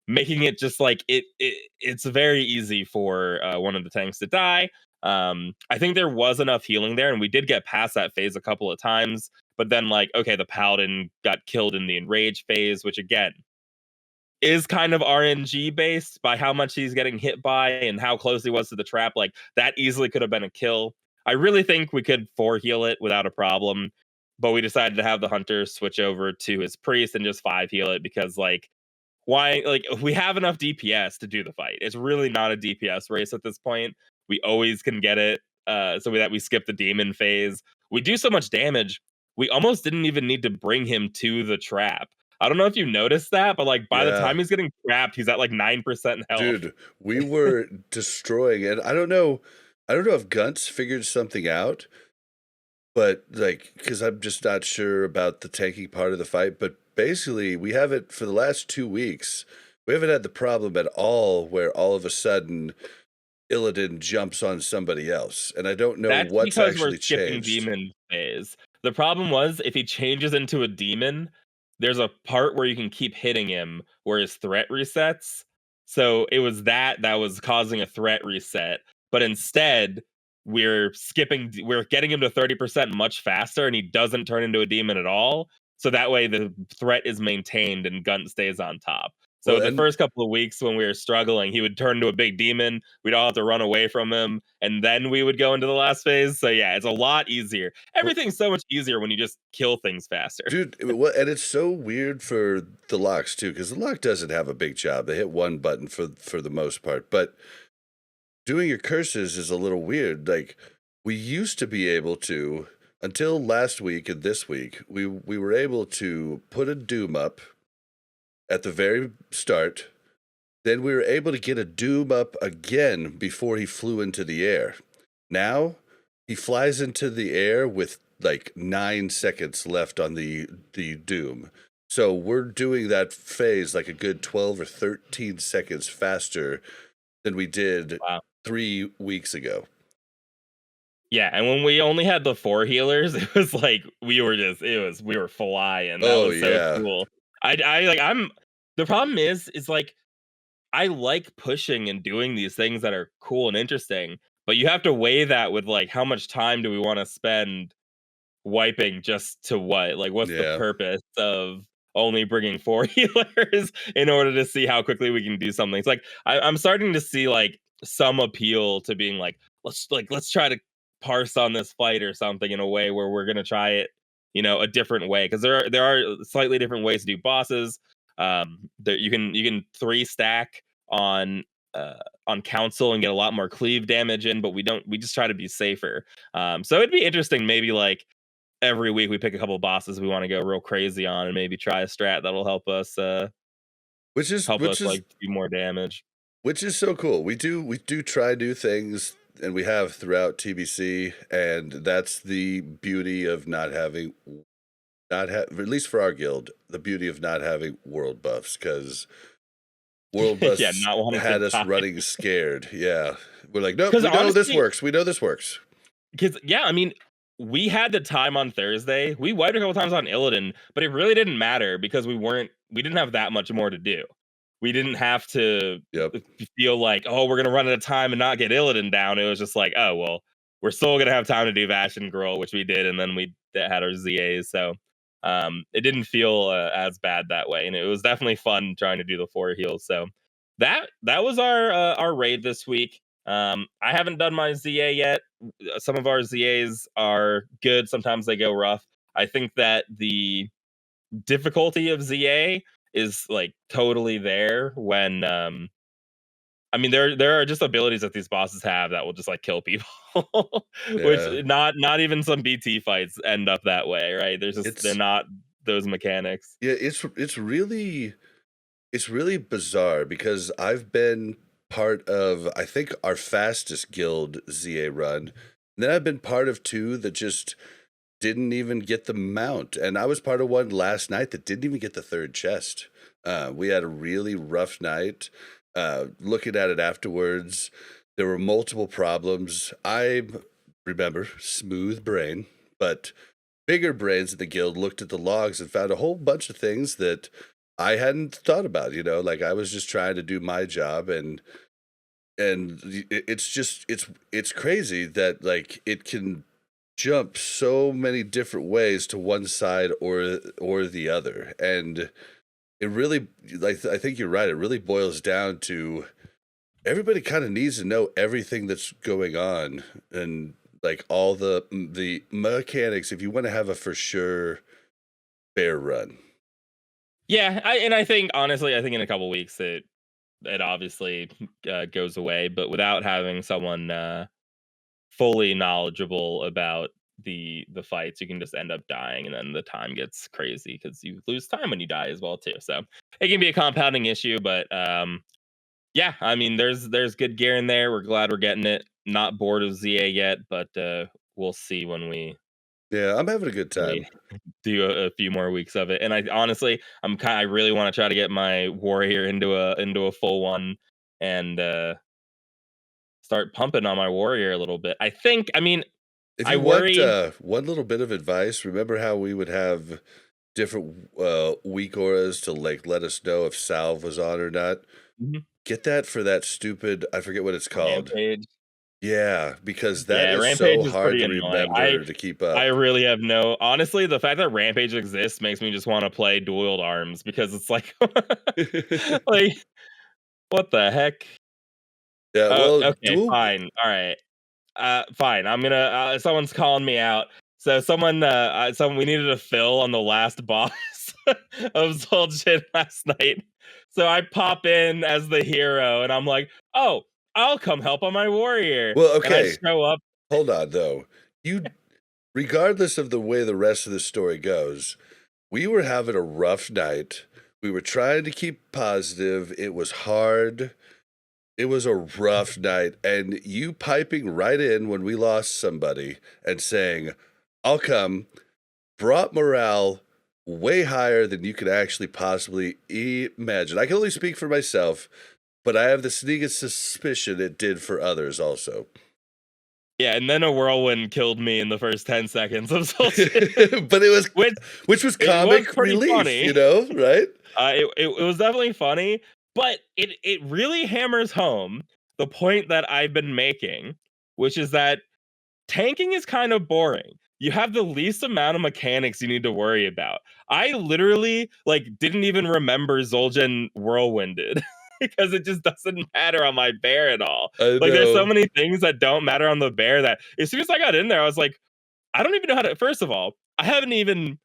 B: making it just like it's very easy for one of the tanks to die. I think there was enough healing there, and we did get past that phase a couple of times. But then, like, okay, the paladin got killed in the enrage phase, which again is kind of RNG based by how much he's getting hit by and how close he was to the trap. Like that easily could have been a kill. I really think we could 4 heal it without a problem, but we decided to have the hunter switch over to his priest and just 5 heal it because like why, like we have enough DPS to do the fight. It's really not a DPS race at this point. We always can get it that we skip the demon phase. We do so much damage. We almost didn't even need to bring him to the trap. I don't know if you noticed that, but like by the
A: Yeah.
B: time he's getting trapped, he's at like 9% health.
A: Dude, we were destroying it. I don't know if Gunt's figured something out, but like, because I'm just not sure about the tanking part of the fight. But basically, we haven't for the last 2 weeks. We haven't had the problem at all where all of a sudden Illidan jumps on somebody else, and I don't know
B: That's
A: what's
B: because we're
A: actually
B: skipping
A: changed.
B: demon phase. The problem was if he changes into a demon, there's a part where you can keep hitting him where his threat resets. So it was that was causing a threat reset. But instead, we're getting him to 30% much faster, and he doesn't turn into a demon at all. So that way the threat is maintained and Gunt stays on top. So
A: Well,
B: the
A: and
B: first couple of weeks when we were struggling, he would turn into a big demon. We'd all have to run away from him, and then we would go into the last phase. So yeah, it's a lot easier.
A: well,
B: Everything's so much easier when you just kill things faster.
A: dude, and it's so weird for the locks too, because the lock doesn't have a big job. They hit one button for the most part, but doing your curses is a little weird. Like we used to be able to, until last week and this week, we were able to put a doom up at the very start. Then we were able to get a doom up again before he flew into the air. Now he flies into the air with like 9 seconds left on the doom. So we're doing that phase like a good 12 or 13 seconds faster than we did
B: Wow.
A: 3 weeks ago.
B: Yeah, and when we only had the 4 healers, it was like we were flying. That
A: Oh
B: was so
A: yeah,
B: cool. I like I'm the problem is like I like pushing and doing these things that are cool and interesting, but you have to weigh that with like how much time do we want to spend wiping just to what? Like, what's the
A: yeah.
B: purpose of only bringing 4 healers in order to see how quickly we can do something? It's like I'm starting to see like some appeal to being let's try to parse on this fight or something in a way where we're gonna try it, a different way because there are slightly different ways to do bosses. There you can 3 stack on uh, on council and get a lot more cleave damage in, but we just try to be safer. So it'd be interesting, maybe like every week we pick a couple bosses we want to go real crazy on and maybe try a strat that'll
A: Which is
B: help us
A: which is
B: like do more damage.
A: which is so cool. We do try new things, and we have throughout TBC, and that's the beauty of not having not have at least for our guild, the beauty of not having world buffs, because world
B: Yeah,
A: buffs
B: not wanting to
A: had us
B: die.
A: running scared. Yeah, we're like, nope,
B: Because
A: we know this
B: honestly,
A: works. We know this works.
B: because yeah, I mean, we had the time on Thursday. We wiped a couple times on Illidan, but it really didn't matter because we didn't have that much more to do. We didn't have to
A: Yep.
B: feel like, oh, we're gonna run out of time and not get Illidan down. It was just like, oh well, we're still gonna have time to do Vash and Girl, which we did, and then we had our ZAs. So it didn't feel as bad that way, and it was definitely fun trying to do the 4 heals. So that was our raid this week. I haven't done my ZA yet. Some of our ZAs are good. Sometimes they go rough. I think that the difficulty of ZA is like totally there when I mean there are just abilities that these bosses have that will just like kill people. Which
A: Yeah.
B: not even some BT fights end up that way, right? They're
A: It's
B: not those mechanics.
A: yeah, it's really bizarre because I've been part of, I think, our fastest guild ZA run. And then I've been part of two that just didn't even get the mount. And I was part of one last night that didn't even get the third chest. We had a really rough night. Looking at it afterwards, there were multiple problems. I remember smooth brain, but bigger brains in the guild looked at the logs and found a whole bunch of things that I hadn't thought about, like I was just trying to do my job, and it's just it's crazy that like it can jump so many different ways to one side or the other. And it really, like, I think you're right, it really boils down to everybody kind of needs to know everything that's going on, and like all the mechanics if you want to have a for sure fair run.
B: Yeah, I think honestly, I think in a couple weeks it obviously goes away, but without having someone fully knowledgeable about the fights, you can just end up dying, and then the time gets crazy because you lose time when you die as well too. So it can be a compounding issue, but yeah, I mean, there's good gear in there. We're glad we're getting it. Not bored of ZA yet, but we'll see when
A: Yeah, I'm having a good
B: we
A: time.
B: do a few more weeks of it. And I honestly, I really want to try to get my warrior into a full one and start pumping on my warrior a little bit. I mean,
A: If
B: I
A: you want
B: worry.
A: one little bit of advice, remember how we would have different weak auras to like let us know if salve was on or not?
B: Mhm.
A: Get that for that stupid, I forget what it's called.
B: Rampage.
A: Yeah, because that
B: Yeah,
A: is
B: Rampage
A: so
B: is
A: hard
B: pretty
A: to
B: annoying. I
A: remember to keep
B: I
A: up.
B: really have no honestly, the fact that Rampage exists makes me just want to play dual arms because it's like like what the heck?
A: Yeah,
B: Oh,
A: well,
B: okay,
A: dual.
B: fine. All right. Fine. I'm gonna. Someone's calling me out. So someone we needed a fill on the last boss of Zul'jin last night. So I pop in as the hero, and I'm like, oh, I'll come help on my warrior.
A: Well,
B: And I
A: okay,
B: show up.
A: hold on though. You, regardless of the way the rest of the story goes, we were having a rough night. We were trying to keep positive. It was hard. It was a rough night. And you piping right in when we lost somebody and saying, I'll come, brought morale way higher than you could actually possibly imagine. I can only speak for myself, but I have the sneaking suspicion it did for others also.
B: Yeah, and then a whirlwind killed me in the first 10 seconds of Solstice,
A: But
B: which
A: which was
B: it was
A: comic
B: pretty
A: relief,
B: funny.
A: right?
B: It was definitely funny, but it really hammers home the point that I've been making, which is that tanking is kind of boring. You have the least amount of mechanics you need to worry about. I literally like didn't even remember Zul'jin whirlwinded because it just doesn't matter on my bear at all.
A: I
B: Like there's so
A: know.
B: many things that don't matter on the bear that as soon as I got in there, I was like, I don't even know how to. First of all, I haven't even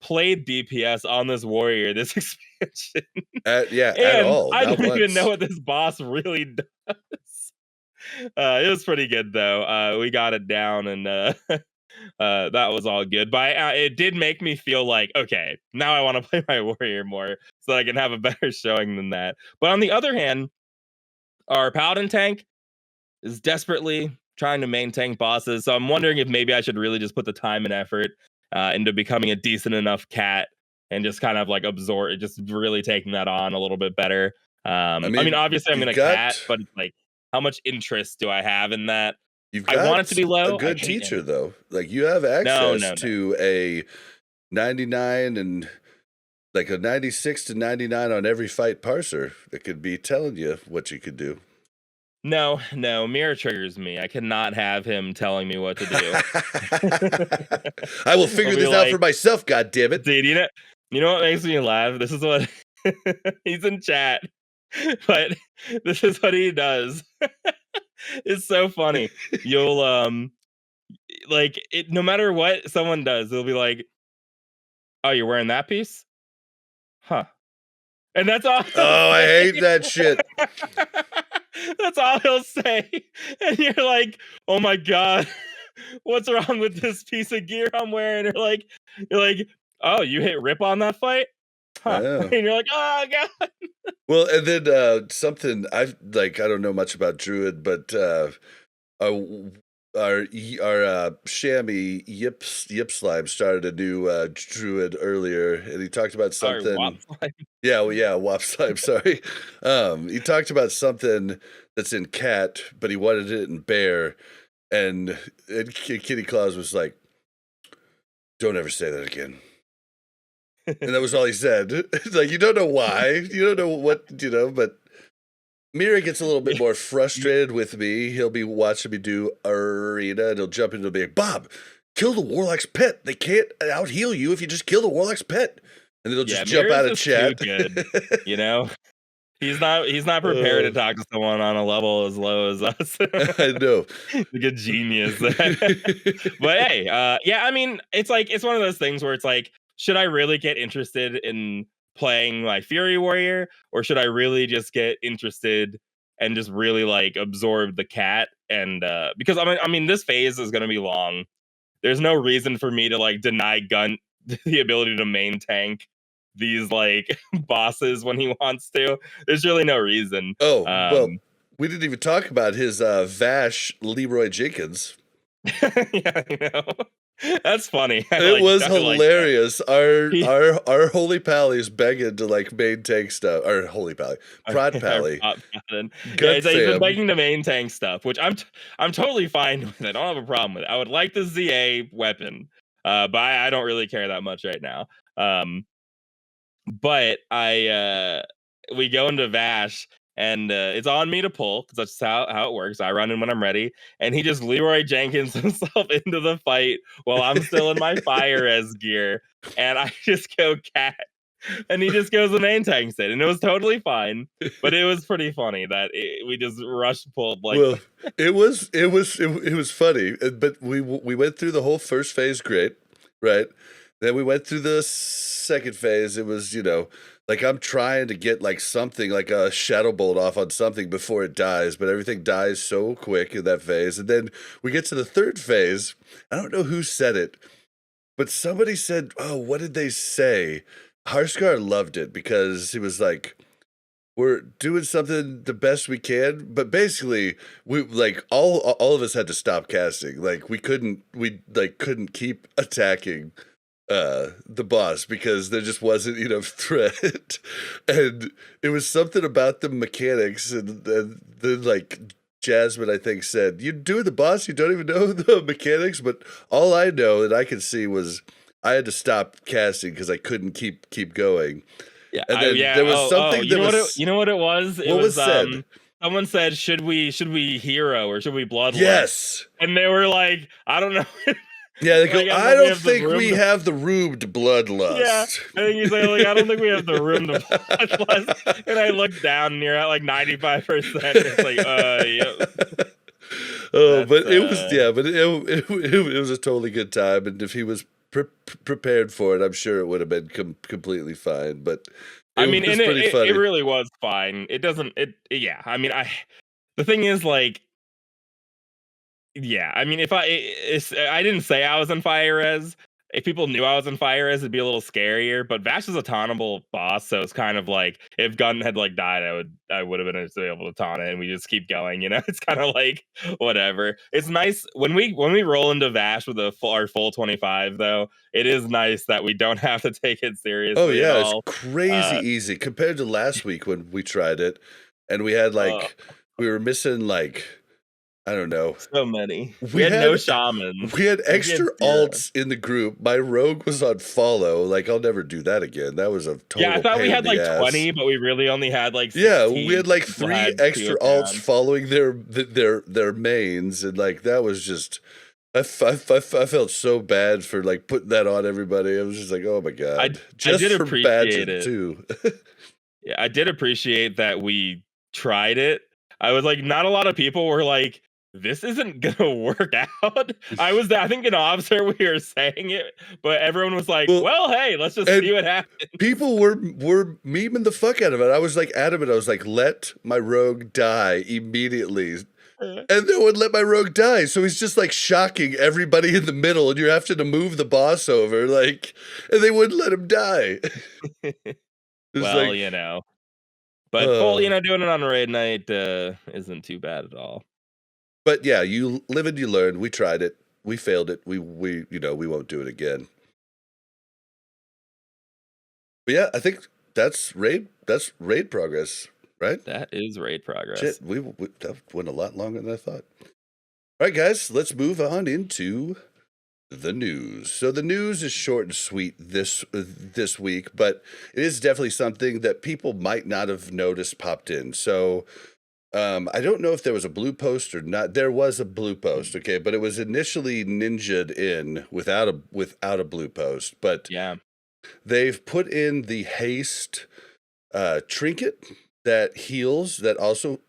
B: played DPS on this warrior this expansion,
A: At
B: and
A: all,
B: I
A: not
B: don't even know
A: once.
B: what this boss really does. It was pretty good though. We got it down, and that was all good. But it did make me feel like, okay, now I want to play my warrior more, so I can have a better showing than that. But on the other hand, our paladin tank is desperately trying to main tank bosses. So I'm wondering if maybe I should really just put the time and effort into becoming a decent enough cat and just kind of like absorb, just really taking that on a little bit better.
A: I
B: I mean,
A: mean,
B: obviously I'm
A: you've
B: gonna
A: got
B: cat, but it's like, how much interest do I have in that?
A: you've
B: I want it
A: got
B: to be
A: a
B: low. I
A: good
B: hate
A: teacher
B: it.
A: though. Like you have
B: No,
A: access
B: no, no.
A: to a 99 and like a 96 to 99 on every fight parser that could be telling you what you could do.
B: No, no, Mirror triggers me. I cannot have him telling me what to do.
A: I will
B: I'll
A: figure
B: be
A: this out
B: like,
A: for myself, god damn it.
B: dude, you know what makes me laugh? This is what he's in chat, but this is what he does. It's so funny. You'll like it no matter what someone does, they'll be like, "Oh, you're wearing that piece? Huh." And that's all he'll
A: Oh, I
B: say.
A: hate that shit.
B: That's all he'll say. And you're like, "Oh my god, what's wrong with this piece of gear I'm wearing?" You're like, "Oh, you hit rip on that fight? Huh."
A: Oh.
B: And you're like, "Oh god."
A: Well, and then something I've like I don't know much about Druid, but our Shammy Yip Slime started a new Druid earlier, and he talked about
B: Sorry,
A: something.
B: Wops.
A: Yeah, well, yeah, Wop Slime. Sorry, he talked about something that's in cat, but he wanted it in bear, and Kitty Claus was like, "Don't ever say that again." And that was all he said. It's like you don't know why, you don't know what but Mira gets a little bit more frustrated with me. He'll be watching me do arena and he'll jump into me, Bob, kill the Warlock's pet. They can't out heal you if you just kill the Warlock's pet. And then he'll just
B: Yeah,
A: jump
B: Mirror's
A: out of
B: just too
A: chat. good.
B: you know? He's not prepared to
A: uh,
B: talk to someone on a level as low as us.
A: I know.
B: Like a genius. But hey, yeah, I mean, it's like it's one of those things where it's like, should I really get interested in playing my Fury Warrior, or should I really just get interested and just really like absorb the cat? And because I mean, this phase is gonna be long. There's no reason for me to like deny Gun the ability to main tank these like bosses when he wants to. There's really no reason.
A: Oh, well, we didn't even talk about his Vash Leroy Jenkins.
B: Yeah, I know. That's funny.
A: It was
B: I like that.
A: hilarious. Our
B: He,
A: our our holy pally's begging to like main tank stuff. Or holy pally, prod
B: our
A: pally,
B: pop paladin. Yeah,
A: gut
B: he's been
A: fam.
B: begging to main tank stuff, which I'm totally fine with. I don't have a problem with it. I would like the ZA weapon, but I don't really care that much right now. But we go into Vash, and it's on me to pull because that's how it works. I run in when I'm ready, and he just Leroy Jenkins himself into the fight while I'm still in my fire as gear, and I just go cat, and he just goes the main tanks it, and it was totally fine. But it was pretty funny that we just rush pulled like.
A: Well, it was funny, but we went through the whole first phase great, right? Then we went through the second phase. It was like I'm trying to get like something like a shadow bolt off on something before it dies, but everything dies so quick in that phase. And then we get to the third phase. I don't know who said it, but somebody said, "Oh, what did they say?" Harskar loved it because he was like, we're doing something the best we can, but basically we like all of us had to stop casting. Like we couldn't keep attacking the boss because there just wasn't enough threat. And it was something about the mechanics and then like Jasmine, I think, said, "You do the boss, you don't even know the mechanics." But all I know that I could see was I had to stop casting because I couldn't keep going.
B: Yeah,
A: And then there was something
B: you
A: that
B: know what
A: was
B: you know what it was? It
A: what was
B: was
A: said.
B: someone said, should we hero or should we bloodlust?
A: Yes.
B: And they were like, I don't know.
A: Yeah, they go,
B: Like, I don't
A: "I
B: know if we
A: don't
B: have the
A: think
B: room
A: we
B: to,
A: have the room to
B: yeah.
A: bloodlust."
B: I think he's like, I don't think we have the room to bloodlust. And I look down and you're at like 95%. It's like, yep.
A: Oh,
B: That's
A: but it was but it was a totally good time, and if he was prepared for it, I'm sure it would have been completely fine. But it
B: I mean,
A: was
B: and
A: pretty
B: it
A: funny.
B: really was fine. It doesn't yeah. I mean, the thing is like, yeah, I mean, I didn't say I was in fire res. If people knew I was in fire res, it'd be a little scarier. But Vash is a tauntable boss, so it's kind of like if Gunn had like died, I would have been able to taunt it, and we just keep going. You know, it's kind of like whatever. It's nice when we roll into Vash with our full 25 though. It is nice that we don't have to take it
A: Oh
B: seriously at
A: yeah, it's
B: all.
A: crazy
B: Uh,
A: easy compared to last week when we tried it, and we had
B: uh,
A: we were missing I don't know.
B: so many. We
A: We
B: had no
A: had
B: shamans.
A: we had
B: We had
A: extra
B: 0.
A: alts in the group. My rogue was on follow. Like, I'll never do that again. That was a
B: Yeah, I
A: total
B: thought we
A: pain in
B: had
A: the
B: like
A: ass.
B: 20, but we really only had like
A: Yeah, we
B: 16.
A: had like
B: People
A: 3
B: had 2
A: extra alts
B: accounts.
A: following their mains, and like that was just I felt so bad for like putting that on everybody. I was just like, oh my god,
B: I
A: just
B: did
A: for
B: appreciate
A: Badgett
B: it.
A: too.
B: Yeah, I did appreciate that we tried it. I was like, not a lot of people were like, this isn't gonna work out. I think in Obser we were saying it, but everyone was like,
A: Well,
B: well, hey, let's just
A: and
B: see what happens.
A: people were memeing the fuck out of it. I was like adamant. I was like, let my rogue die immediately. And no one let my rogue die. So he's just like shocking everybody in the middle, and you're having to move the boss over, like, and they wouldn't let him die. It's
B: Well,
A: like,
B: you know. But full,
A: oh.
B: doing it on raid night isn't too bad at all.
A: But yeah, you live and you learn. We tried it. We failed it. We we won't do it again. But yeah, I think that's raid progress, right?
B: That is raid progress.
A: Shit, we that went a lot longer than I thought. All right, guys, let's move on into the news. So the news is short and sweet this week, but it is definitely something that people might not have noticed popped in. So I don't know if there was a blue post or not. There was a blue post, okay, but it was initially ninja'd in without a blue post. But
B: Yeah.
A: they've put in the haste trinket that heals. That also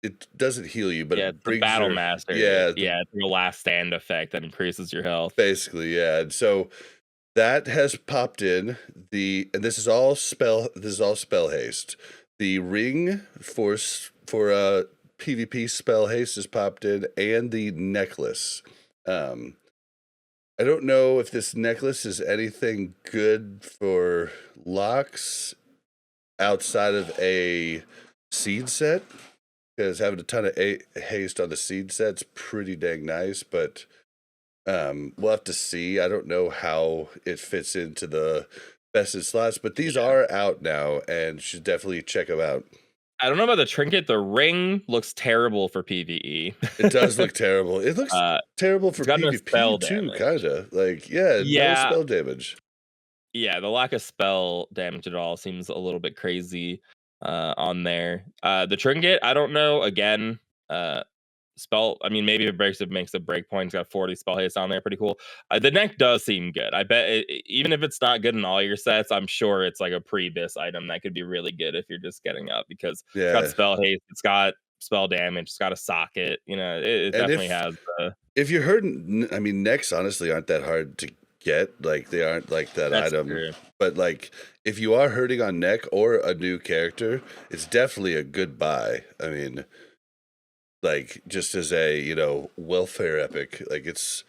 A: it doesn't heal you, but
B: Yeah,
A: it
B: it's the
A: brings
B: battle
A: your
B: master.
A: yeah
B: It's the last stand effect that increases your health.
A: basically yeah. And so that has popped in and this is all spell haste. The ring for PvP spell haste has popped in, and the necklace. I don't know if this necklace is anything good for locks outside of a seed set, because having a ton of haste on the seed set's pretty dang nice, but we'll have to see. I don't know how it fits into the vested slots, but these are out now and should definitely check them out.
B: I don't know about the trinket. The ring looks terrible for PvE.
A: It does look terrible. It looks terrible for
B: it's got no spell
A: PvP too,
B: damage.
A: kind of. Like, yeah, no
B: Yeah.
A: spell damage.
B: Yeah, the lack of spell damage at all seems a little bit crazy on there. The trinket, I don't know. Again, spell. I mean, maybe if it makes a break point. It's got 40 spell haste on there. Pretty cool. The neck does seem good. I bet even if it's not good in all your sets, I'm sure it's like a pre-bis item that could be really good if you're just getting up, because it's got spell haste, it's got spell damage, it's got a socket. It definitely has.
A: If you're hurting, I mean, necks honestly aren't that hard to get. Like, they aren't like that item.
B: True.
A: But like, if you are hurting on neck or a new character, it's definitely a good buy. I mean, like, just as a welfare epic, like, it's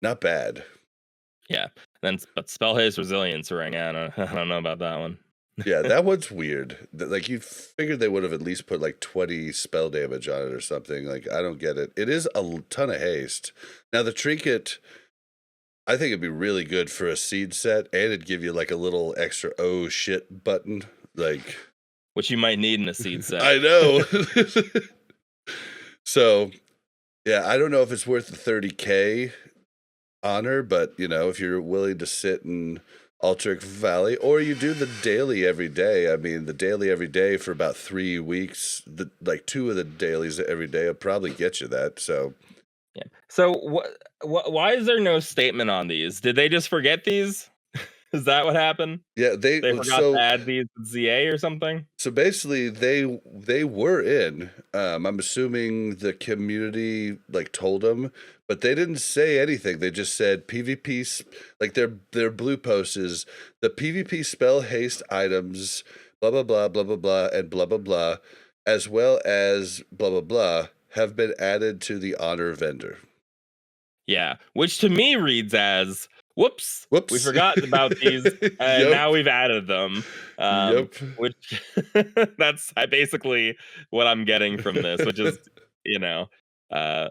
A: not bad.
B: Yeah. But spell haste resilience ring. I don't know about that one.
A: Yeah, that one's weird. Like, you figured they would have at least put like 20 spell damage on it or something. Like, I don't get it. It is a ton of haste. Now the trinket, I think it'd be really good for a seed set, and it'd give you like a little extra oh shit button, like,
B: which you might need in a seed set.
A: I know. So, yeah, I don't know if it's worth the 30K honor, but if you're willing to sit in Altric Valley, or you do the daily every day. I mean, the daily every day for about 3 weeks, like 2 of the dailies every day will probably get you that. So,
B: Yeah. So why is there no statement on these? Did they just forget these? Is that what happened?
A: yeah,
B: They forgot to add these to ZA or something?
A: So basically, they were in. I'm assuming the community like told them, but they didn't say anything. They just said PvP. Like their blue post is the PvP spell haste items, blah blah blah blah blah blah, and blah blah blah, as well as blah blah blah, have been added to the honor vendor.
B: Yeah, which to me reads as, "Whoops, we
A: Whoops.
B: forgot about these, and
A: Yep.
B: now we've added them."
A: Yep.
B: Which that's basically what I'm getting from this, which is, you know, uh,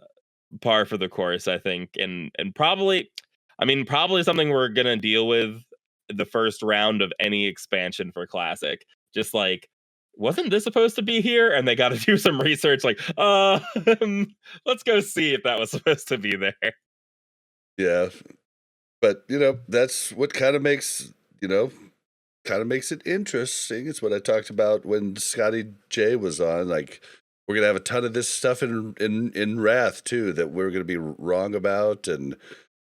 B: par for the course, I think, and probably, I mean, probably something we're gonna deal with the first round of any expansion for Classic. Just like, wasn't this supposed to be here? And they got to do some research. Like, let's go see if that was supposed to be there.
A: Yeah. But that's what kind of makes it interesting. It's what I talked about when Scotty J was on. Like, we're gonna have a ton of this stuff in Wrath too that we're gonna be wrong about, and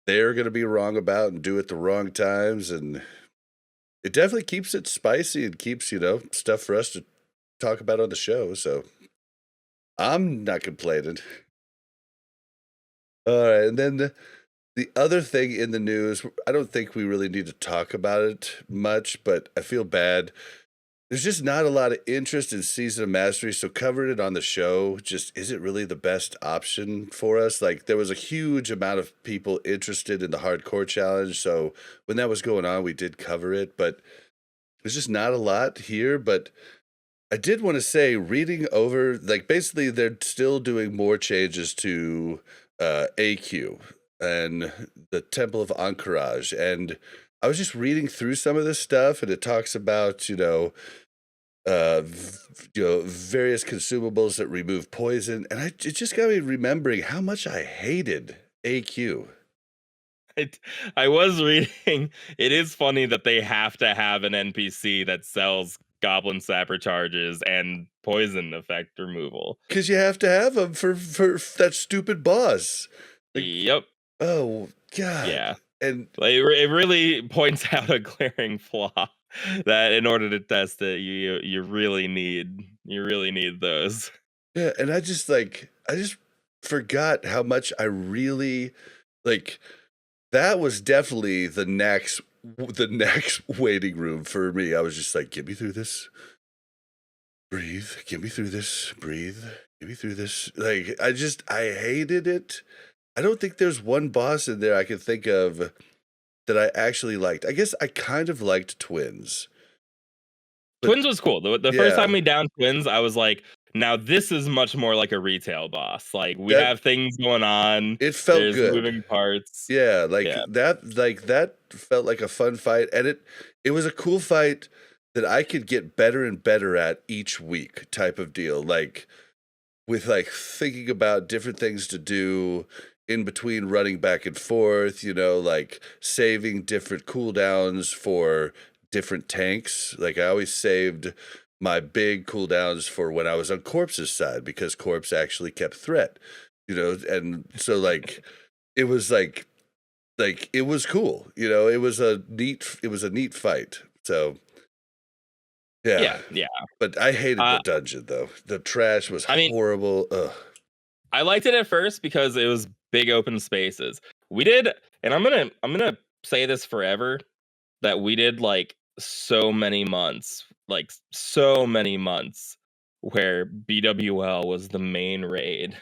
A: they're gonna be wrong about, and do it the wrong times, and it definitely keeps it spicy and keeps stuff for us to talk about on the show. So I'm not complaining. All right, and then the other thing in the news, I don't think we really need to talk about it much, but I feel bad. There's just not a lot of interest in Season of Mastery, so covering it on the show just isn't really the best option for us. Like, there was a huge amount of people interested in the hardcore challenge, so when that was going on, we did cover it, but there's just not a lot here. But I did want to say, reading over, like, basically they're still doing more changes to AQ and the Temple of Anchorage, and I was just reading through some of this stuff, and it talks about various consumables that remove poison, and it just got me remembering how much I hated AQ.
B: I was reading. It is funny that they have to have an NPC that sells Goblin Sapper charges and poison effect removal.
A: Because you have to have them for that stupid boss. Like,
B: Yep.
A: oh god.
B: Yeah.
A: And
B: Like, it really points out a glaring flaw that in order to test it, you really need those.
A: yeah, and I just forgot how much I really like. That was definitely the next waiting room for me. I was just like, get me through this. Breathe. Get me through this. Breathe. Get me through this. Like, I hated it. I don't think there's one boss in there I can think of that I actually liked. I guess I kind of liked Twins. But
B: Twins was cool. The first
A: yeah,
B: time we downed Twins, I was like, now this is much more like a retail boss. Like, we
A: that
B: have things going on.
A: it felt
B: There's
A: good.
B: moving parts.
A: Yeah,
B: Yeah.
A: that felt like a fun fight, and it was a cool fight that I could get better and better at each week type of deal. Like, with like thinking about different things to do in between running back and forth, like saving different cooldowns for different tanks. Like, I always saved my big cooldowns for when I was on Corpse's side, because Corpse actually kept threat, and so like it was like it was cool. It was a neat fight. So yeah.
B: Yeah.
A: But I hated
B: Uh,
A: the dungeon though. The trash was
B: I mean,
A: horrible. Ugh.
B: I liked it at first because it was big open spaces. We did, and I'm gonna say this forever, that we did like so many months where BWL was the main raid.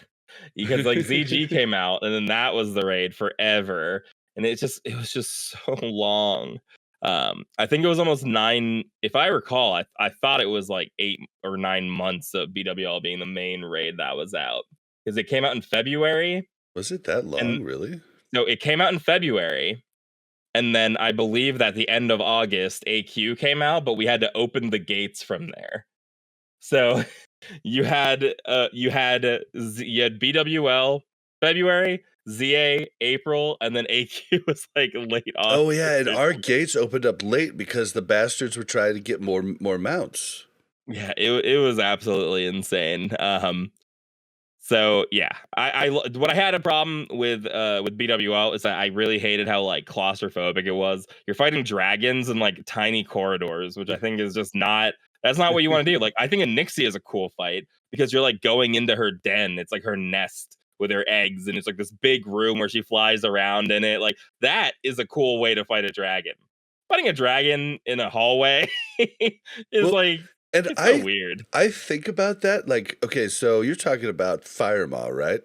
B: Because like ZG came out and then that was the raid forever. And it was just so long. I think it was almost 9, if I recall, I thought it was like 8 or 9 months of BWL being the main raid that was out. Because it came out in February.
A: Was it that
B: And
A: long, really?
B: no, it came out in February. And then I believe that the end of August, AQ came out, but we had to open the gates from there. So You had you had BWL February, ZA April, and then AQ was like late
A: Oh,
B: August.
A: yeah, and our gates opened up late because the bastards were trying to get more mounts.
B: Yeah, it was absolutely insane. So yeah, what I had a problem with BWL is that I really hated how like claustrophobic it was. You're fighting dragons in like tiny corridors, which I think is just not that's not what you want to do. Like I think a Nixie is a cool fight because you're like going into her den. It's like her nest with her eggs, and it's like this big room where she flies around in it. Like that is a cool way to fight a dragon. Fighting a dragon in a hallway is
A: Well,
B: like
A: and
B: it's so weird.
A: I think about that, like, okay, so you're talking about Fire Maw, right?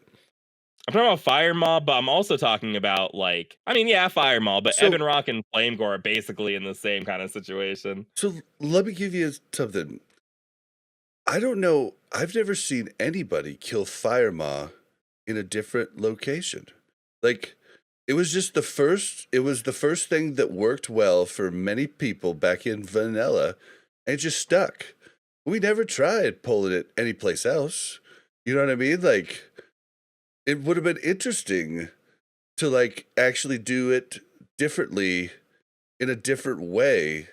B: I'm talking about Fire Mob, but I'm also talking about like, I mean, yeah, Fire Mob, but
A: So
B: Ebon Rock and Flame Gore are basically in the same kind of situation.
A: let me give you something. I don't know. I've never seen anybody kill Fire Maw in a different location. Like it was the first thing that worked well for many people back in vanilla and it just stuck. We never tried pulling it anyplace else. You know what I mean? Like it would have been interesting to like actually do it differently in a different way.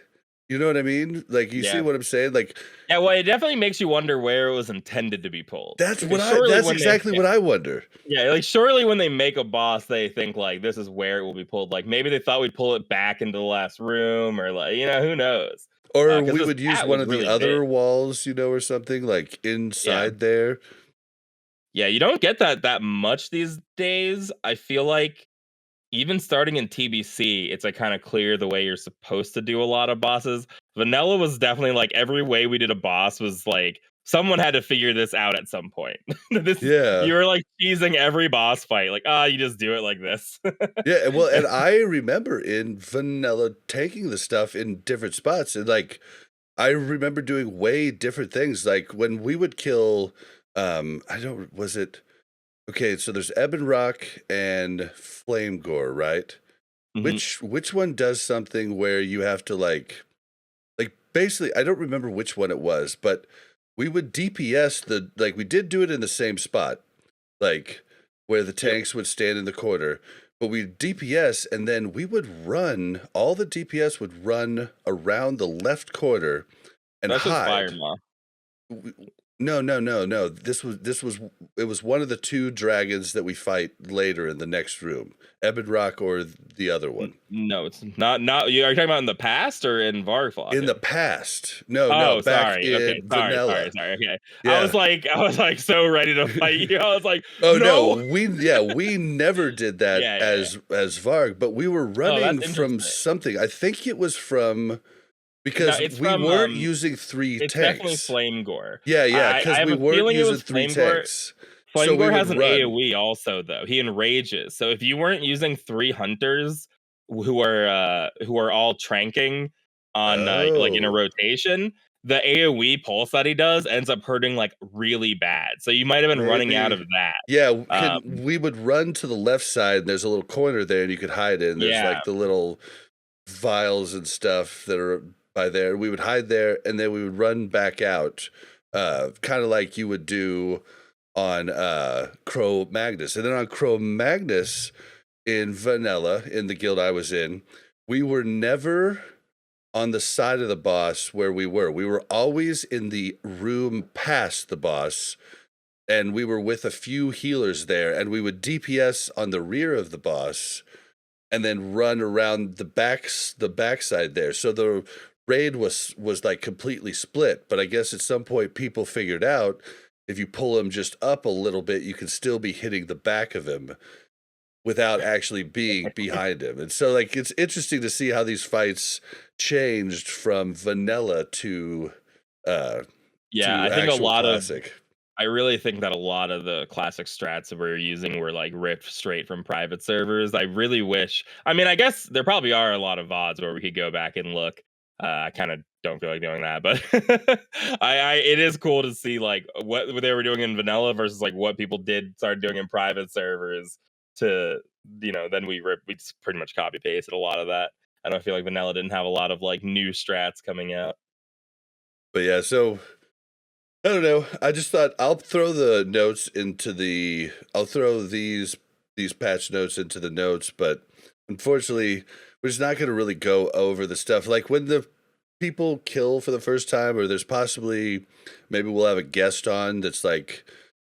A: You know what I mean? Like you see
B: Yeah.
A: what I'm saying? Like
B: Yeah, well, it definitely makes you wonder where it was intended to be pulled. Because
A: that's exactly what I wonder.
B: yeah, like surely when they make a boss, they think like this is where it will be pulled. Like maybe they thought we'd pull it back into the last room, or like who knows?
A: Or
B: Because
A: we
B: this
A: would use
B: cat
A: one
B: was
A: of the
B: really big.
A: other walls, or something like
B: Yeah,
A: inside there.
B: yeah, you don't get that much these days. I feel like even starting in TBC, it's like kind of clear the way you're supposed to do a lot of bosses. Vanilla was definitely like every way we did a boss was like someone had to figure this out at some point.
A: Yeah.
B: You were like teasing every boss fight, like you just do it like this.
A: Yeah, well, and I remember in vanilla taking the stuff in different spots and like I remember doing way different things. Like when we would kill I don't was it okay, so there's Ebon Rock and Flame Gore, right?
B: Mhm.
A: Which one does something where you have to like basically I don't remember which one it was, but we would DPS we did do it in the same spot, like where the
B: Yep,
A: tanks would stand in the corner, but we DPS and then we would run, all the DPS would run around the left corner and
B: that's just Fire
A: hide.
B: Maw.
A: W- No, no, no, no. This was it was one of the two dragons that we fight later in the next room. Ebon Rock or the other one.
B: No, it's not. Not you. Are you talking about in the past or in
A: In the
B: Varflocken?
A: past. No, no,
B: Oh,
A: back
B: sorry. Okay,
A: in
B: sorry.
A: vanilla.
B: Okay,
A: Yeah.
B: I was like so ready to fight you. I was like,
A: Oh no,
B: no.
A: we never did that
B: Yeah.
A: as Varg, but we were
B: Oh,
A: running
B: that's
A: from
B: interesting.
A: something. I think it was from
B: No,
A: because
B: it's
A: we
B: from
A: weren't using 3
B: it's definitely
A: tanks.
B: Flame Gore.
A: Yeah, yeah,
B: I
A: because
B: have
A: we
B: a
A: weren't
B: feeling it
A: using
B: was
A: 3
B: Flame Gore.
A: tanks. So
B: Flame
A: we
B: Gore
A: would
B: has an
A: run.
B: AoE also though. He enrages. So if you weren't using 3 hunters who are all tranking on like in a
A: Oh,
B: rotation, the AoE pulse that he does ends up hurting like really bad. So you might have been running out
A: maybe.
B: of that.
A: Yeah,
B: Um
A: we would run to the left side, and there's a little corner there, and you could hide in. There's
B: yeah,
A: like the little vials and stuff that are by there. We would hide there, and then we would run back out, kind of like you would do on Crow Magnus. And then on Crow Magnus in Vanilla, in the guild I was in, we were never on the side of the boss where we were. We were always in the room past the boss, and we were with a few healers there, and we would DPS on the rear of the boss and then run around the backside there. So the raid was like completely split. But I guess at some point people figured out if you pull him just up a little bit, you can still be hitting the back of him without actually being behind him. And so like it's interesting to see how these fights changed from vanilla uh
B: yeah.
A: to
B: I think a
A: actual
B: lot of
A: classic.
B: I really think that a lot of the classic strats that we're using were like ripped straight from private servers. I really wish. I mean, I guess there probably are a lot of VODs where we could go back and look. I kind of don't feel like doing that, but it is cool to see like what they were doing in vanilla versus like what people did start doing in private servers. To then we just pretty much copy pasted a lot of that. I don't feel like vanilla didn't have a lot of like new strats coming out.
A: But yeah, so I don't know. I just thought I'll throw the notes into I'll throw these patch notes into the notes, but unfortunately, we're just not going to really go over the stuff. Like when the people kill for the first time, or there's possibly maybe we'll have a guest on that's like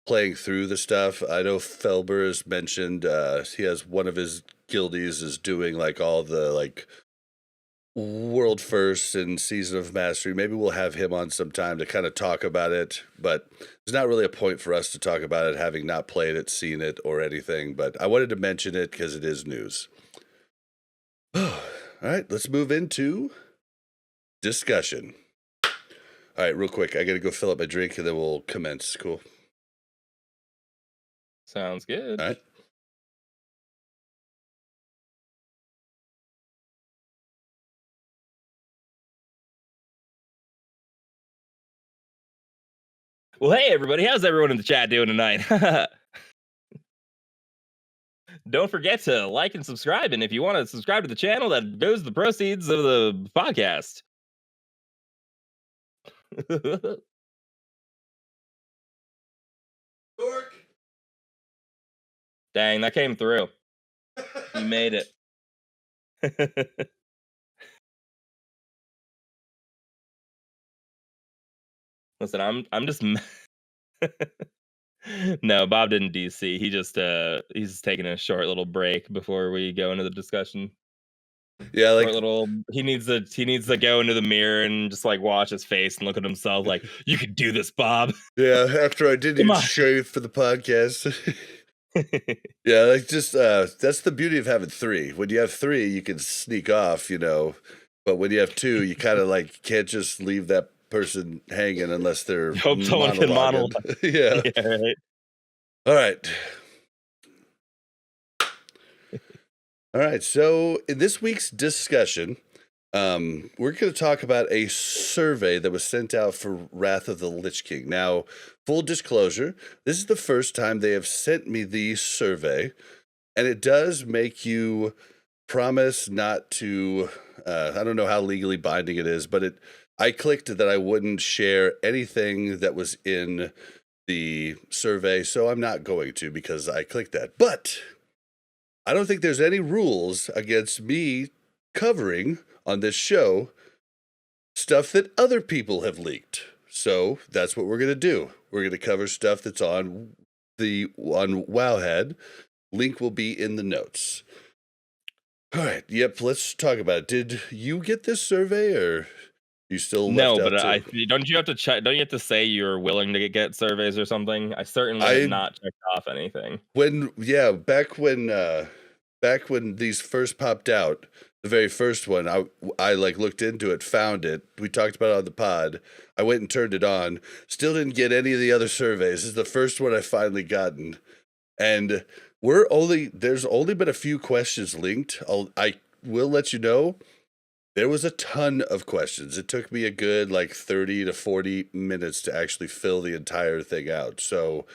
A: playing through the stuff. I know Felber has mentioned he has one of his guildies is doing like all the like world first and season of mastery. Maybe we'll have him on sometime to kind of talk about it, but there's not really a point for us to talk about it having not played it, seen it, or anything. But I wanted to mention it because it is news. All right, let's move into discussion. All right, real quick, I gotta go fill up my drink and then we'll commence. Cool.
B: Sounds good.
A: All right.
B: Well, hey everybody, how's everyone in the chat doing tonight? Don't forget to like and subscribe, and if you want to subscribe to the channel, that goes to the proceeds of the podcast.
A: Dork.
B: Dang, that came through. You made it. Listen, I'm just no, Bob didn't DC. He just he's taking a short little break before we go into the discussion.
A: Yeah, like
B: Short little he needs to go into the mirror and just like watch his face and look at himself like, you could do this, Bob.
A: yeah, after I didn't
B: Come
A: even
B: on.
A: shave for the podcast. Yeah, like just that's the beauty of having three. When you have three, you can sneak off, you know. But when you have two, you kind of like can't just leave that person hanging unless they're
B: Hope someone can
A: monologuing. Yeah.
B: Yeah, right.
A: All right. All right. So in this week's discussion, we're going to talk about a survey that was sent out for Wrath of the Lich King. Now, full disclosure, this is the first time they have sent me the survey, and it does make you promise not to, I don't know how legally binding it is, but I clicked that I wouldn't share anything that was in the survey, so I'm not going to because I clicked that. But I don't think there's any rules against me covering on this show stuff that other people have leaked. So that's what we're going to do. We're going to cover stuff that's on Wowhead. Link will be in the notes. All right. Yep. Let's talk about it. Did you get this survey, or you still
B: No,
A: left
B: but
A: out too?
B: don't you have to check? Don't you have to say you're willing to get surveys or something? I certainly have not checked off anything.
A: Back when these first popped out, the very first one, I like looked into it, found it. We talked about it on the pod. I went and turned it on. Still didn't get any of the other surveys. This is the first one I finally gotten, and there's only been a few questions linked. I will let you know. There was a ton of questions. It took me a good like 30 to 40 minutes to actually fill the entire thing out. So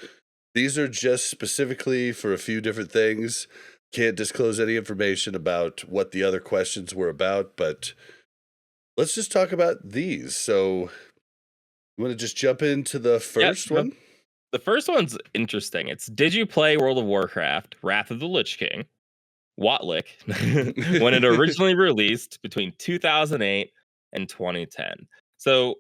A: these are just specifically for a few different things. Can't disclose any information about what the other questions were about, but let's just talk about these. So you want to just jump into the first one?
B: The first one's interesting. It's, did you play World of Warcraft, Wrath of the Lich King, Watlick, when it originally released between 2008 and 2010? So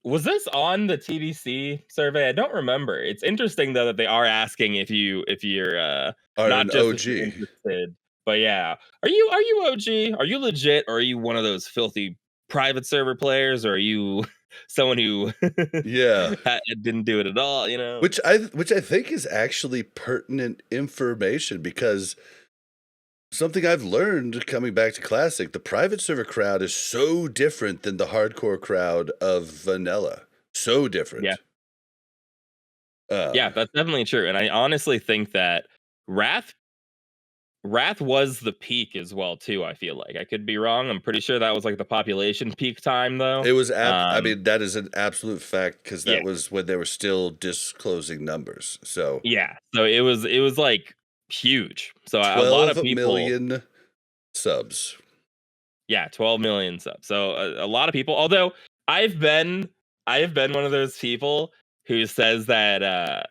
B: was this on the TBC survey? I don't remember. It's interesting though that they are asking if you're
A: Are
B: not
A: an
B: just
A: OG.
B: if you're interested, but yeah. Are you OG? Are you legit, or are you one of those filthy private server players, or are you someone who
A: Yeah,
B: didn't do it at all, you know?
A: which I think is actually pertinent information, because something I've learned coming back to Classic, the private server crowd is so different than the hardcore crowd of vanilla. So different.
B: Yeah. Yeah, that's definitely true. And I honestly think that Wrath was the peak as well too. I feel like I could be wrong. I'm pretty sure that was like the population peak time though.
A: It was I mean, that is an absolute fact, because that
B: Yeah.
A: was when they were still disclosing numbers. So
B: Yeah, so it was like huge. So a lot
A: 12
B: of people,
A: million subs.
B: yeah, 12 million subs. So a lot of people. Although I have been one of those people who says that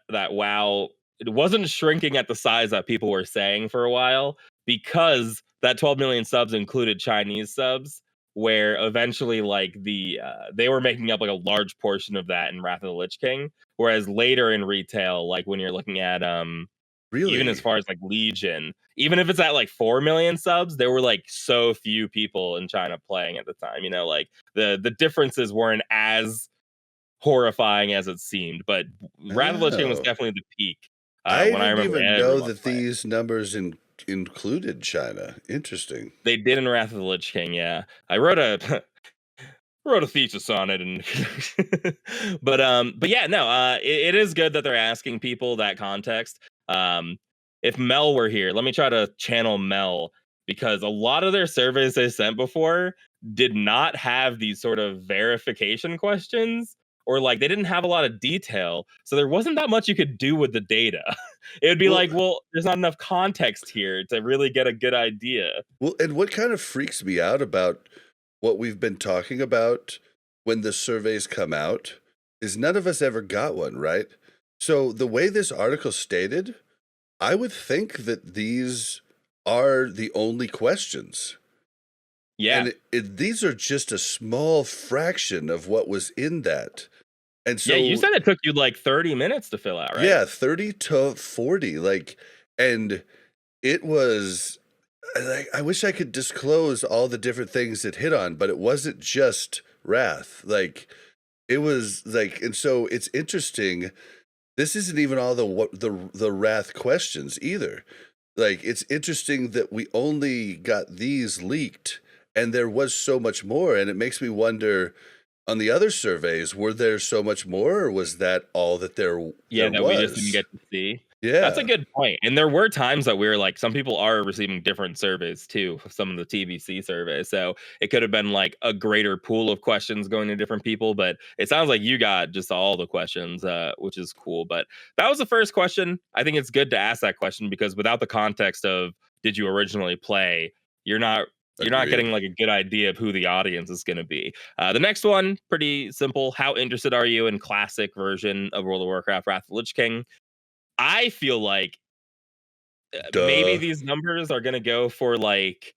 B: that WoW it wasn't shrinking at the size that people were saying for a while because that 12 million subs included Chinese subs, where eventually like they were making up like a large portion of that in Wrath of the Lich King, whereas later in retail, like when you're looking at even as
A: Really?
B: far as like Legion, even if it's at like 4 million subs, there were like so few people in China playing at the time. You know, like the differences weren't as horrifying as it seemed. But Wrath of the Lich King was
A: Oh.
B: definitely the peak
A: I
B: when I
A: didn't
B: remember
A: even know
B: everyone
A: that
B: playing.
A: these numbers included China. Interesting.
B: They did in Wrath of the Lich King, yeah. I wrote a wrote a thesis on it and but yeah, no, it is good that they're asking people that context. If Mel were here, let me try to channel Mel because a lot of their surveys they sent before did not have these sort of verification questions, or like they didn't have a lot of detail, so there wasn't that much you could do with the data. It would be
A: Well,
B: like, well, there's not enough context here to really get a good idea.
A: and what kind of freaks me out about what we've been talking about when the surveys come out is none of us ever got one, right? So the way this article stated, I would think that these are the only questions.
B: Yeah.
A: And these are just a small fraction of what was in that. And
B: Yeah, you
A: so,
B: said it took you like 30 minutes to fill out, right?
A: yeah, 30 to 40, like, and it was like, I wish I could disclose all the different things it hit on, but it wasn't just Wrath. Like, it was like, and so it's interesting. This isn't even all the Wrath questions either. Like, it's interesting that we only got these leaked, and there was so much more, and it makes me wonder, on the other surveys, were there so much more, or was that all that there
B: Yeah, that we just didn't
A: was?
B: get to see. That's a
A: Yeah,
B: good point, and there were times that we were like some people are receiving different surveys too, some of the TBC surveys, so it could have been like a greater pool of questions going to different people, but it sounds like you got just all the questions, which is cool, but that was the first question. I think it's good to ask that question because without the context of did you originally play, you're not you're not
A: agreed.
B: getting like a good idea of who the audience is going to be. The next one, pretty simple. How interested are you in classic version of World of Warcraft Wrath of the Lich King? I feel like maybe
A: Duh.
B: these numbers are going to go for like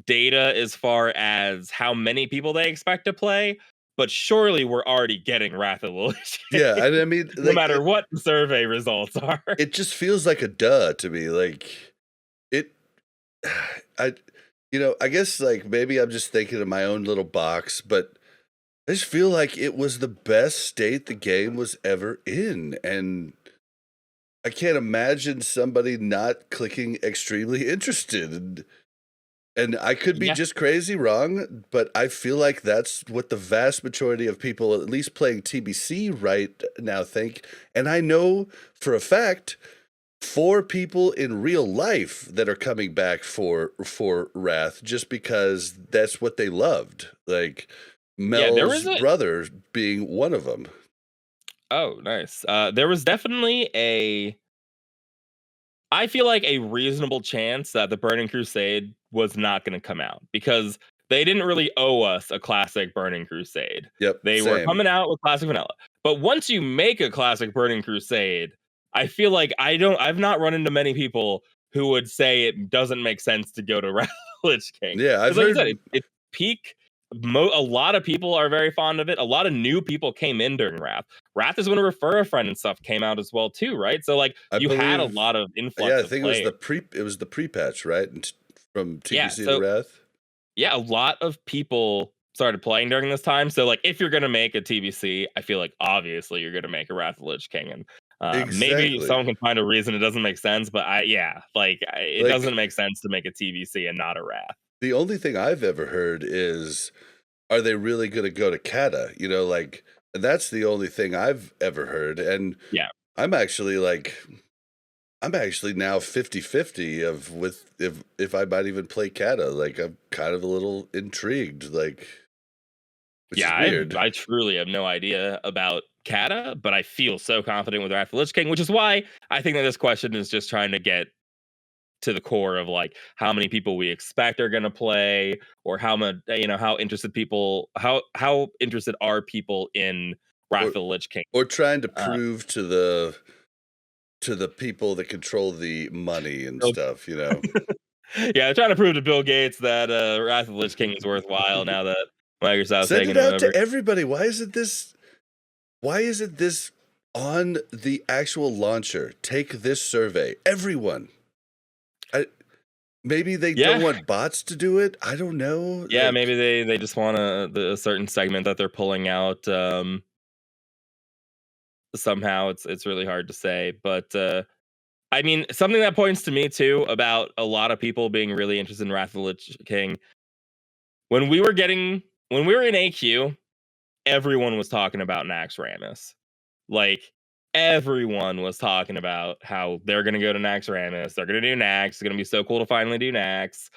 B: data as far as how many people they expect to play, but surely we're already getting Wrath of the Lich
A: Yeah,
B: King,
A: and I mean,
B: no
A: like,
B: matter what the survey results are.
A: it just feels like a duh to me. Like, it, I, I guess like maybe I'm just thinking of my own little box, but I just feel like it was the best state the game was ever in, and I can't imagine somebody not clicking extremely interested. And I could be
B: Yeah,
A: just crazy wrong, but I feel like that's what the vast majority of people, at least playing TBC right now, think. And I know for a fact 4 people in real life that are coming back for Wrath just because that's what they loved. Like
B: yeah, there was
A: Mel's
B: a
A: brother being one of them.
B: oh nice. There was definitely a I feel like a reasonable chance that the Burning Crusade was not going to come out because they didn't really owe us a classic Burning Crusade.
A: Yep,
B: They were
A: same.
B: coming out with classic vanilla. But once you make a classic Burning Crusade, I feel like I've not run into many people who would say it doesn't make sense to go to Lich King.
A: Yeah, I've
B: Because like you said,
A: heard.
B: it's peak. A lot of people are very fond of it. A lot of new people came in during Wrath. Wrath is when Refer a Friend and stuff came out as well too, right? So like
A: I
B: you had a
A: believe,
B: lot of
A: yeah,
B: influx
A: I
B: of
A: think
B: players.
A: it was the pre-patch, right? From
B: Yeah,
A: TBC to
B: so
A: Wrath.
B: yeah, a lot of people started playing during this time. So like if you're gonna make a TBC, I feel like obviously you're gonna make a Wrath of the Lich King, and maybe
A: Exactly.
B: someone can find a reason it doesn't make sense, but it
A: Like
B: doesn't make sense to make a TBC and not a Wrath.
A: the only thing I've ever heard is, are they really going to go to Kata? Like that's the only thing I've ever heard. And
B: Yeah.
A: I'm actually like, I'm actually now 50-50 of with if I might even play Kata. Like I'm kind of a little intrigued, like, which
B: Yeah,
A: is weird.
B: I truly have no idea about Kata, but I feel so confident with Wrath of the Lich King, which is why I think that this question is just trying to get to the core of like how many people we expect are going to play, or how much how interested people how interested are people in Wrath of the Lich King.
A: Or trying to prove to the people that control the money and stuff, you know.
B: Yeah, trying to prove to Bill Gates that Wrath of the Lich King is worthwhile now that Microsoft's
A: Send
B: taking
A: it
B: it
A: out
B: over.
A: to everybody. Why isn't this on the actual launcher? Take this survey. Everyone. Maybe they don't want bots to do it. I don't know.
B: Yeah, like, maybe they just want a certain segment that they're pulling out. Somehow it's really hard to say, but I mean, something that points to me too about a lot of people being really interested in Wrath of the Lich King. When we were in AQ, everyone was talking about Naxxramas. Like, everyone was talking about how they're gonna go to Naxxramas. They're gonna do Nax. It's gonna be so cool to finally do Nax.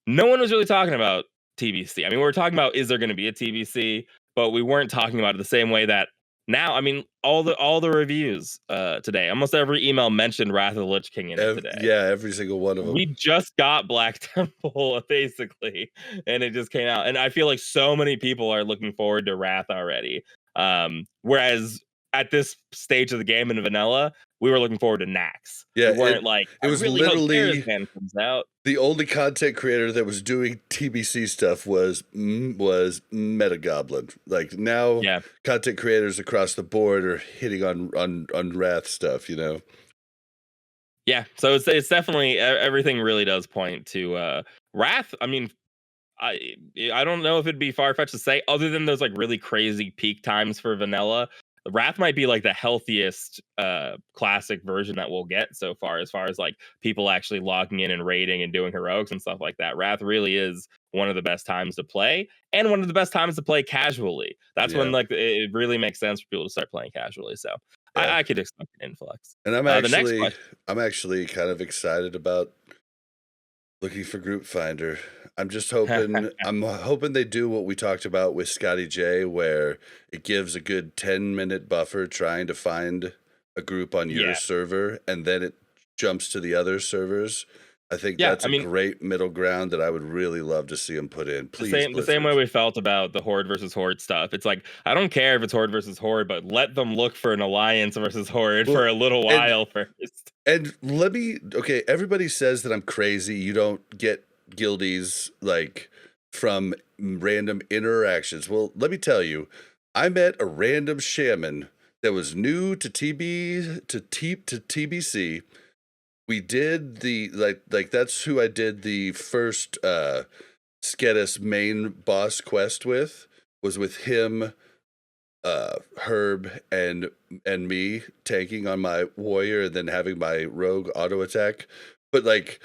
B: No one was really talking about TBC. I mean, we were talking about, is there going to be a TBC, but we weren't talking about it the same way that now. I mean, all the reviews today, almost every email mentioned Wrath of the Lich King in it today.
A: Yeah, every single one of them.
B: We just got Black Temple basically, and it just came out, and I feel like so many people are looking forward to Wrath already. Whereas at this stage of the game in vanilla, we were looking forward to Nax.
A: Yeah,
B: we weren't like,
A: it was
B: really
A: literally
B: comes out.
A: The only content creator that was doing TBC stuff was Metagoblin. Like now, content creators across the board are hitting on Wrath stuff, you know.
B: Yeah, so it's definitely, everything really does point to Wrath. I mean, I don't know if it'd be far-fetched to say, other than those like really crazy peak times for vanilla, Wrath might be like the healthiest classic version that we'll get so far, as like people actually logging in and raiding and doing heroics and stuff like that. Wrath really is one of the best times to play, and one of the best times to play casually. That's when like it really makes sense for people to start playing casually. So I could expect an influx.
A: And I'm actually kind of excited about looking for Group Finder. I'm just hoping I'm hoping they do what we talked about with Scotty J, where it gives a good 10-minute buffer trying to find a group on your server, and then it jumps to the other servers. I think that's a great middle ground that I would really love to see them put in. Please,
B: the same way we felt about the Horde versus Horde stuff. It's like, I don't care if it's Horde versus Horde, but let them look for an Alliance versus Horde for a little while first.
A: And everybody says that I'm crazy. You don't get guildies like from random interactions. Well, let me tell you, I met a random shaman that was new to TBC. We did the like that's who I did the first Skedis main boss quest with, was with him, Herb and me tanking on my warrior and then having my rogue auto attack. But like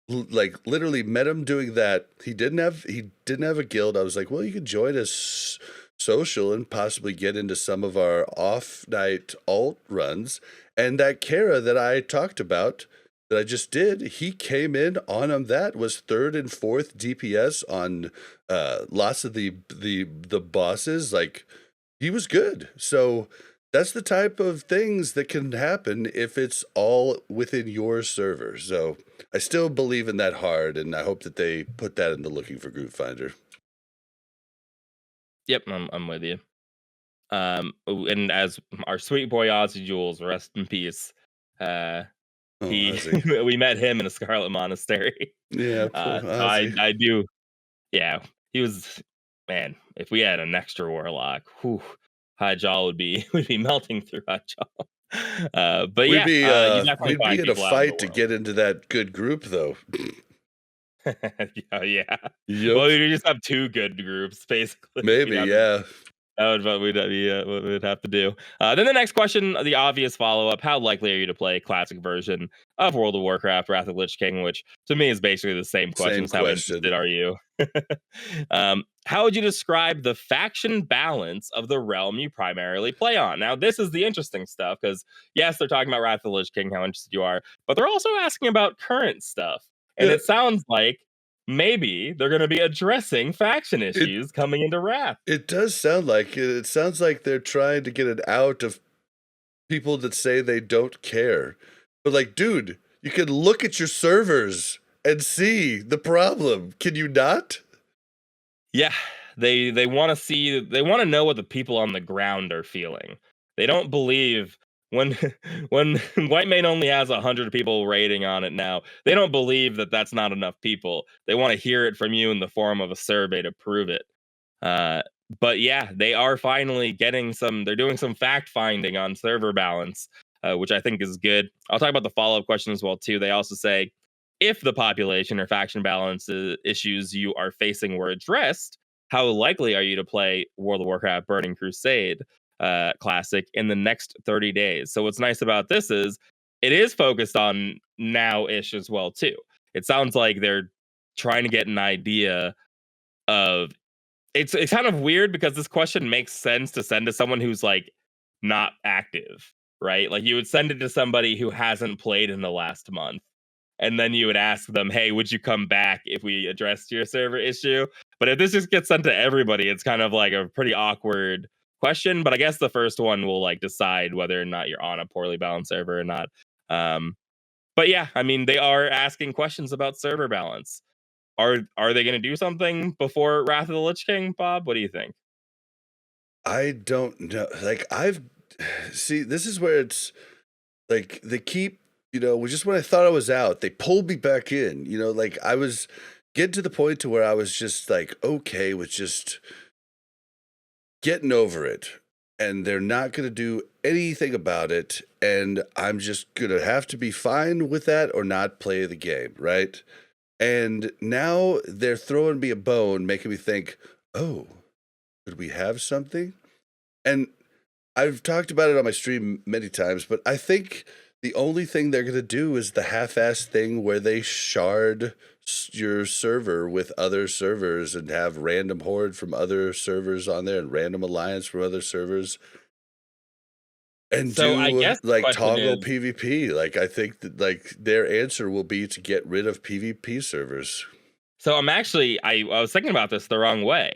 A: literally met him doing that. He didn't have a guild. I was like, well, you could join us social and possibly get into some of our off night alt runs. And that Kara that I talked about, that I just did, he came in on him. That was 3rd and 4th DPS on lots of the bosses. Like, he was good. So that's the type of things that can happen if it's all within your server. So I still believe in that hard, and I hope that they put that in the looking for Group Finder.
B: Yep, I'm with you. And as our sweet boy Ozzy Jules, rest in peace. We met him in a Scarlet Monastery.
A: Yeah,
B: I do. Yeah, he was, man. If we had an extra warlock, High Jaw would be melting through High Jaw. But
A: we'd be in a fight to get into that good group, though.
B: Yeah. Yep. Well, you just have 2 good groups, basically.
A: Maybe, yeah.
B: That would what we'd have to do. Then the next question, the obvious follow-up: how likely are you to play a classic version of World of Warcraft, Wrath of Lich King? Which to me is basically the same question. How interested are you? How would you describe the faction balance of the realm you primarily play on? Now, this is the interesting stuff, because yes, they're talking about Wrath of the Lich King, how interested you are, but they're also asking about current stuff. And it sounds like maybe they're going to be addressing faction issues coming into Wrath.
A: It does sound like it. It sounds like they're trying to get it out of people that say they don't care. But like, dude, you can look at your servers and see the problem. Can you not?
B: Yeah, they want to know what the people on the ground are feeling. They don't believe when when White Mane only has 100 people rating on it now. They don't believe that that's not enough people. They want to hear it from you in the form of a survey to prove it. Uh, but yeah, they are finally getting some. They're doing some fact finding on server balance, which I think is good. I'll talk about the follow up question as well too. They also say if the population or faction balance issues you are facing were addressed, how likely are you to play World of Warcraft Burning Crusade Classic in the next 30 days? So what's nice about this is it is focused on now-ish as well too. It sounds like they're trying to get an idea of it's kind of weird because this question makes sense to send to someone who's like not active, right? Like you would send it to somebody who hasn't played in the last month. And then you would ask them, "Hey, would you come back if we addressed your server issue?" But if this just gets sent to everybody, it's kind of like a pretty awkward question. But I guess the first one will like decide whether or not you're on a poorly balanced server or not. Um, but yeah, I mean, they are asking questions about server balance. Are they going to do something before Wrath of the Lich King, Bob? What do you think?
A: I don't know. Like I've see, this is where it's like they keep, just when I thought I was out, they pulled me back in. Like I was getting to the point to where I was just like okay with just getting over it. And they're not going to do anything about it. And I'm just going to have to be fine with that or not play the game, right? And now they're throwing me a bone, making me think, oh, could we have something? And I've talked about it on my stream many times, but I think the only thing they're going to do is the half-assed thing where they shard your server with other servers and have random horde from other servers on there and random alliance from other servers and
B: So I
A: do
B: guess the
A: like
B: question
A: toggle
B: is,
A: PvP. Like I think that like their answer will be to get rid of PvP servers.
B: so I'm actually I was thinking about this the wrong way.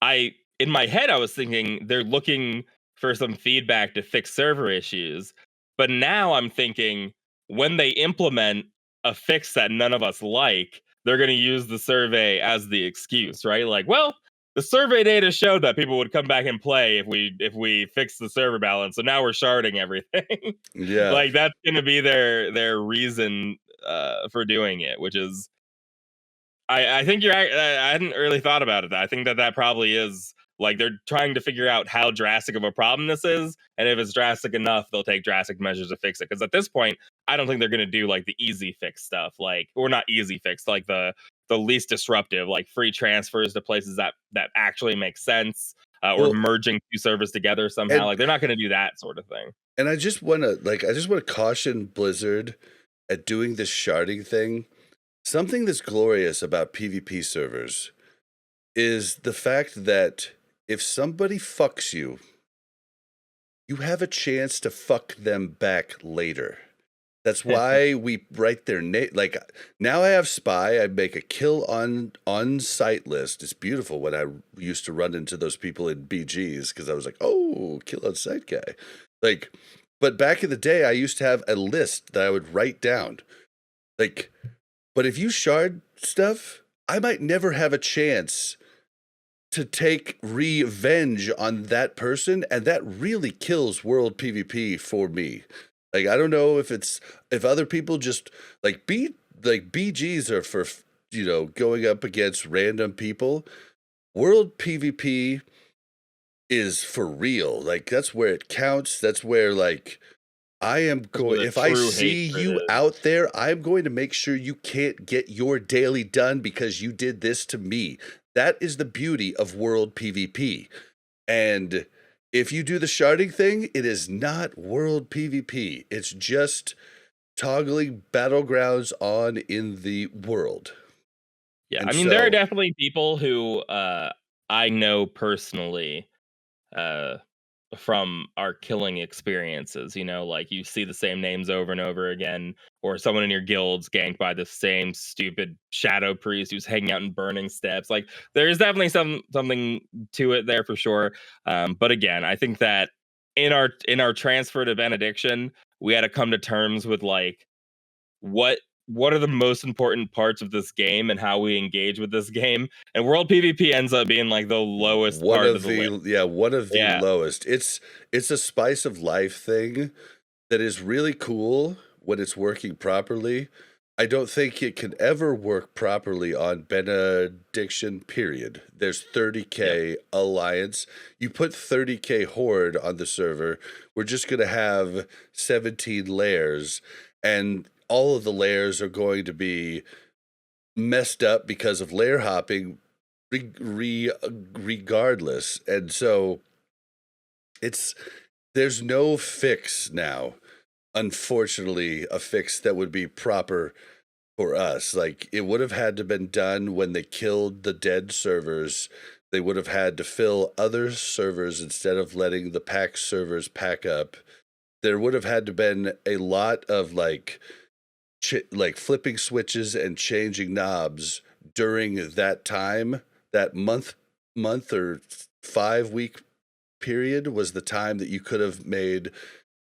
B: I in my head I was thinking they're looking for some feedback to fix server issues, but now I'm thinking when they implement a fix that none of us like, they're going to use the survey as the excuse, right? Like, well, the survey data showed that people would come back and play if we fix the server balance. So now we're sharding everything.
A: Yeah.
B: Like that's going to be their reason for doing it, which is I think you're. I hadn't really thought about it. I think that probably is like they're trying to figure out how drastic of a problem this is, and if it's drastic enough, they'll take drastic measures to fix it. Because at this point, I don't think they're going to do like the easy fix stuff, like or not easy fix, like the least disruptive, like free transfers to places that actually make sense, or
A: Well,
B: merging two servers together somehow.
A: and
B: Like they're not going to do that sort of thing.
A: and I just want to caution Blizzard at doing this sharding thing. Something that's glorious about PvP servers is the fact that if somebody fucks you, you have a chance to fuck them back later. That's why we write their name. Like now I have spy. I make a kill on site list. It's beautiful when I used to run into those people in BGs because I was like, oh, kill on site guy. Like, but back in the day, I used to have a list that I would write down. Like, but if you shard stuff, I might never have a chance to take revenge on that person, and that really kills world PvP for me. Like I don't know if other people just like BGs are for going up against random people. World PvP is for real. Like that's where it counts. That's where like I am
B: That's where
A: going,
B: the
A: if I
B: true
A: see
B: hatred
A: you
B: is.
A: out there, I'm going to make sure you can't get your daily done because you did this to me. That is the beauty of world PvP. And if you do the sharding thing, it is not world PvP. It's just toggling battlegrounds on in the world.
B: Yeah,
A: And
B: I mean there are
A: so,
B: definitely people who I know personally uh from our killing experiences, like you see the same names over and over again, or someone in your guild's ganked by the same stupid shadow priest who's hanging out in burning steps. Like there's definitely something to it there for sure. But again, I think that in our transfer to benediction, we had to come to terms with like what what are the most important parts of this game and how we engage with this game. And world PvP ends up being like the lowest
A: One
B: part of
A: of
B: the list.
A: one of the
B: Yeah.
A: lowest. It's a spice of life thing that is really cool when it's working properly. I don't think it can ever work properly on Benediction, period. There's 30k Alliance. You put 30k Horde on the server, we're just going to have 17 layers, and all of the layers are going to be messed up because of layer hopping regardless. And so there's no fix now, unfortunately, a fix that would be proper for us. Like, it would have had to been done when they killed the dead servers. They would have had to fill other servers instead of letting the pack servers pack up. There would have had to been a lot of like flipping switches and changing knobs during that time. That month or 5-week period was the time that you could have made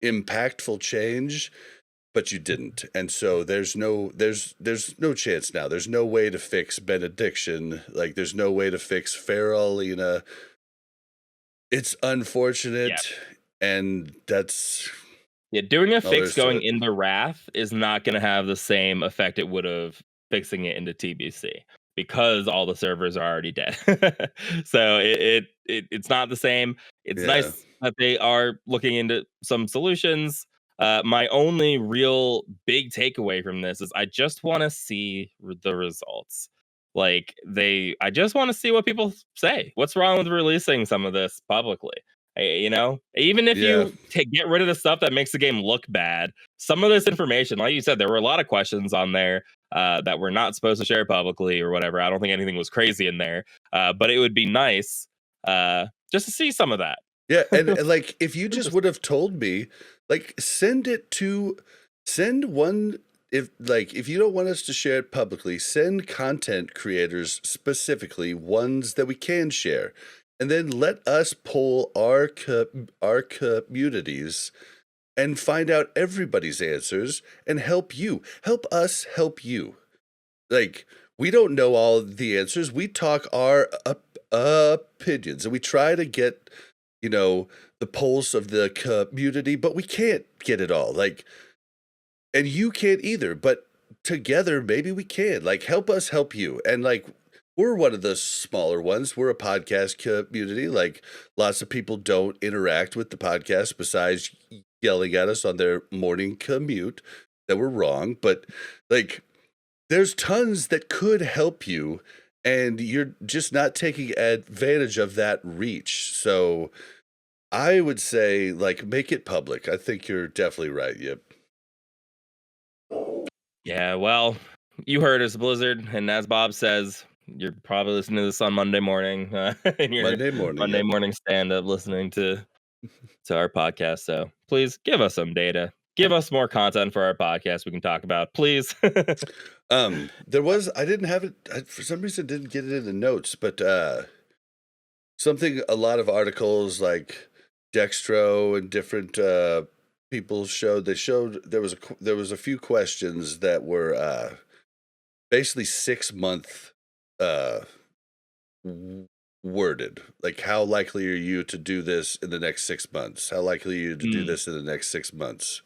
A: impactful change, but you didn't. And so there's no chance now. There's no way to fix Benediction. Like, there's no way to fix Faralina. It's unfortunate, and that's
B: doing a fix going into Wrath is not going to have the same effect it would have fixing it into TBC, because all the servers are already dead. So it's not the same. It's nice that they are looking into some solutions. My only real big takeaway from this is I just want to see the results. Like, I just want to see what people say. What's wrong with releasing some of this publicly? You know, even if you get rid of the stuff that makes the game look bad, some of this information, like you said, there were a lot of questions on there that we're not supposed to share publicly or whatever. I don't think anything was crazy in there, but it would be nice just to see some of that.
A: Yeah, and like, if you just would have told me, like, send one, if you don't want us to share it publicly, send content creators specifically ones that we can share, and then let us poll our communities and find out everybody's answers and help us help you. Like, we don't know all the answers. We talk our opinions, and we try to get, the pulse of the community, but we can't get it all. Like, and you can't either, but together maybe we can. Like, help us help you. And like, we're one of the smaller ones. We're a podcast community. Like, lots of people don't interact with the podcast besides yelling at us on their morning commute that we're wrong. But like, there's tons that could help you, and you're just not taking advantage of that reach. So I would say, like, make it public. I think you're definitely right. Yep.
B: Yeah, well, you heard us, Blizzard, and as Bob says, you're probably listening to this on Monday morning. In your Monday morning stand-up, listening to our podcast. So please give us some data. Give us more content for our podcast we can talk about, please.
A: There was, I didn't have it, for some reason didn't get it in the notes, but something, a lot of articles like Dextro and different people showed there was a few questions that were basically 6-month worded. Like, how likely are you to do this in the next 6 months? How likely are you to do this in the next 6 months?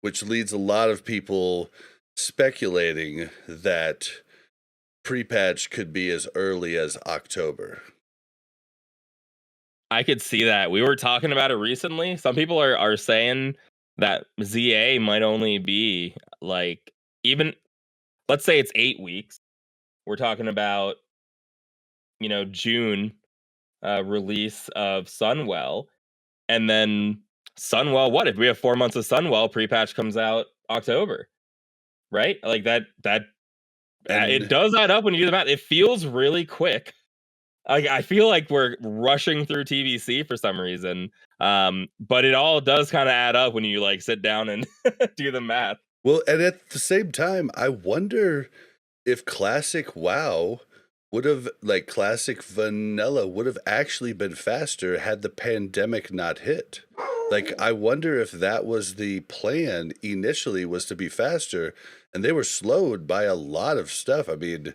A: Which leads a lot of people speculating that pre-patch could be as early as October.
B: I could see that. We were talking about it recently. Some people are saying that ZA might only be like, even, let's say it's 8 weeks. We're talking about, June release of Sunwell. And then Sunwell, what if we have 4 months of Sunwell, pre-patch comes out October, right? Like that it does add up when you do the math. It feels really quick. I feel like we're rushing through TBC for some reason, but it all does kind of add up when you like sit down and do the math.
A: Well, and at the same time, I wonder if classic WoW would have, like, classic vanilla would have actually been faster had the pandemic not hit. Like, I wonder if that was the plan initially, was to be faster, and they were slowed by a lot of stuff. I mean,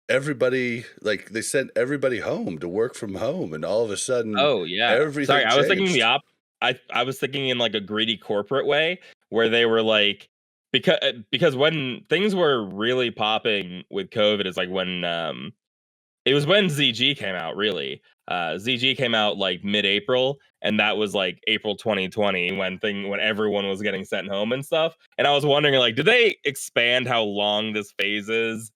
A: everybody, like, they sent everybody home to work from home, and all of a sudden,
B: Oh, yeah. Sorry,
A: everything
B: I was thinking the
A: changed.
B: I was thinking in, like, a greedy corporate way where they were like because when things were really popping with COVID is, like, when, it was when ZG came out, really. ZG came out, like, mid-April, and that was, like, April 2020 when everyone was getting sent home and stuff, and I was wondering, like, did they expand how long this phase is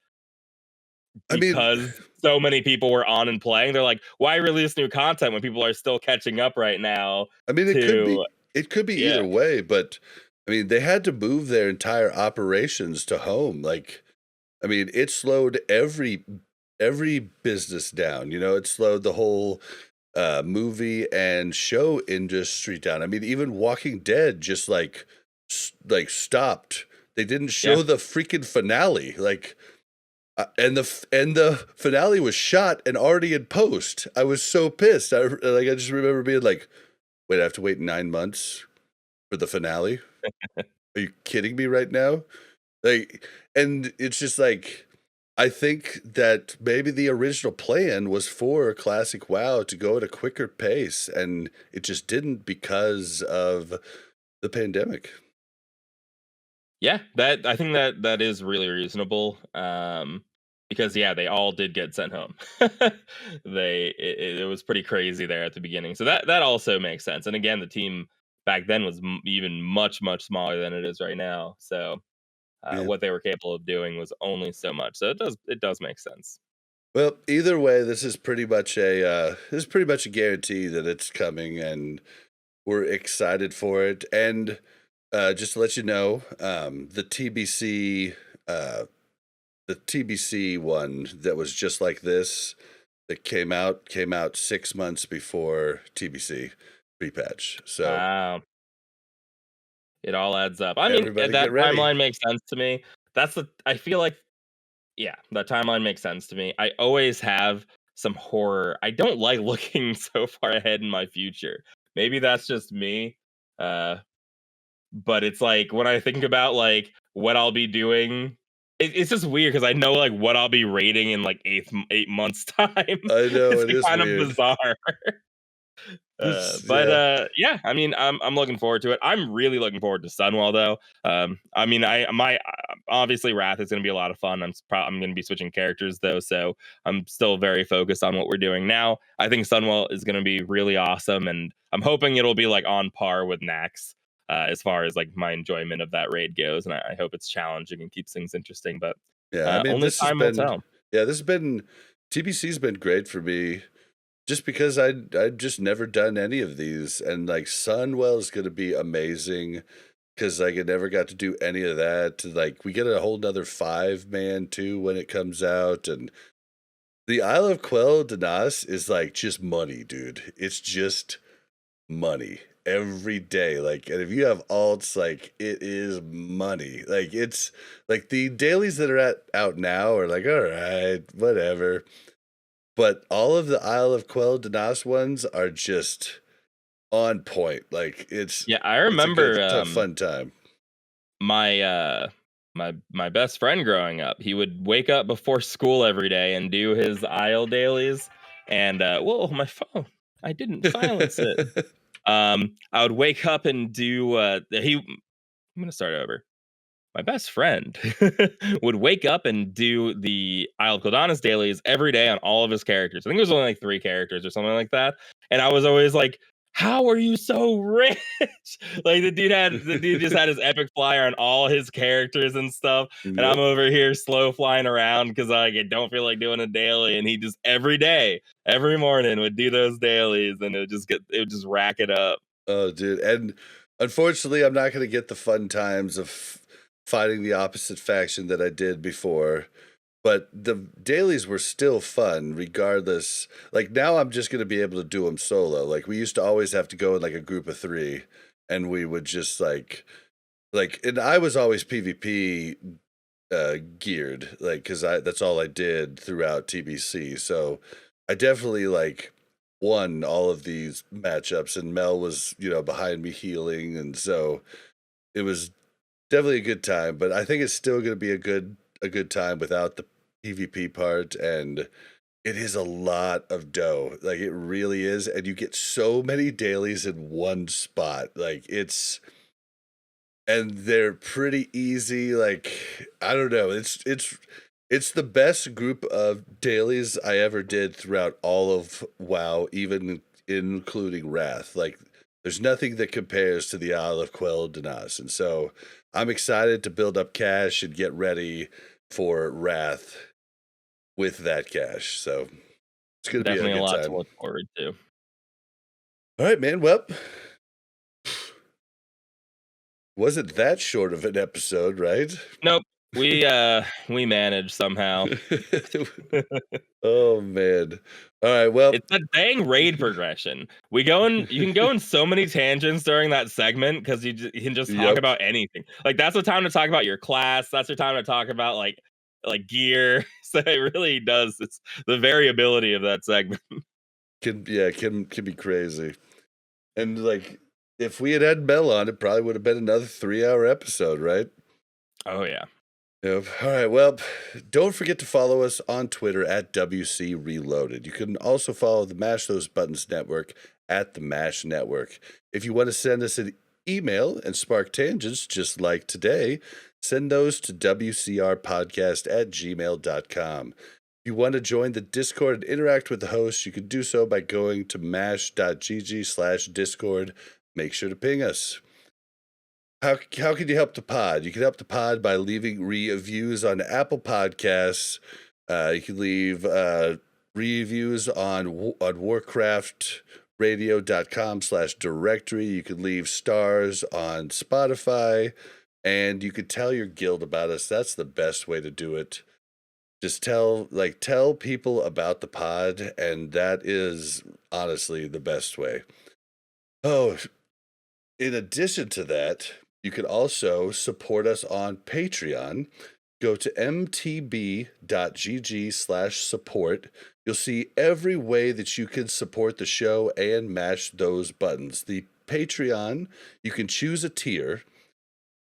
A: I mean
B: because so many people were on and playing? They're like, "Why release new content when people are still catching up right now
A: I mean,
B: to."
A: it could be
B: Yeah.
A: either way, but, I mean, they had to move their entire operations to home, like, I mean, it slowed every business down, you know, it slowed the whole, movie and show industry down. I mean, even Walking Dead just, like, stopped. They didn't
B: Yeah.
A: show the freaking finale, like, and the finale was shot and already in post. I was so pissed. I just remember being like, "Wait, I have to wait 9 months for the finale? Are you kidding me right now?" Like, and it's just like, I think that maybe the original plan was for Classic WoW to go at a quicker pace, and it just didn't because of the pandemic.
B: Yeah, that I think that is really reasonable, because, yeah, they all did get sent home. It was pretty crazy there at the beginning, so that also makes sense, and again, the team back then was even much, much smaller than it is right now, so,
A: Yeah.
B: what they were capable of doing was only so much, so it does make sense.
A: Well, either way, this is pretty much a guarantee that it's coming, and we're excited for it. And just to let you know, uh, the TBC one that was just like this that came out 6 months before TBC pre-patch. So
B: It all adds up. I mean,
A: everybody get
B: that
A: ready.
B: timeline makes sense to me. I feel like yeah, that timeline makes sense to me. I always have some horror. I don't like looking so far ahead in my future. Maybe that's just me. Uh, but it's like when I think about like what I'll be doing, it's just weird because I know like what I'll be rating in like 8 months time.
A: I know
B: It's
A: it
B: like
A: is
B: kind of
A: weird.
B: bizarre. But
A: Yeah.
B: yeah, I mean, I'm looking forward to it. I'm really looking forward to Sunwell though. I mean, obviously Wrath is going to be a lot of fun. I'm going to be switching characters though, so I'm still very focused on what we're doing now. I think Sunwell is going to be really awesome, and I'm hoping it'll be like on par with Nax. As far as like my enjoyment of that raid goes, and I hope it's challenging and keeps things interesting. But
A: Yeah, I mean,
B: only time will tell.
A: this has been TBC's been great for me just because I'd just never done any of these, and, like, Sunwell is gonna be amazing because like, I never got to do any of that. Like, we get a whole 'nother 5-man too when it comes out, and the Isle of Quell Danas is, like, just money, dude. It's just money every day, like, and if you have alts, like, it is money. Like, it's like, the dailies that are out now are like, "Alright, whatever." But all of the Isle of Quell Danas ones are just on point. Like,
B: Yeah, I
A: it's a good
B: remember
A: tough fun time.
B: my my best friend growing up, he would wake up before school every day and do his IL dailies. And whoa, my phone! I didn't silence it. I would wake up and do I'm gonna start over. My best friend would wake up and do the Isle of Kildonis dailies every day on all of his characters. I think it was only like 3 characters or something like that. And I was always like, "How are you so rich?" Like the dude just had his epic flyer on all his characters and stuff. And I'm
A: Yep.
B: over here slow flying around because I don't feel like doing a daily. And he just every day, every morning would do those dailies, and it would just rack it up.
A: Oh, dude, and unfortunately, I'm not gonna get the fun times of fighting the opposite faction that I did before, but the dailies were still fun regardless. Like, now I'm just gonna be able to do them solo. Like, we used to always have to go in, like, a group of 3, and we would just, and I was always PvP, geared, like, 'cause that's all I did throughout TBC, so I definitely, like won all of these matchups, and Mel was, behind me healing, and so it was definitely a good time. But I think it's still going to be a good time without the PvP part, and it is a lot of dough. Like, it really is, and you get so many dailies in one spot. And they're pretty easy. Like, I don't know. It's the best group of dailies I ever did throughout all of WoW, even including Wrath. Like, there's nothing that compares to the Isle of Quell Danas. And so I'm excited to build up cash and get ready for Wrath with that cash. So it's going to be a
B: Definitely a
A: good
B: lot to
A: time.
B: look forward to.
A: All right, man. Well, wasn't that short of an episode, right?
B: Nope. We managed somehow.
A: Oh man. All right, well,
B: It's that dang raid progression. You can go in so many tangents during that segment because you can just talk
A: yep,
B: about anything. Like, that's the time to talk about your class. That's your time to talk about like gear. So it really does. It's the variability of that segment.
A: can be crazy. And like, if we had had Mel on, it probably would have been another 3-hour episode, right?
B: Oh yeah.
A: Yep. All right. Well, don't forget to follow us on Twitter at WC Reloaded. You can also follow the Mash Those Buttons Network at the Mash Network. If you want to send us an email and spark tangents just like today, send those to wcrpodcast@gmail.com. If you want to join the Discord and interact with the host, you can do so by going to mash.gg/Discord. Make sure to ping us. How can you help the pod? You can help the pod by leaving reviews on Apple Podcasts. You can leave reviews on warcraftradio.com/directory. You can leave stars on Spotify, and you could tell your guild about us. That's the best way to do it. Just tell people about the pod, and that is honestly the best way. Oh, in addition to that, you can also support us on Patreon. Go to mtb.gg/support. You'll see every way that you can support the show and mash those buttons. The Patreon, you can choose a tier,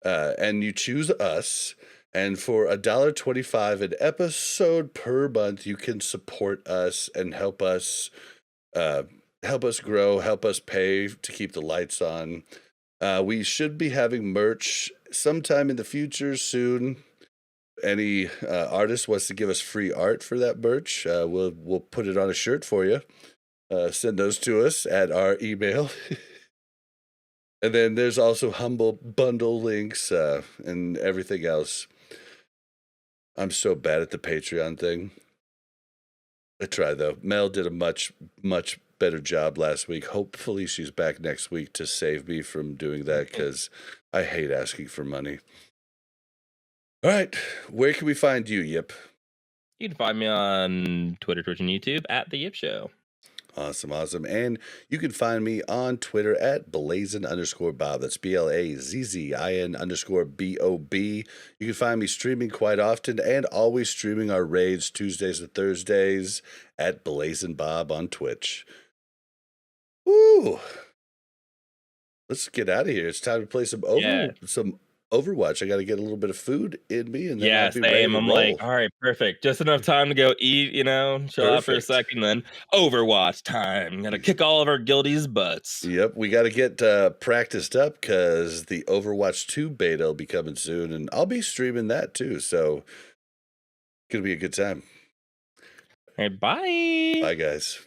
A: and you choose us. And for $1.25 an episode per month, you can support us and help us grow, help us pay to keep the lights on. We should be having merch sometime in the future soon. Any artist wants to give us free art for that merch, we'll put it on a shirt for you. Send those to us at our email. And then there's also Humble Bundle links and everything else. I'm so bad at the Patreon thing. I try, though. Mel did a much, much better job last week. Hopefully she's back next week to save me from doing that, because I hate asking for money. All right, where can we find you, Yip?
B: You can find me on Twitter, Twitch, and YouTube at The Yip Show.
A: Awesome. And you can find me on Twitter at Blazin_Bob. That's BLAZZIN_BOB. You can find me streaming quite often and always streaming our raids Tuesdays and Thursdays at Blazin Bob on Twitch. Woo! Let's get out of here. It's time to play some Overwatch. I got to get a little bit of food in me, and then I'll be ready to
B: I'm
A: roll.
B: like, all right, perfect. Just enough time to go eat, chill out for a second, then Overwatch time. Gotta kick all of our guildies' butts.
A: Yep, we got to get practiced up, because the Overwatch 2 beta will be coming soon, and I'll be streaming that too, so it's going to be a good time.
B: All right, bye.
A: Bye, guys.